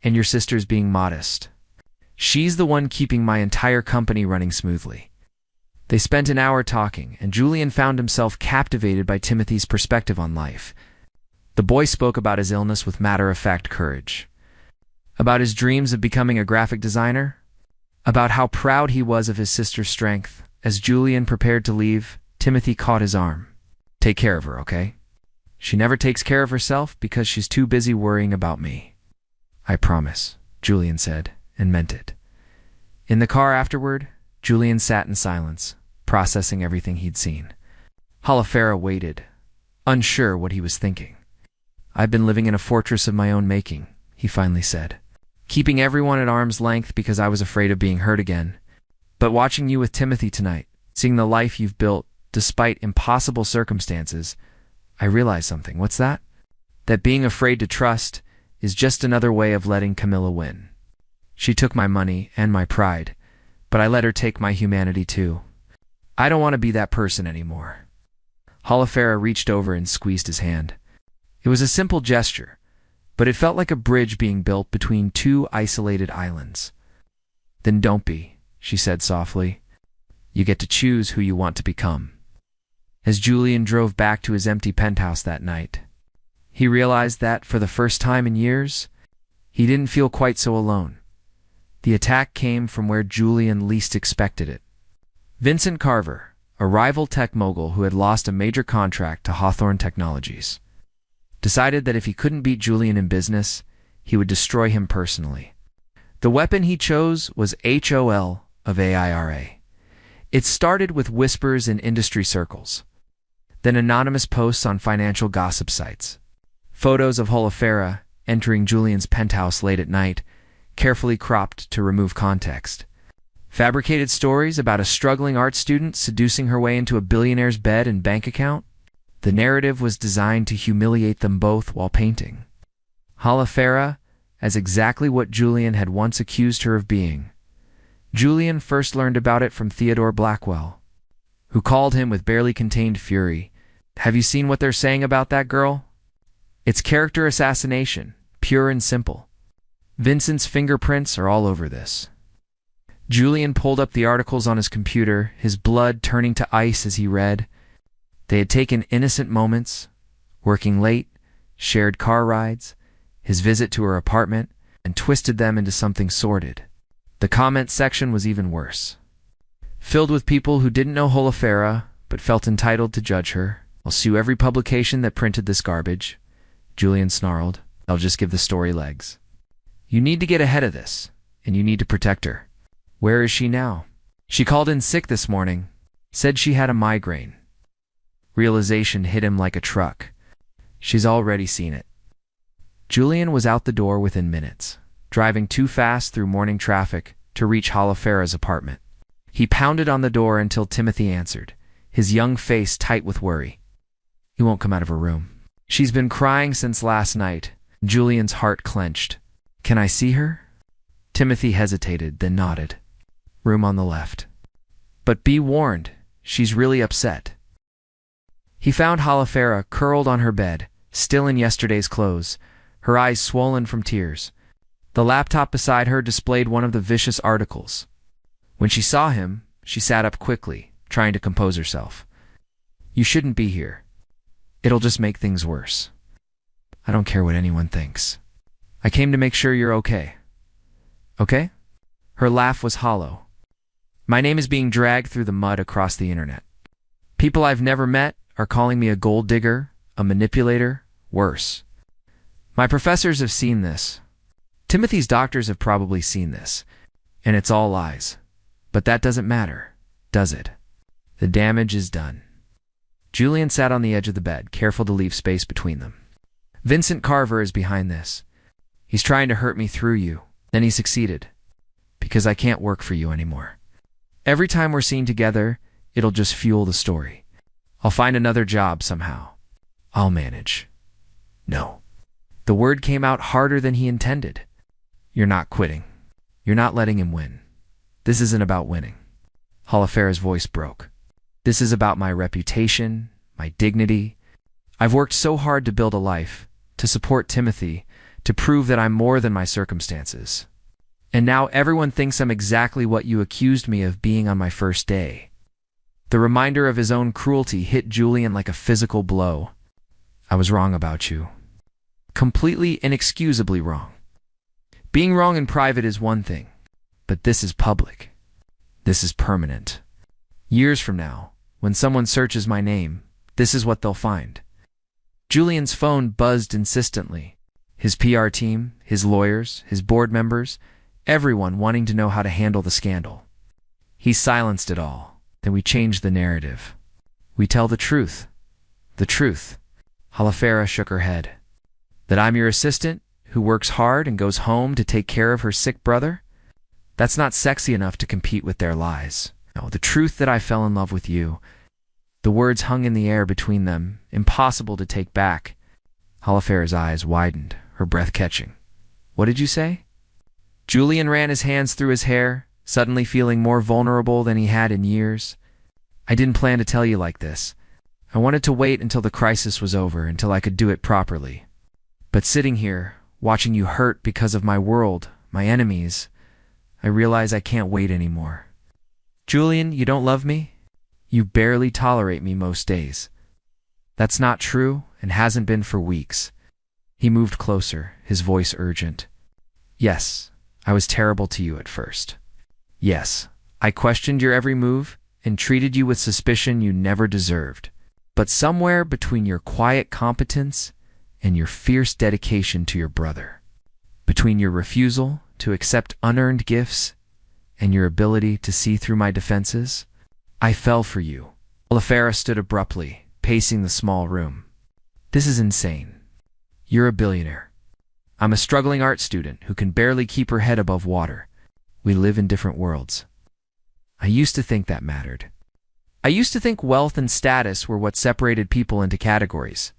And your sister's being modest. She's the one keeping my entire company running smoothly. They spent an hour talking, and Julian found himself captivated by Timothy's perspective on life. The boy spoke about his illness with matter-of-fact courage. About his dreams of becoming a graphic designer. About how proud he was of his sister's strength. As Julian prepared to leave, Timothy caught his arm. Take care of her, okay? She never takes care of herself because she's too busy worrying about me. I promise, Julian said, and meant it. In the car afterward, Julian sat in silence, processing everything he'd seen. Holofera waited, unsure what he was thinking. I've been living in a fortress of my own making, he finally said. Keeping everyone at arm's length because I was afraid of being hurt again. But watching you with Timothy tonight, seeing the life you've built, despite impossible circumstances, I realized something. What's that? That being afraid to trust is just another way of letting Camilla win. She took my money and my pride, but I let her take my humanity too. I don't want to be that person anymore. Holofera reached over and squeezed his hand. It was a simple gesture, but it felt like a bridge being built between two isolated islands. Then don't be, she said softly. You get to choose who you want to become. As Julian drove back to his empty penthouse that night, he realized that, for the first time in years, he didn't feel quite so alone. The attack came from where Julian least expected it. Vincent Carver, a rival tech mogul who had lost a major contract to Hawthorne Technologies, decided that if he couldn't beat Julian in business, he would destroy him personally. The weapon he chose was HOL of AIRA. It started with whispers in industry circles, then anonymous posts on financial gossip sites, photos of Holofera entering Julian's penthouse late at night, carefully cropped to remove context, fabricated stories about a struggling art student seducing her way into a billionaire's bed and bank account. The narrative was designed to humiliate them both while painting Holofera as exactly what Julian had once accused her of being. Julian first learned about it from Theodore Blackwell, who called him with barely contained fury. Have you seen what they're saying about that girl? It's character assassination, pure and simple. Vincent's fingerprints are all over this. Julian pulled up the articles on his computer, his blood turning to ice as he read. They had taken innocent moments, working late, shared car rides, his visit to her apartment, and twisted them into something sordid. The comment section was even worse. Filled with people who didn't know Holofera, but felt entitled to judge her. I'll sue every publication that printed this garbage, Julian snarled. I'll just give the story legs. You need to get ahead of this, and you need to protect her. Where is she now? She called in sick this morning, said she had a migraine. Realization hit him like a truck. She's already seen it. Julian was out the door within minutes, driving too fast through morning traffic to reach Holofera's apartment. He pounded on the door until Timothy answered, his young face tight with worry. He won't come out of her room. She's been crying since last night. Julian's heart clenched. Can I see her? Timothy hesitated, then nodded. Room on the left. But be warned, she's really upset. He found Holofera curled on her bed, still in yesterday's clothes, her eyes swollen from tears. The laptop beside her displayed one of the vicious articles. When she saw him, she sat up quickly, trying to compose herself. You shouldn't be here. It'll just make things worse. I don't care what anyone thinks. I came to make sure you're okay. Okay? Her laugh was hollow. My name is being dragged through the mud across the internet. People I've never met are calling me a gold digger, a manipulator, worse. My professors have seen this. Timothy's doctors have probably seen this. And it's all lies. But that doesn't matter, does it? The damage is done. Julian sat on the edge of the bed, careful to leave space between them. Vincent Carver is behind this. He's trying to hurt me through you. Then he succeeded. Because I can't work for you anymore. Every time we're seen together, it'll just fuel the story. I'll find another job somehow. I'll manage. No. The word came out harder than he intended. You're not quitting. You're not letting him win. This isn't about winning. Holofera's voice broke. This is about my reputation, my dignity. I've worked so hard to build a life, to support Timothy, to prove that I'm more than my circumstances. And now everyone thinks I'm exactly what you accused me of being on my first day. The reminder of his own cruelty hit Julian like a physical blow. I was wrong about you. Completely inexcusably wrong. Being wrong in private is one thing, but this is public. This is permanent. Years from now, when someone searches my name, this is what they'll find. Julian's phone buzzed insistently. His PR team, his lawyers, his board members, everyone wanting to know how to handle the scandal. He silenced it all. Then we changed the narrative. We tell the truth. The truth. Holofera shook her head. That I'm your assistant, who works hard and goes home to take care of her sick brother? That's not sexy enough to compete with their lies. No, the truth that I fell in love with you. The words hung in the air between them, impossible to take back. Holofera's eyes widened, her breath catching. What did you say? Julian ran his hands through his hair, suddenly feeling more vulnerable than he had in years. I didn't plan to tell you like this. I wanted to wait until the crisis was over, until I could do it properly. But sitting here, watching you hurt because of my world, my enemies, I realize I can't wait anymore. Julian, you don't love me? You barely tolerate me most days. That's not true and hasn't been for weeks. He moved closer, his voice urgent. Yes, I was terrible to you at first. Yes, I questioned your every move and treated you with suspicion you never deserved. But somewhere between your quiet competence and your fierce dedication to your brother, between your refusal to accept unearned gifts and your ability to see through my defenses, I fell for you. Holofera stood abruptly, pacing the small room. This is insane. You're a billionaire. I'm a struggling art student who can barely keep her head above water. We live in different worlds. I used to think that mattered. I used to think wealth and status were what separated people into categories.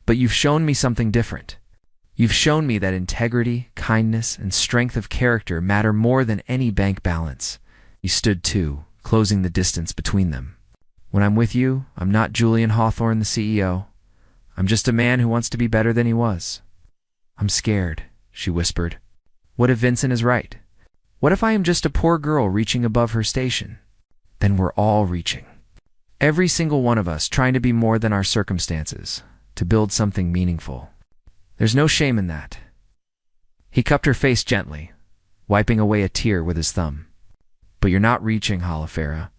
But you've shown me something different. You've shown me that integrity, kindness, and strength of character matter more than any bank balance. He stood too, closing the distance between them. When I'm with you, I'm not Julian Hawthorne, the CEO. I'm just a man who wants to be better than he was. I'm scared, she whispered. What if Vincent is right? What if I am just a poor girl reaching above her station? Then we're all reaching. Every single one of us trying to be more than our circumstances, to build something meaningful. There's no shame in that. He cupped her face gently, wiping away a tear with his thumb. But you're not reaching, Holofera.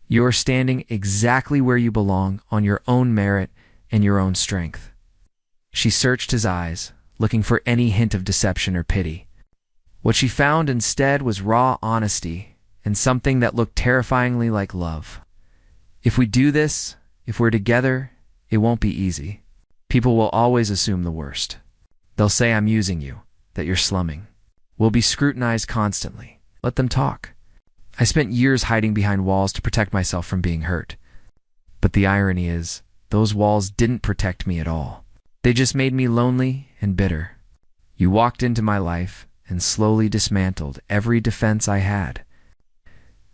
You're standing exactly where you belong on your own merit and your own strength. She searched his eyes, looking for any hint of deception or pity. What she found instead was raw honesty and something that looked terrifyingly like love. If we do this, if we're together, it won't be easy. People will always assume the worst. They'll say I'm using you, that you're slumming. We'll be scrutinized constantly. Let them talk. I spent years hiding behind walls to protect myself from being hurt. But the irony is, those walls didn't protect me at all. They just made me lonely and bitter. You walked into my life and slowly dismantled every defense I had.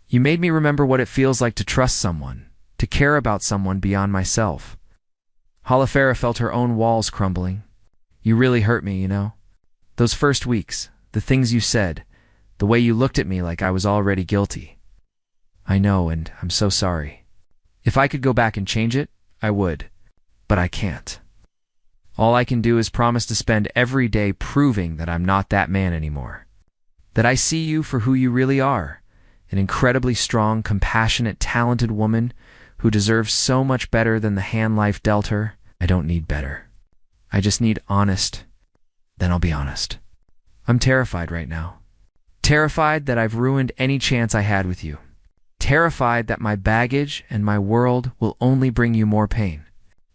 You made me remember what it feels like to trust someone, to care about someone beyond myself. Holofera felt her own walls crumbling. You really hurt me, you know? Those first weeks, the things you said, the way you looked at me like I was already guilty. I know, and I'm so sorry. If I could go back and change it, I would. But I can't. All I can do is promise to spend every day proving that I'm not that man anymore. That I see you for who you really are, an incredibly strong, compassionate, talented woman who deserves so much better than the hand life dealt her. I don't need better. I just need honest. Then I'll be honest. I'm terrified right now. Terrified that I've ruined any chance I had with you. Terrified that my baggage and my world will only bring you more pain.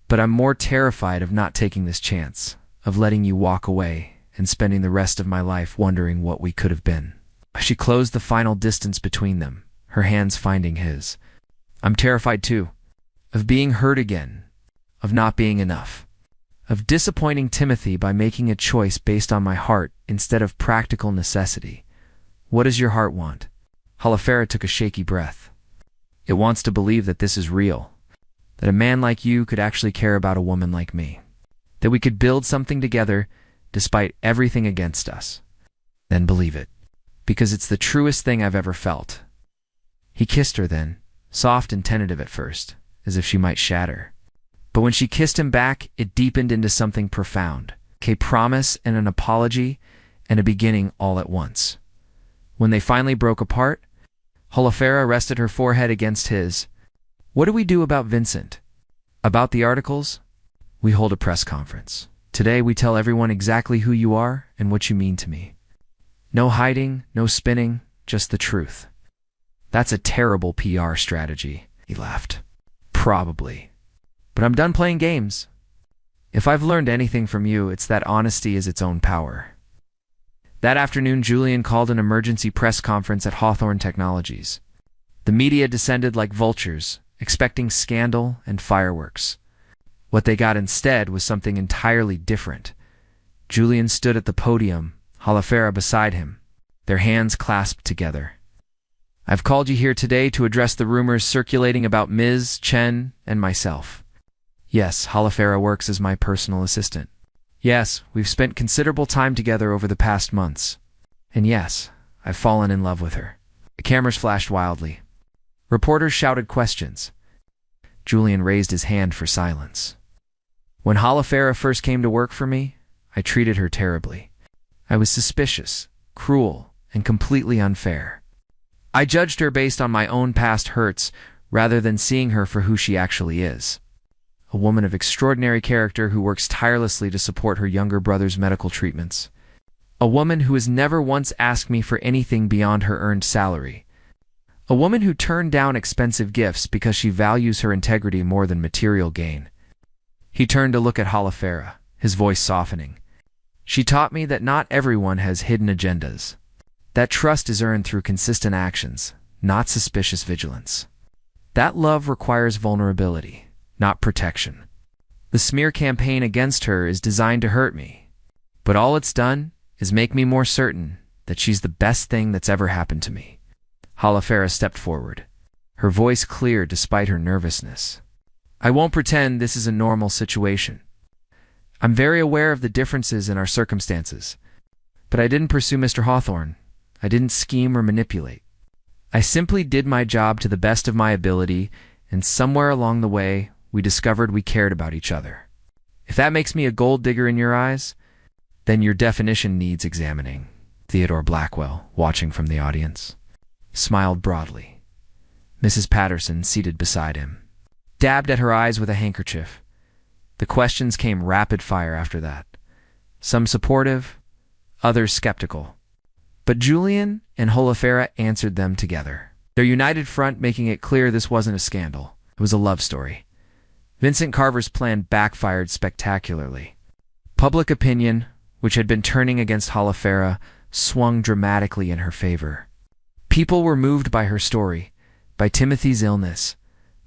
But I'm more terrified of not taking this chance, of letting you walk away and spending the rest of my life wondering what we could have been. She closed the final distance between them, her hands finding his. I'm terrified too, of being hurt again, of not being enough, of disappointing Timothy by making a choice based on my heart instead of practical necessity. What does your heart want? Halafera took a shaky breath. It wants to believe that this is real, that a man like you could actually care about a woman like me, that we could build something together despite everything against us. Then believe it, because it's the truest thing I've ever felt. He kissed her then, soft and tentative at first, as if she might shatter. But when she kissed him back, it deepened into something profound, a promise and an apology and a beginning all at once. When they finally broke apart, Halafera rested her forehead against his. What do we do about Vincent? About the articles? We hold a press conference. Today we tell everyone exactly who you are and what you mean to me. No hiding, no spinning, just the truth. That's a terrible PR strategy, he laughed. Probably. But I'm done playing games. If I've learned anything from you, it's that honesty is its own power. That afternoon, Julian called an emergency press conference at Hawthorne Technologies. The media descended like vultures, expecting scandal and fireworks. What they got instead was something entirely different. Julian stood at the podium, Halafera beside him, their hands clasped together. I've called you here today to address the rumors circulating about Ms. Chen and myself. Yes, Halafera works as my personal assistant. Yes, we've spent considerable time together over the past months. And yes, I've fallen in love with her. The cameras flashed wildly. Reporters shouted questions. Julian raised his hand for silence. When Halafera first came to work for me, I treated her terribly. I was suspicious, cruel, and completely unfair. I judged her based on my own past hurts rather than seeing her for who she actually is. A woman of extraordinary character who works tirelessly to support her younger brother's medical treatments. A woman who has never once asked me for anything beyond her earned salary. A woman who turned down expensive gifts because she values her integrity more than material gain. He turned to look at Halafera, his voice softening. She taught me that not everyone has hidden agendas. That trust is earned through consistent actions, not suspicious vigilance. That love requires vulnerability, not protection. The smear campaign against her is designed to hurt me, but all it's done is make me more certain that she's the best thing that's ever happened to me. Halafera stepped forward, her voice clear despite her nervousness. I won't pretend this is a normal situation. I'm very aware of the differences in our circumstances, but I didn't pursue Mr. Hawthorne. I didn't scheme or manipulate. I simply did my job to the best of my ability, and somewhere along the way, we discovered we cared about each other. If that makes me a gold digger in your eyes, then your definition needs examining. Theodore Blackwell, watching from the audience, smiled broadly. Mrs. Patterson, seated beside him, dabbed at her eyes with a handkerchief. The questions came rapid fire after that. Some supportive, others skeptical. But Julian and Halafera answered them together, their united front making it clear this wasn't a scandal. It was a love story. Vincent Carver's plan backfired spectacularly. Public opinion, which had been turning against Halafera, swung dramatically in her favor. People were moved by her story, by Timothy's illness,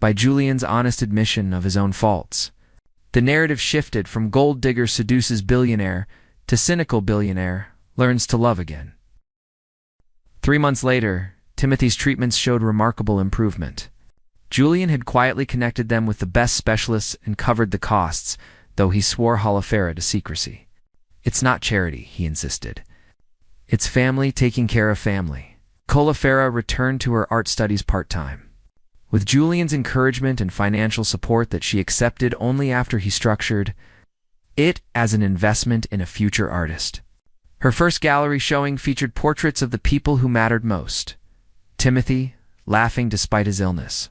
by Julian's honest admission of his own faults. The narrative shifted from gold digger seduces billionaire to cynical billionaire learns to love again. 3 months later, Timothy's treatments showed remarkable improvement. Julian had quietly connected them with the best specialists and covered the costs, though he swore Halafera to secrecy. It's not charity, he insisted. It's family taking care of family. Halafera returned to her art studies part-time. With Julian's encouragement and financial support that she accepted only after he structured it as an investment in a future artist. Her first gallery showing featured portraits of the people who mattered most. Timothy, laughing despite his illness.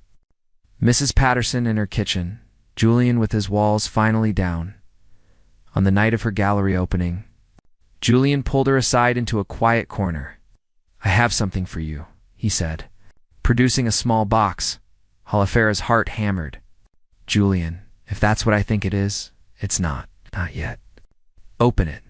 Mrs. Patterson in her kitchen, Julian with his walls finally down. On the night of her gallery opening, Julian pulled her aside into a quiet corner. I have something for you, he said. Producing a small box, Halafera's heart hammered. Julian, if that's what I think it is, it's not. Not yet. Open it.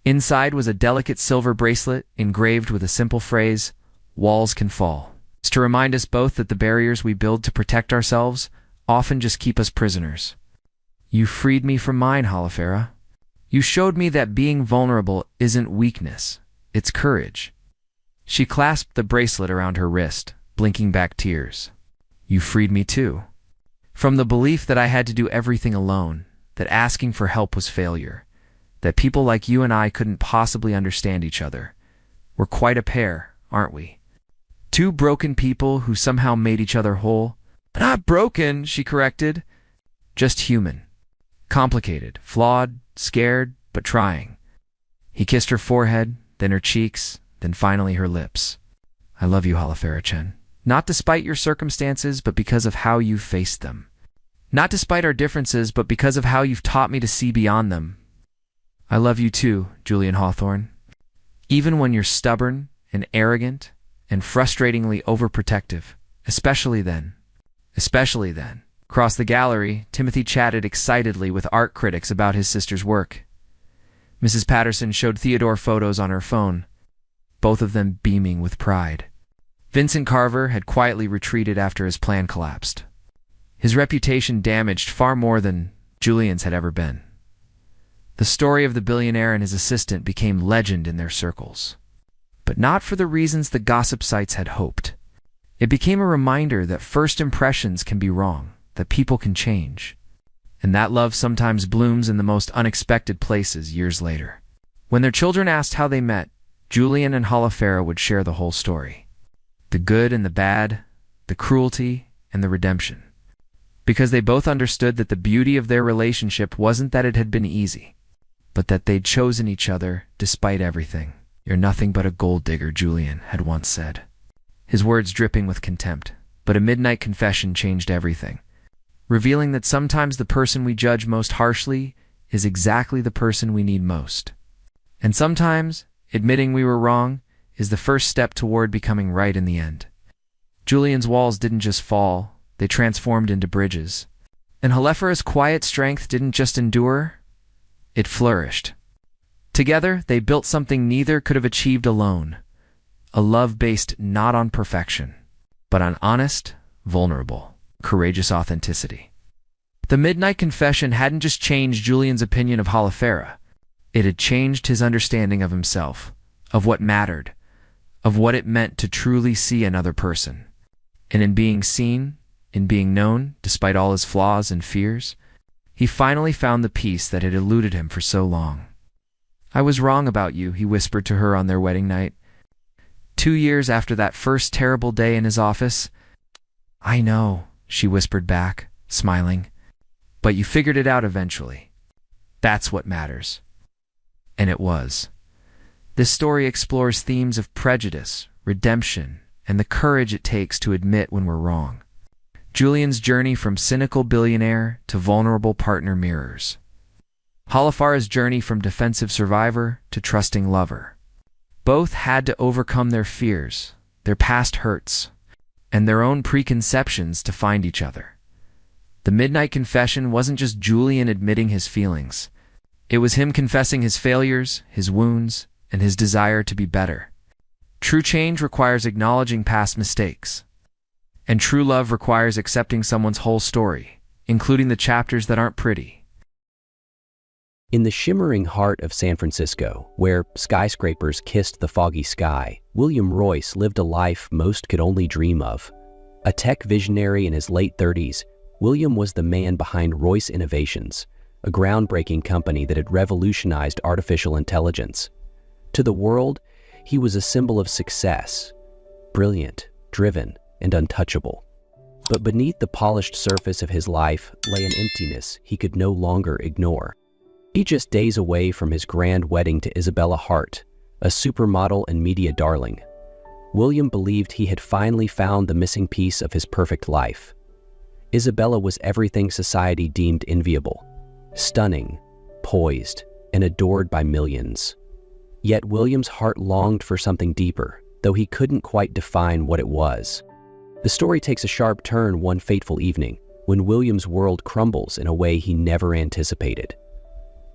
Inside was a delicate silver bracelet engraved with a simple phrase, walls can fall. It's to remind us both that the barriers we build to protect ourselves often just keep us prisoners. You freed me from mine, Holofera. You showed me that being vulnerable isn't weakness, it's courage. She clasped the bracelet around her wrist, blinking back tears. You freed me too. From the belief that I had to do everything alone, that asking for help was failure, that people like you and I couldn't possibly understand each other. We're quite a pair, aren't we? Two broken people who somehow made each other whole. Not broken, she corrected. Just human. Complicated, flawed, scared, but trying. He kissed her forehead, then her cheeks, then finally her lips. I love you, Holofera Chen. Not despite your circumstances, but because of how you faced them. Not despite our differences, but because of how you've taught me to see beyond them. I love you too, Julian Hawthorne. Even when you're stubborn and arrogant and frustratingly overprotective, especially then. Across the gallery, Timothy chatted excitedly with art critics about his sister's work. Mrs. Patterson showed Theodore photos on her phone, both of them beaming with pride. Vincent Carver had quietly retreated after his plan collapsed. His reputation damaged far more than Julian's had ever been. The story of the billionaire and his assistant became legend in their circles. But not for the reasons the gossip sites had hoped. It became a reminder that first impressions can be wrong, that people can change, and that love sometimes blooms in the most unexpected places years later. When their children asked how they met, Julian and Holofera would share the whole story. The good and the bad, the cruelty and the redemption. Because they both understood that the beauty of their relationship wasn't that it had been easy, but that they'd chosen each other despite everything. You're nothing but a gold digger, Julian had once said. His words dripping with contempt, but a midnight confession changed everything, revealing that sometimes the person we judge most harshly is exactly the person we need most. And sometimes, admitting we were wrong is the first step toward becoming right in the end. Julian's walls didn't just fall, they transformed into bridges. And Holofera's quiet strength didn't just endure, it flourished. Together, they built something neither could have achieved alone. A love based not on perfection, but on honest, vulnerable, courageous authenticity. The midnight confession hadn't just changed Julian's opinion of Holofera. It had changed his understanding of himself, of what mattered, of what it meant to truly see another person. And in being seen, in being known, despite all his flaws and fears, he finally found the peace that had eluded him for so long. I was wrong about you, he whispered to her on their wedding night. 2 years after that first terrible day in his office. I know, she whispered back, smiling. But you figured it out eventually. That's what matters. And it was. This story explores themes of prejudice, redemption, and the courage it takes to admit when we're wrong. Julian's journey from cynical billionaire to vulnerable partner mirrors. Holofera's journey from defensive survivor to trusting lover. Both had to overcome their fears, their past hurts, and their own preconceptions to find each other. The midnight confession wasn't just Julian admitting his feelings. It was him confessing his failures, his wounds, and his desire to be better. True change requires acknowledging past mistakes. And true love requires accepting someone's whole story, including the chapters that aren't pretty. In the shimmering heart of San Francisco, where skyscrapers kissed the foggy sky, William Royce lived a life most could only dream of. A tech visionary in his late 30s, William was the man behind Royce Innovations, a groundbreaking company that had revolutionized artificial intelligence. To the world, he was a symbol of success, brilliant, driven, and untouchable. But beneath the polished surface of his life lay an emptiness he could no longer ignore. Just days away from his grand wedding to Isabella Hart, a supermodel and media darling, William believed he had finally found the missing piece of his perfect life. Isabella was everything society deemed enviable, stunning, poised, and adored by millions. Yet William's heart longed for something deeper, though he couldn't quite define what it was. The story takes a sharp turn one fateful evening, when William's world crumbles in a way he never anticipated.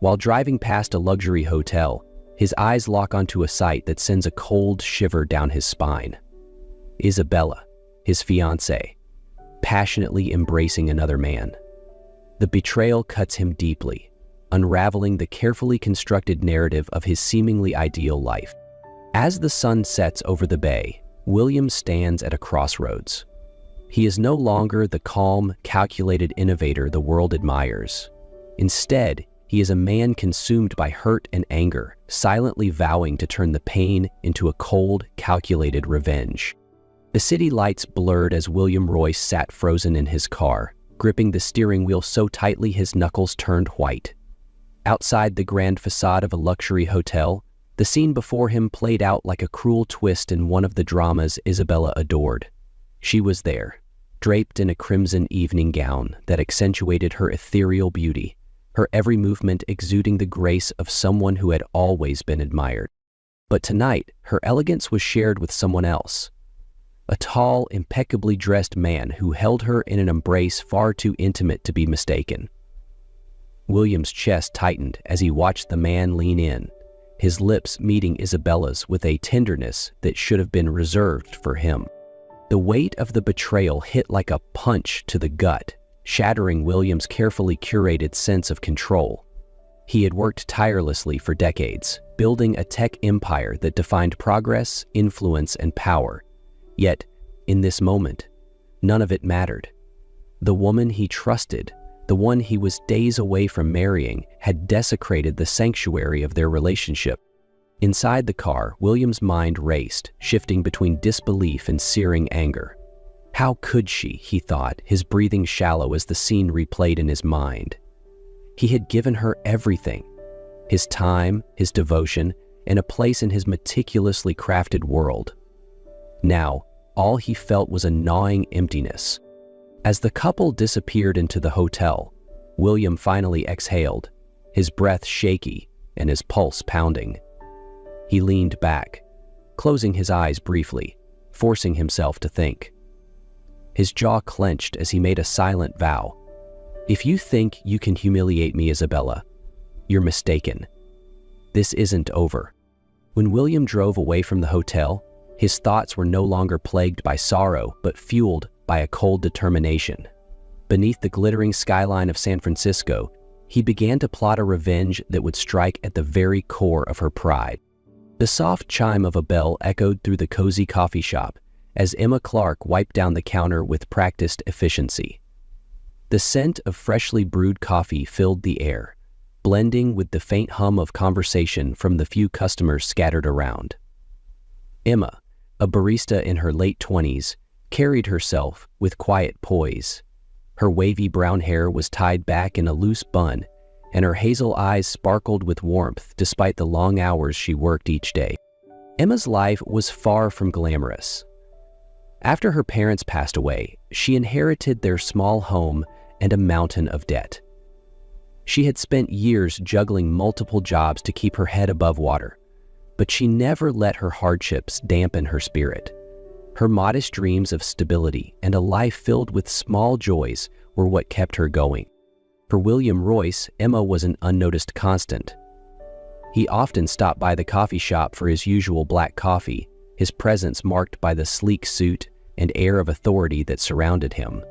While driving past a luxury hotel, his eyes lock onto a sight that sends a cold shiver down his spine. Isabella, his fiancée, passionately embracing another man. The betrayal cuts him deeply, unraveling the carefully constructed narrative of his seemingly ideal life. As the sun sets over the bay, William stands at a crossroads. He is no longer the calm, calculated innovator the world admires. Instead, he is a man consumed by hurt and anger, silently vowing to turn the pain into a cold, calculated revenge. The city lights blurred as William Royce sat frozen in his car, gripping the steering wheel so tightly his knuckles turned white. Outside the grand facade of a luxury hotel, the scene before him played out like a cruel twist in one of the dramas Isabella adored. She was there, draped in a crimson evening gown that accentuated her ethereal beauty, her every movement exuding the grace of someone who had always been admired. But tonight, her elegance was shared with someone else. A tall, impeccably dressed man who held her in an embrace far too intimate to be mistaken. William's chest tightened as he watched the man lean in, his lips meeting Isabella's with a tenderness that should have been reserved for him. The weight of the betrayal hit like a punch to the gut, shattering William's carefully curated sense of control. He had worked tirelessly for decades, building a tech empire that defined progress, influence, and power. Yet, in this moment, none of it mattered. The woman he trusted, the one he was days away from marrying, had desecrated the sanctuary of their relationship. Inside the car, William's mind raced, shifting between disbelief and searing anger. How could she, he thought, his breathing shallow as the scene replayed in his mind. He had given her everything, his time, his devotion, and a place in his meticulously crafted world. Now, all he felt was a gnawing emptiness. As the couple disappeared into the hotel, William finally exhaled, his breath shaky and his pulse pounding. He leaned back, closing his eyes briefly, forcing himself to think. His jaw clenched as he made a silent vow. If you think you can humiliate me, Isabella, you're mistaken. This isn't over. When William drove away from the hotel, his thoughts were no longer plagued by sorrow, but fueled by a cold determination. Beneath the glittering skyline of San Francisco, he began to plot a revenge that would strike at the very core of her pride. The soft chime of a bell echoed through the cozy coffee shop as Emma Clark wiped down the counter with practiced efficiency. The scent of freshly brewed coffee filled the air, blending with the faint hum of conversation from the few customers scattered around. Emma, a barista in her late 20s, carried herself with quiet poise. Her wavy brown hair was tied back in a loose bun, and her hazel eyes sparkled with warmth despite the long hours she worked each day. Emma's life was far from glamorous. After her parents passed away, she inherited their small home and a mountain of debt. She had spent years juggling multiple jobs to keep her head above water, but she never let her hardships dampen her spirit. Her modest dreams of stability and a life filled with small joys were what kept her going. For William Royce, Emma was an unnoticed constant. He often stopped by the coffee shop for his usual black coffee, his presence marked by the sleek suit and air of authority that surrounded him.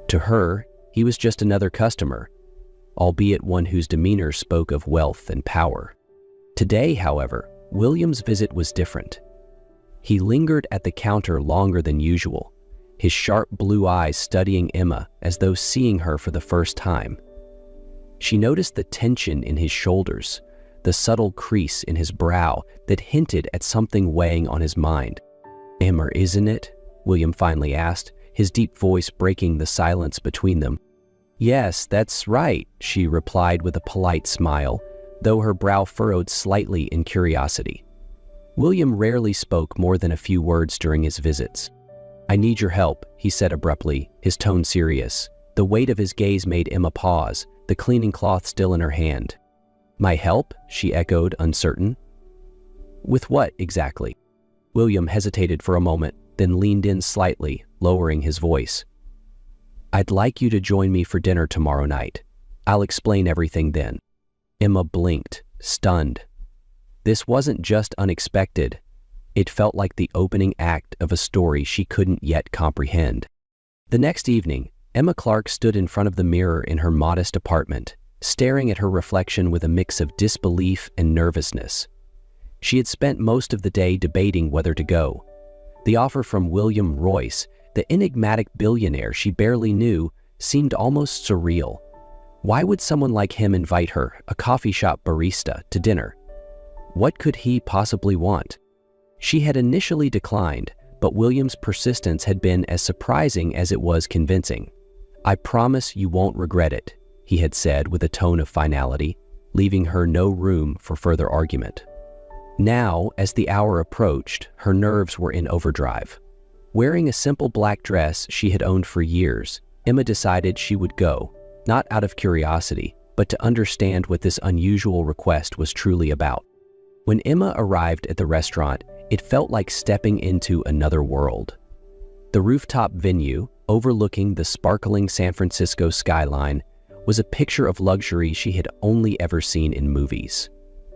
To her, he was just another customer, albeit one whose demeanor spoke of wealth and power. Today, however, William's visit was different. He lingered at the counter longer than usual, his sharp blue eyes studying Emma as though seeing her for the first time. She noticed the tension in his shoulders, the subtle crease in his brow that hinted at something weighing on his mind. "Emma, isn't it?" William finally asked, his deep voice breaking the silence between them. "Yes, that's right," she replied with a polite smile, though her brow furrowed slightly in curiosity. William rarely spoke more than a few words during his visits. "I need your help," he said abruptly, his tone serious. The weight of his gaze made Emma pause, the cleaning cloth still in her hand. "My help?" she echoed, uncertain. "With what, exactly?" William hesitated for a moment, then leaned in slightly, lowering his voice. "I'd like you to join me for dinner tomorrow night. I'll explain everything then." Emma blinked, stunned. This wasn't just unexpected. It felt like the opening act of a story she couldn't yet comprehend. The next evening, Emma Clark stood in front of the mirror in her modest apartment, staring at her reflection with a mix of disbelief and nervousness. She had spent most of the day debating whether to go. The offer from William Royce, the enigmatic billionaire she barely knew, seemed almost surreal. Why would someone like him invite her, a coffee shop barista, to dinner? What could he possibly want? She had initially declined, but William's persistence had been as surprising as it was convincing. "I promise you won't regret it," he had said with a tone of finality, leaving her no room for further argument. Now, as the hour approached, her nerves were in overdrive. Wearing a simple black dress she had owned for years, Emma decided she would go, not out of curiosity, but to understand what this unusual request was truly about. When Emma arrived at the restaurant, it felt like stepping into another world. The rooftop venue, overlooking the sparkling San Francisco skyline, was a picture of luxury she had only ever seen in movies.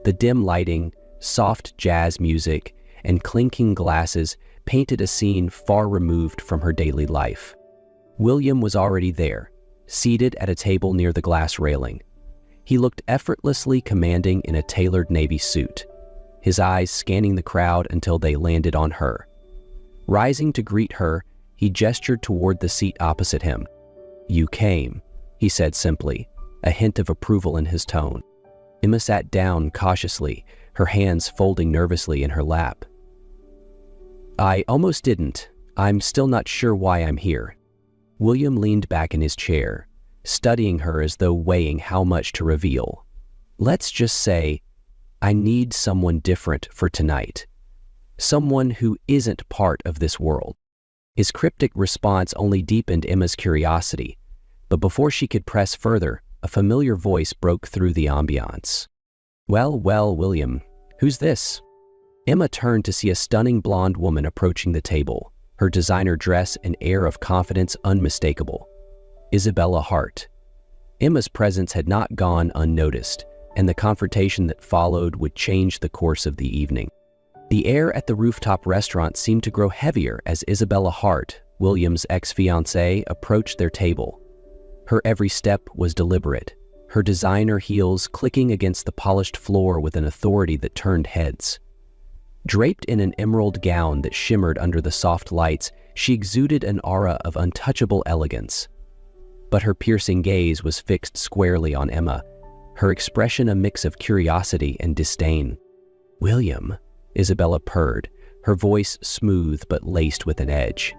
The dim lighting, soft jazz music, and clinking glasses painted a scene far removed from her daily life. William was already there, seated at a table near the glass railing. He looked effortlessly commanding in a tailored navy suit, his eyes scanning the crowd until they landed on her. Rising to greet her, he gestured toward the seat opposite him. "You came," he said simply, a hint of approval in his tone. Emma sat down cautiously, her hands folding nervously in her lap. "I almost didn't. I'm still not sure why I'm here." William leaned back in his chair, studying her as though weighing how much to reveal. "Let's just say, I need someone different for tonight. Someone who isn't part of this world." His cryptic response only deepened Emma's curiosity, but before she could press further, a familiar voice broke through the ambiance. Well, William, who's this?" Emma turned to see a stunning blonde woman approaching the table, her designer dress and air of confidence unmistakable. Isabella Hart. Emma's presence had not gone unnoticed, and the confrontation that followed would change the course of the evening. The air at the rooftop restaurant seemed to grow heavier as Isabella Hart, William's ex-fiancée, approached their table. Her every step was deliberate, her designer heels clicking against the polished floor with an authority that turned heads. Draped in an emerald gown that shimmered under the soft lights, she exuded an aura of untouchable elegance. But her piercing gaze was fixed squarely on Emma, her expression a mix of curiosity and disdain. "William," Isabella purred, her voice smooth but laced with an edge.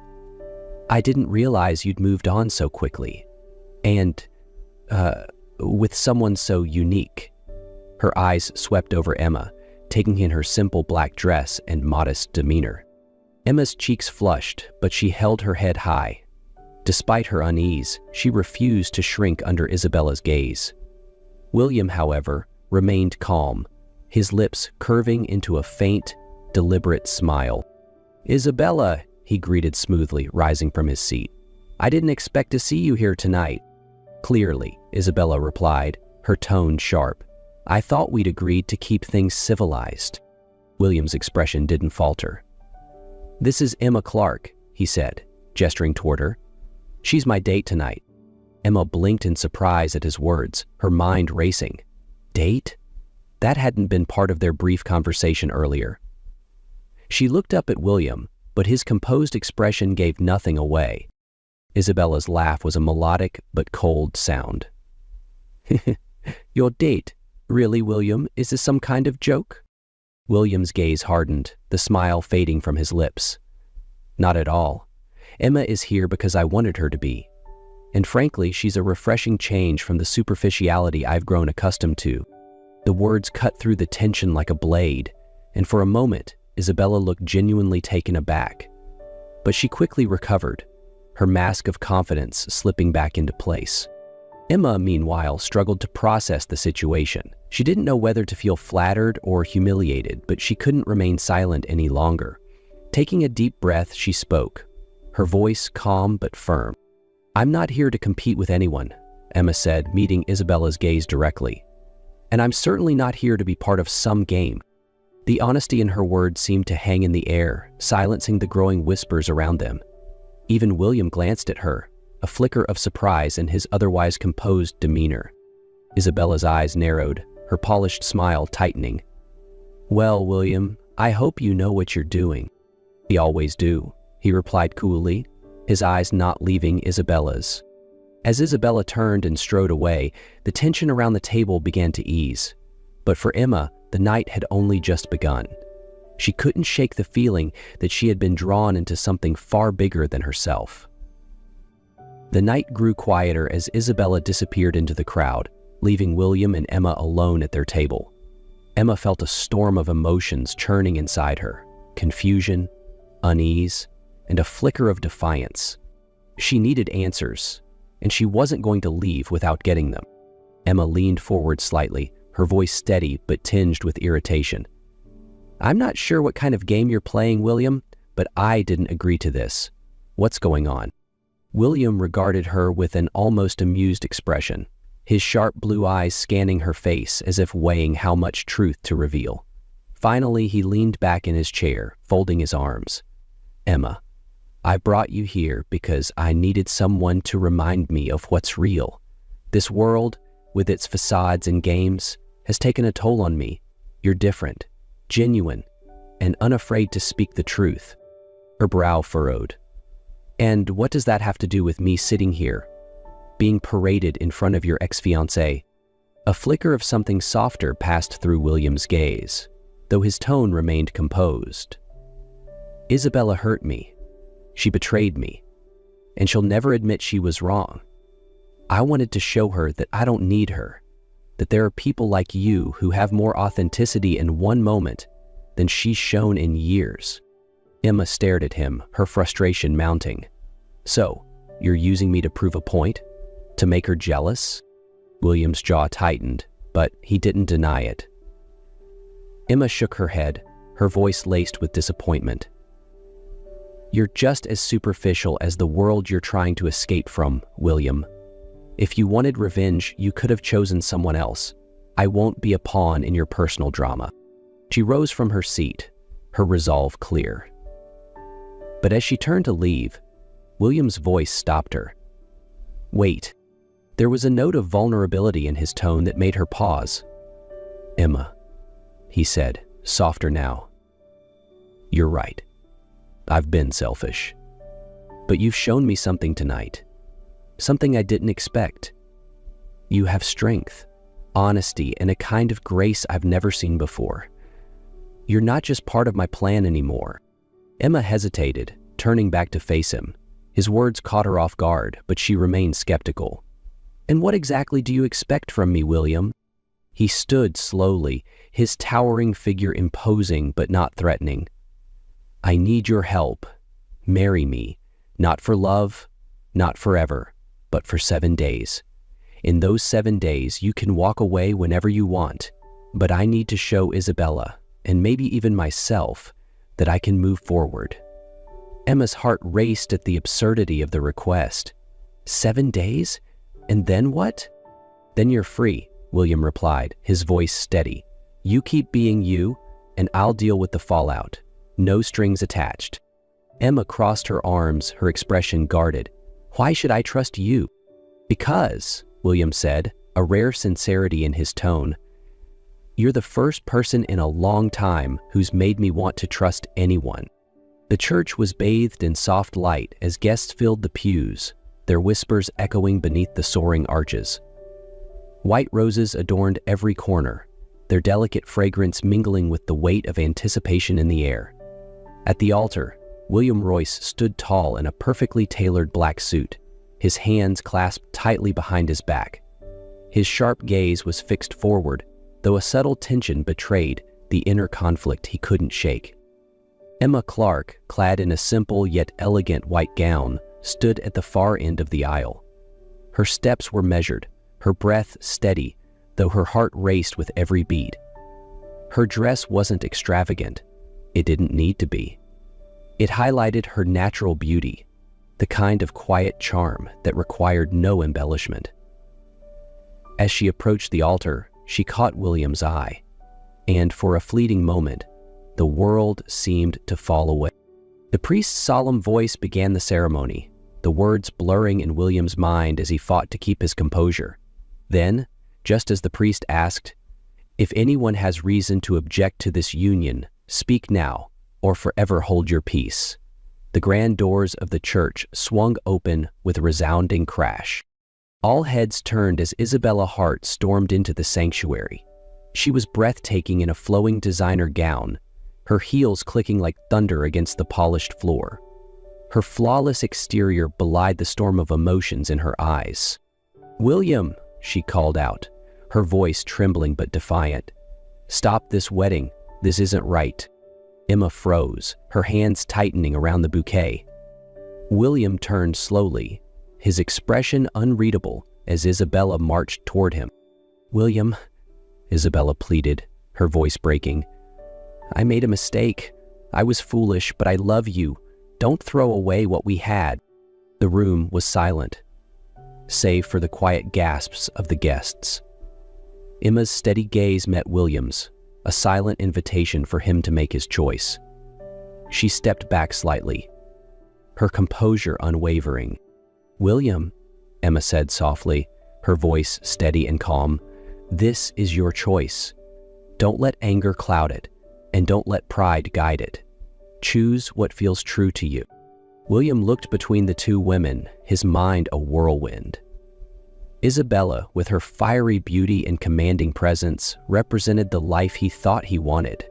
"I didn't realize you'd moved on so quickly. And, with someone so unique." Her eyes swept over Emma, taking in her simple black dress and modest demeanor. Emma's cheeks flushed, but she held her head high. Despite her unease, she refused to shrink under Isabella's gaze. William, however, remained calm, his lips curving into a faint, deliberate smile. "Isabella," he greeted smoothly, rising from his seat. "I didn't expect to see you here tonight." "Clearly," Isabella replied, her tone sharp. "I thought we'd agreed to keep things civilized." William's expression didn't falter. "This is Emma Clark," he said, gesturing toward her. "She's my date tonight." Emma blinked in surprise at his words, her mind racing. Date? That hadn't been part of their brief conversation earlier. She looked up at William, but his composed expression gave nothing away. Isabella's laugh was a melodic but cold sound. "Your date? Really, William? Is this some kind of joke?" William's gaze hardened, the smile fading from his lips. "Not at all. Emma is here because I wanted her to be. And frankly, she's a refreshing change from the superficiality I've grown accustomed to." The words cut through the tension like a blade, and for a moment, Isabella looked genuinely taken aback. But she quickly recovered, her mask of confidence slipping back into place. Emma, meanwhile, struggled to process the situation. She didn't know whether to feel flattered or humiliated, but she couldn't remain silent any longer. Taking a deep breath, she spoke, her voice calm but firm. "I'm not here to compete with anyone," Emma said, meeting Isabella's gaze directly. "And I'm certainly not here to be part of some game." The honesty in her words seemed to hang in the air, silencing the growing whispers around them. Even William glanced at her, a flicker of surprise in his otherwise composed demeanor. Isabella's eyes narrowed, her polished smile tightening. "Well, William, I hope you know what you're doing." "We always do," he replied coolly, his eyes not leaving Isabella's. As Isabella turned and strode away, the tension around the table began to ease. But for Emma, the night had only just begun. She couldn't shake the feeling that she had been drawn into something far bigger than herself. The night grew quieter as Isabella disappeared into the crowd, leaving William and Emma alone at their table. Emma felt a storm of emotions churning inside her: confusion, unease, and a flicker of defiance. She needed answers, and she wasn't going to leave without getting them. Emma leaned forward slightly, her voice steady but tinged with irritation. "I'm not sure what kind of game you're playing, William, but I didn't agree to this. What's going on?" William regarded her with an almost amused expression, his sharp blue eyes scanning her face as if weighing how much truth to reveal. Finally, he leaned back in his chair, folding his arms. "Emma, I brought you here because I needed someone to remind me of what's real. This world, with its facades and games, has taken a toll on me. You're different, genuine, and unafraid to speak the truth." Her brow furrowed. "And what does that have to do with me sitting here, being paraded in front of your ex-fiancé?" A flicker of something softer passed through William's gaze, though his tone remained composed. "Isabella hurt me. She betrayed me, and she'll never admit she was wrong. I wanted to show her that I don't need her, that there are people like you who have more authenticity in one moment than she's shown in years." Emma stared at him, her frustration mounting. "So, you're using me to prove a point? To make her jealous?" William's jaw tightened, but he didn't deny it. Emma shook her head, her voice laced with disappointment. "You're just as superficial as the world you're trying to escape from, William. If you wanted revenge, you could have chosen someone else. I won't be a pawn in your personal drama." She rose from her seat, her resolve clear. But as she turned to leave, William's voice stopped her. "Wait." There was a note of vulnerability in his tone that made her pause. "Emma," he said, softer now. "You're right. I've been selfish. But you've shown me something tonight. Something I didn't expect. You have strength, honesty, and a kind of grace I've never seen before. You're not just part of my plan anymore." Emma hesitated, turning back to face him. His words caught her off guard, but she remained skeptical. "And what exactly do you expect from me, William?" He stood slowly, his towering figure imposing but not threatening. "I need your help. Marry me, not for love, not forever, but for 7 days. In those 7 days, you can walk away whenever you want, but I need to show Isabella, and maybe even myself, that I can move forward." Emma's heart raced at the absurdity of the request. 7 days? And then what? "Then you're free," William replied, his voice steady. "You keep being you, and I'll deal with the fallout. No strings attached." Emma crossed her arms, her expression guarded. "Why should I trust you?" "Because," William said, a rare sincerity in his tone, "you're the first person in a long time who's made me want to trust anyone." The church was bathed in soft light as guests filled the pews, their whispers echoing beneath the soaring arches. White roses adorned every corner, their delicate fragrance mingling with the weight of anticipation in the air. At the altar, William Royce stood tall in a perfectly tailored black suit, his hands clasped tightly behind his back. His sharp gaze was fixed forward, though a subtle tension betrayed the inner conflict he couldn't shake. Emma Clark, clad in a simple yet elegant white gown, stood at the far end of the aisle. Her steps were measured, her breath steady, though her heart raced with every beat. Her dress wasn't extravagant. It didn't need to be. It highlighted her natural beauty, the kind of quiet charm that required no embellishment. As she approached the altar, she caught William's eye, and for a fleeting moment, the world seemed to fall away. The priest's solemn voice began the ceremony, the words blurring in William's mind as he fought to keep his composure. Then, just as the priest asked, "If anyone has reason to object to this union, speak now, or forever hold your peace," the grand doors of the church swung open with a resounding crash. All heads turned as Isabella Hart stormed into the sanctuary. She was breathtaking in a flowing designer gown, her heels clicking like thunder against the polished floor. Her flawless exterior belied the storm of emotions in her eyes. "William," she called out, her voice trembling but defiant. "Stop this wedding. This isn't right." Emma froze, her hands tightening around the bouquet. William turned slowly, his expression unreadable as Isabella marched toward him. "William," Isabella pleaded, her voice breaking, "I made a mistake. I was foolish, but I love you. Don't throw away what we had." The room was silent, save for the quiet gasps of the guests. Emma's steady gaze met William's, a silent invitation for him to make his choice. She stepped back slightly, her composure unwavering. "William," Emma said softly, her voice steady and calm, "this is your choice. Don't let anger cloud it, and don't let pride guide it. Choose what feels true to you." William looked between the two women, his mind a whirlwind. Isabella, with her fiery beauty and commanding presence, represented the life he thought he wanted.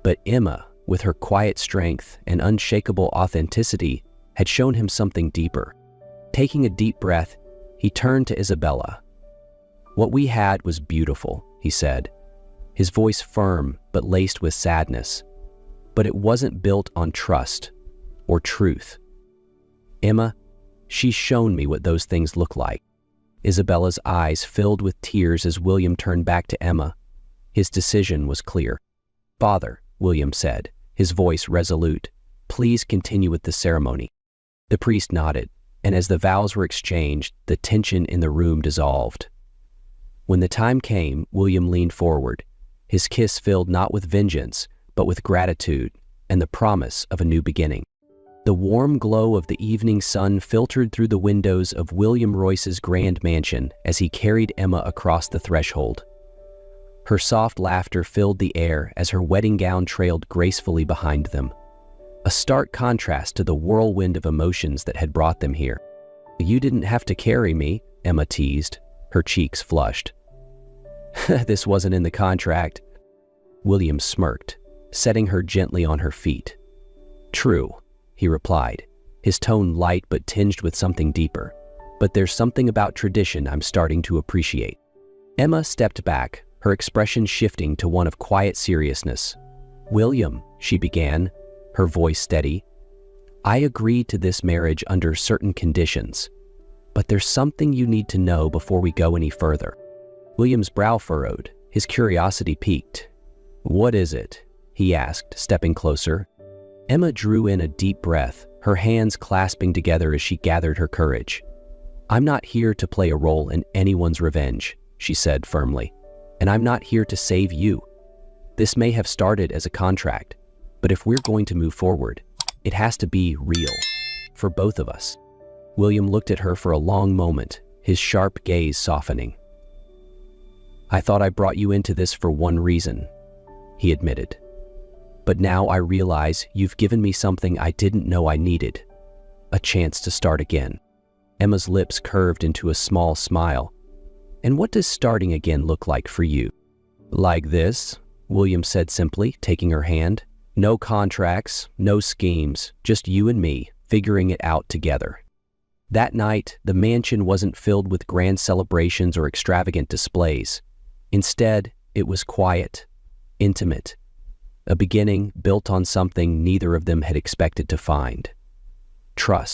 But Emma, with her quiet strength and unshakable authenticity, had shown him something deeper. Taking a deep breath, he turned to Isabella. "What we had was beautiful," he said, his voice firm but laced with sadness. "But it wasn't built on trust or truth. Emma, she's shown me what those things look like." Isabella's eyes filled with tears as William turned back to Emma. His decision was clear. "Father," William said, his voice resolute, "please continue with the ceremony." The priest nodded, and as the vows were exchanged, the tension in the room dissolved. When the time came, William leaned forward, his kiss filled not with vengeance, but with gratitude and the promise of a new beginning. The warm glow of the evening sun filtered through the windows of William Royce's grand mansion as he carried Emma across the threshold. Her soft laughter filled the air as her wedding gown trailed gracefully behind them, a stark contrast to the whirlwind of emotions that had brought them here. "You didn't have to carry me," Emma teased, her cheeks flushed. "This wasn't in the contract." William smirked, setting her gently on her feet. "True," he replied, his tone light but tinged with something deeper. "But there's something about tradition I'm starting to appreciate." Emma stepped back, her expression shifting to one of quiet seriousness. "William," she began, her voice steady, "I agreed to this marriage under certain conditions, but there's something you need to know before we go any further." William's brow furrowed, his curiosity piqued. "What is it?" he asked, stepping closer. Emma drew in a deep breath, her hands clasping together as she gathered her courage. "I'm not here to play a role in anyone's revenge," she said firmly, "and I'm not here to save you. This may have started as a contract, but if we're going to move forward, it has to be real, for both of us." William looked at her for a long moment, his sharp gaze softening. "I thought I brought you into this for one reason," he admitted. "But now I realize you've given me something I didn't know I needed, a chance to start again." Emma's lips curved into a small smile. "And what does starting again look like for you?" "Like this," William said simply, taking her hand. "No contracts, no schemes, just you and me, figuring it out together." That night, the mansion wasn't filled with grand celebrations or extravagant displays. Instead, it was quiet, intimate, a beginning built on something neither of them had expected to find: trust.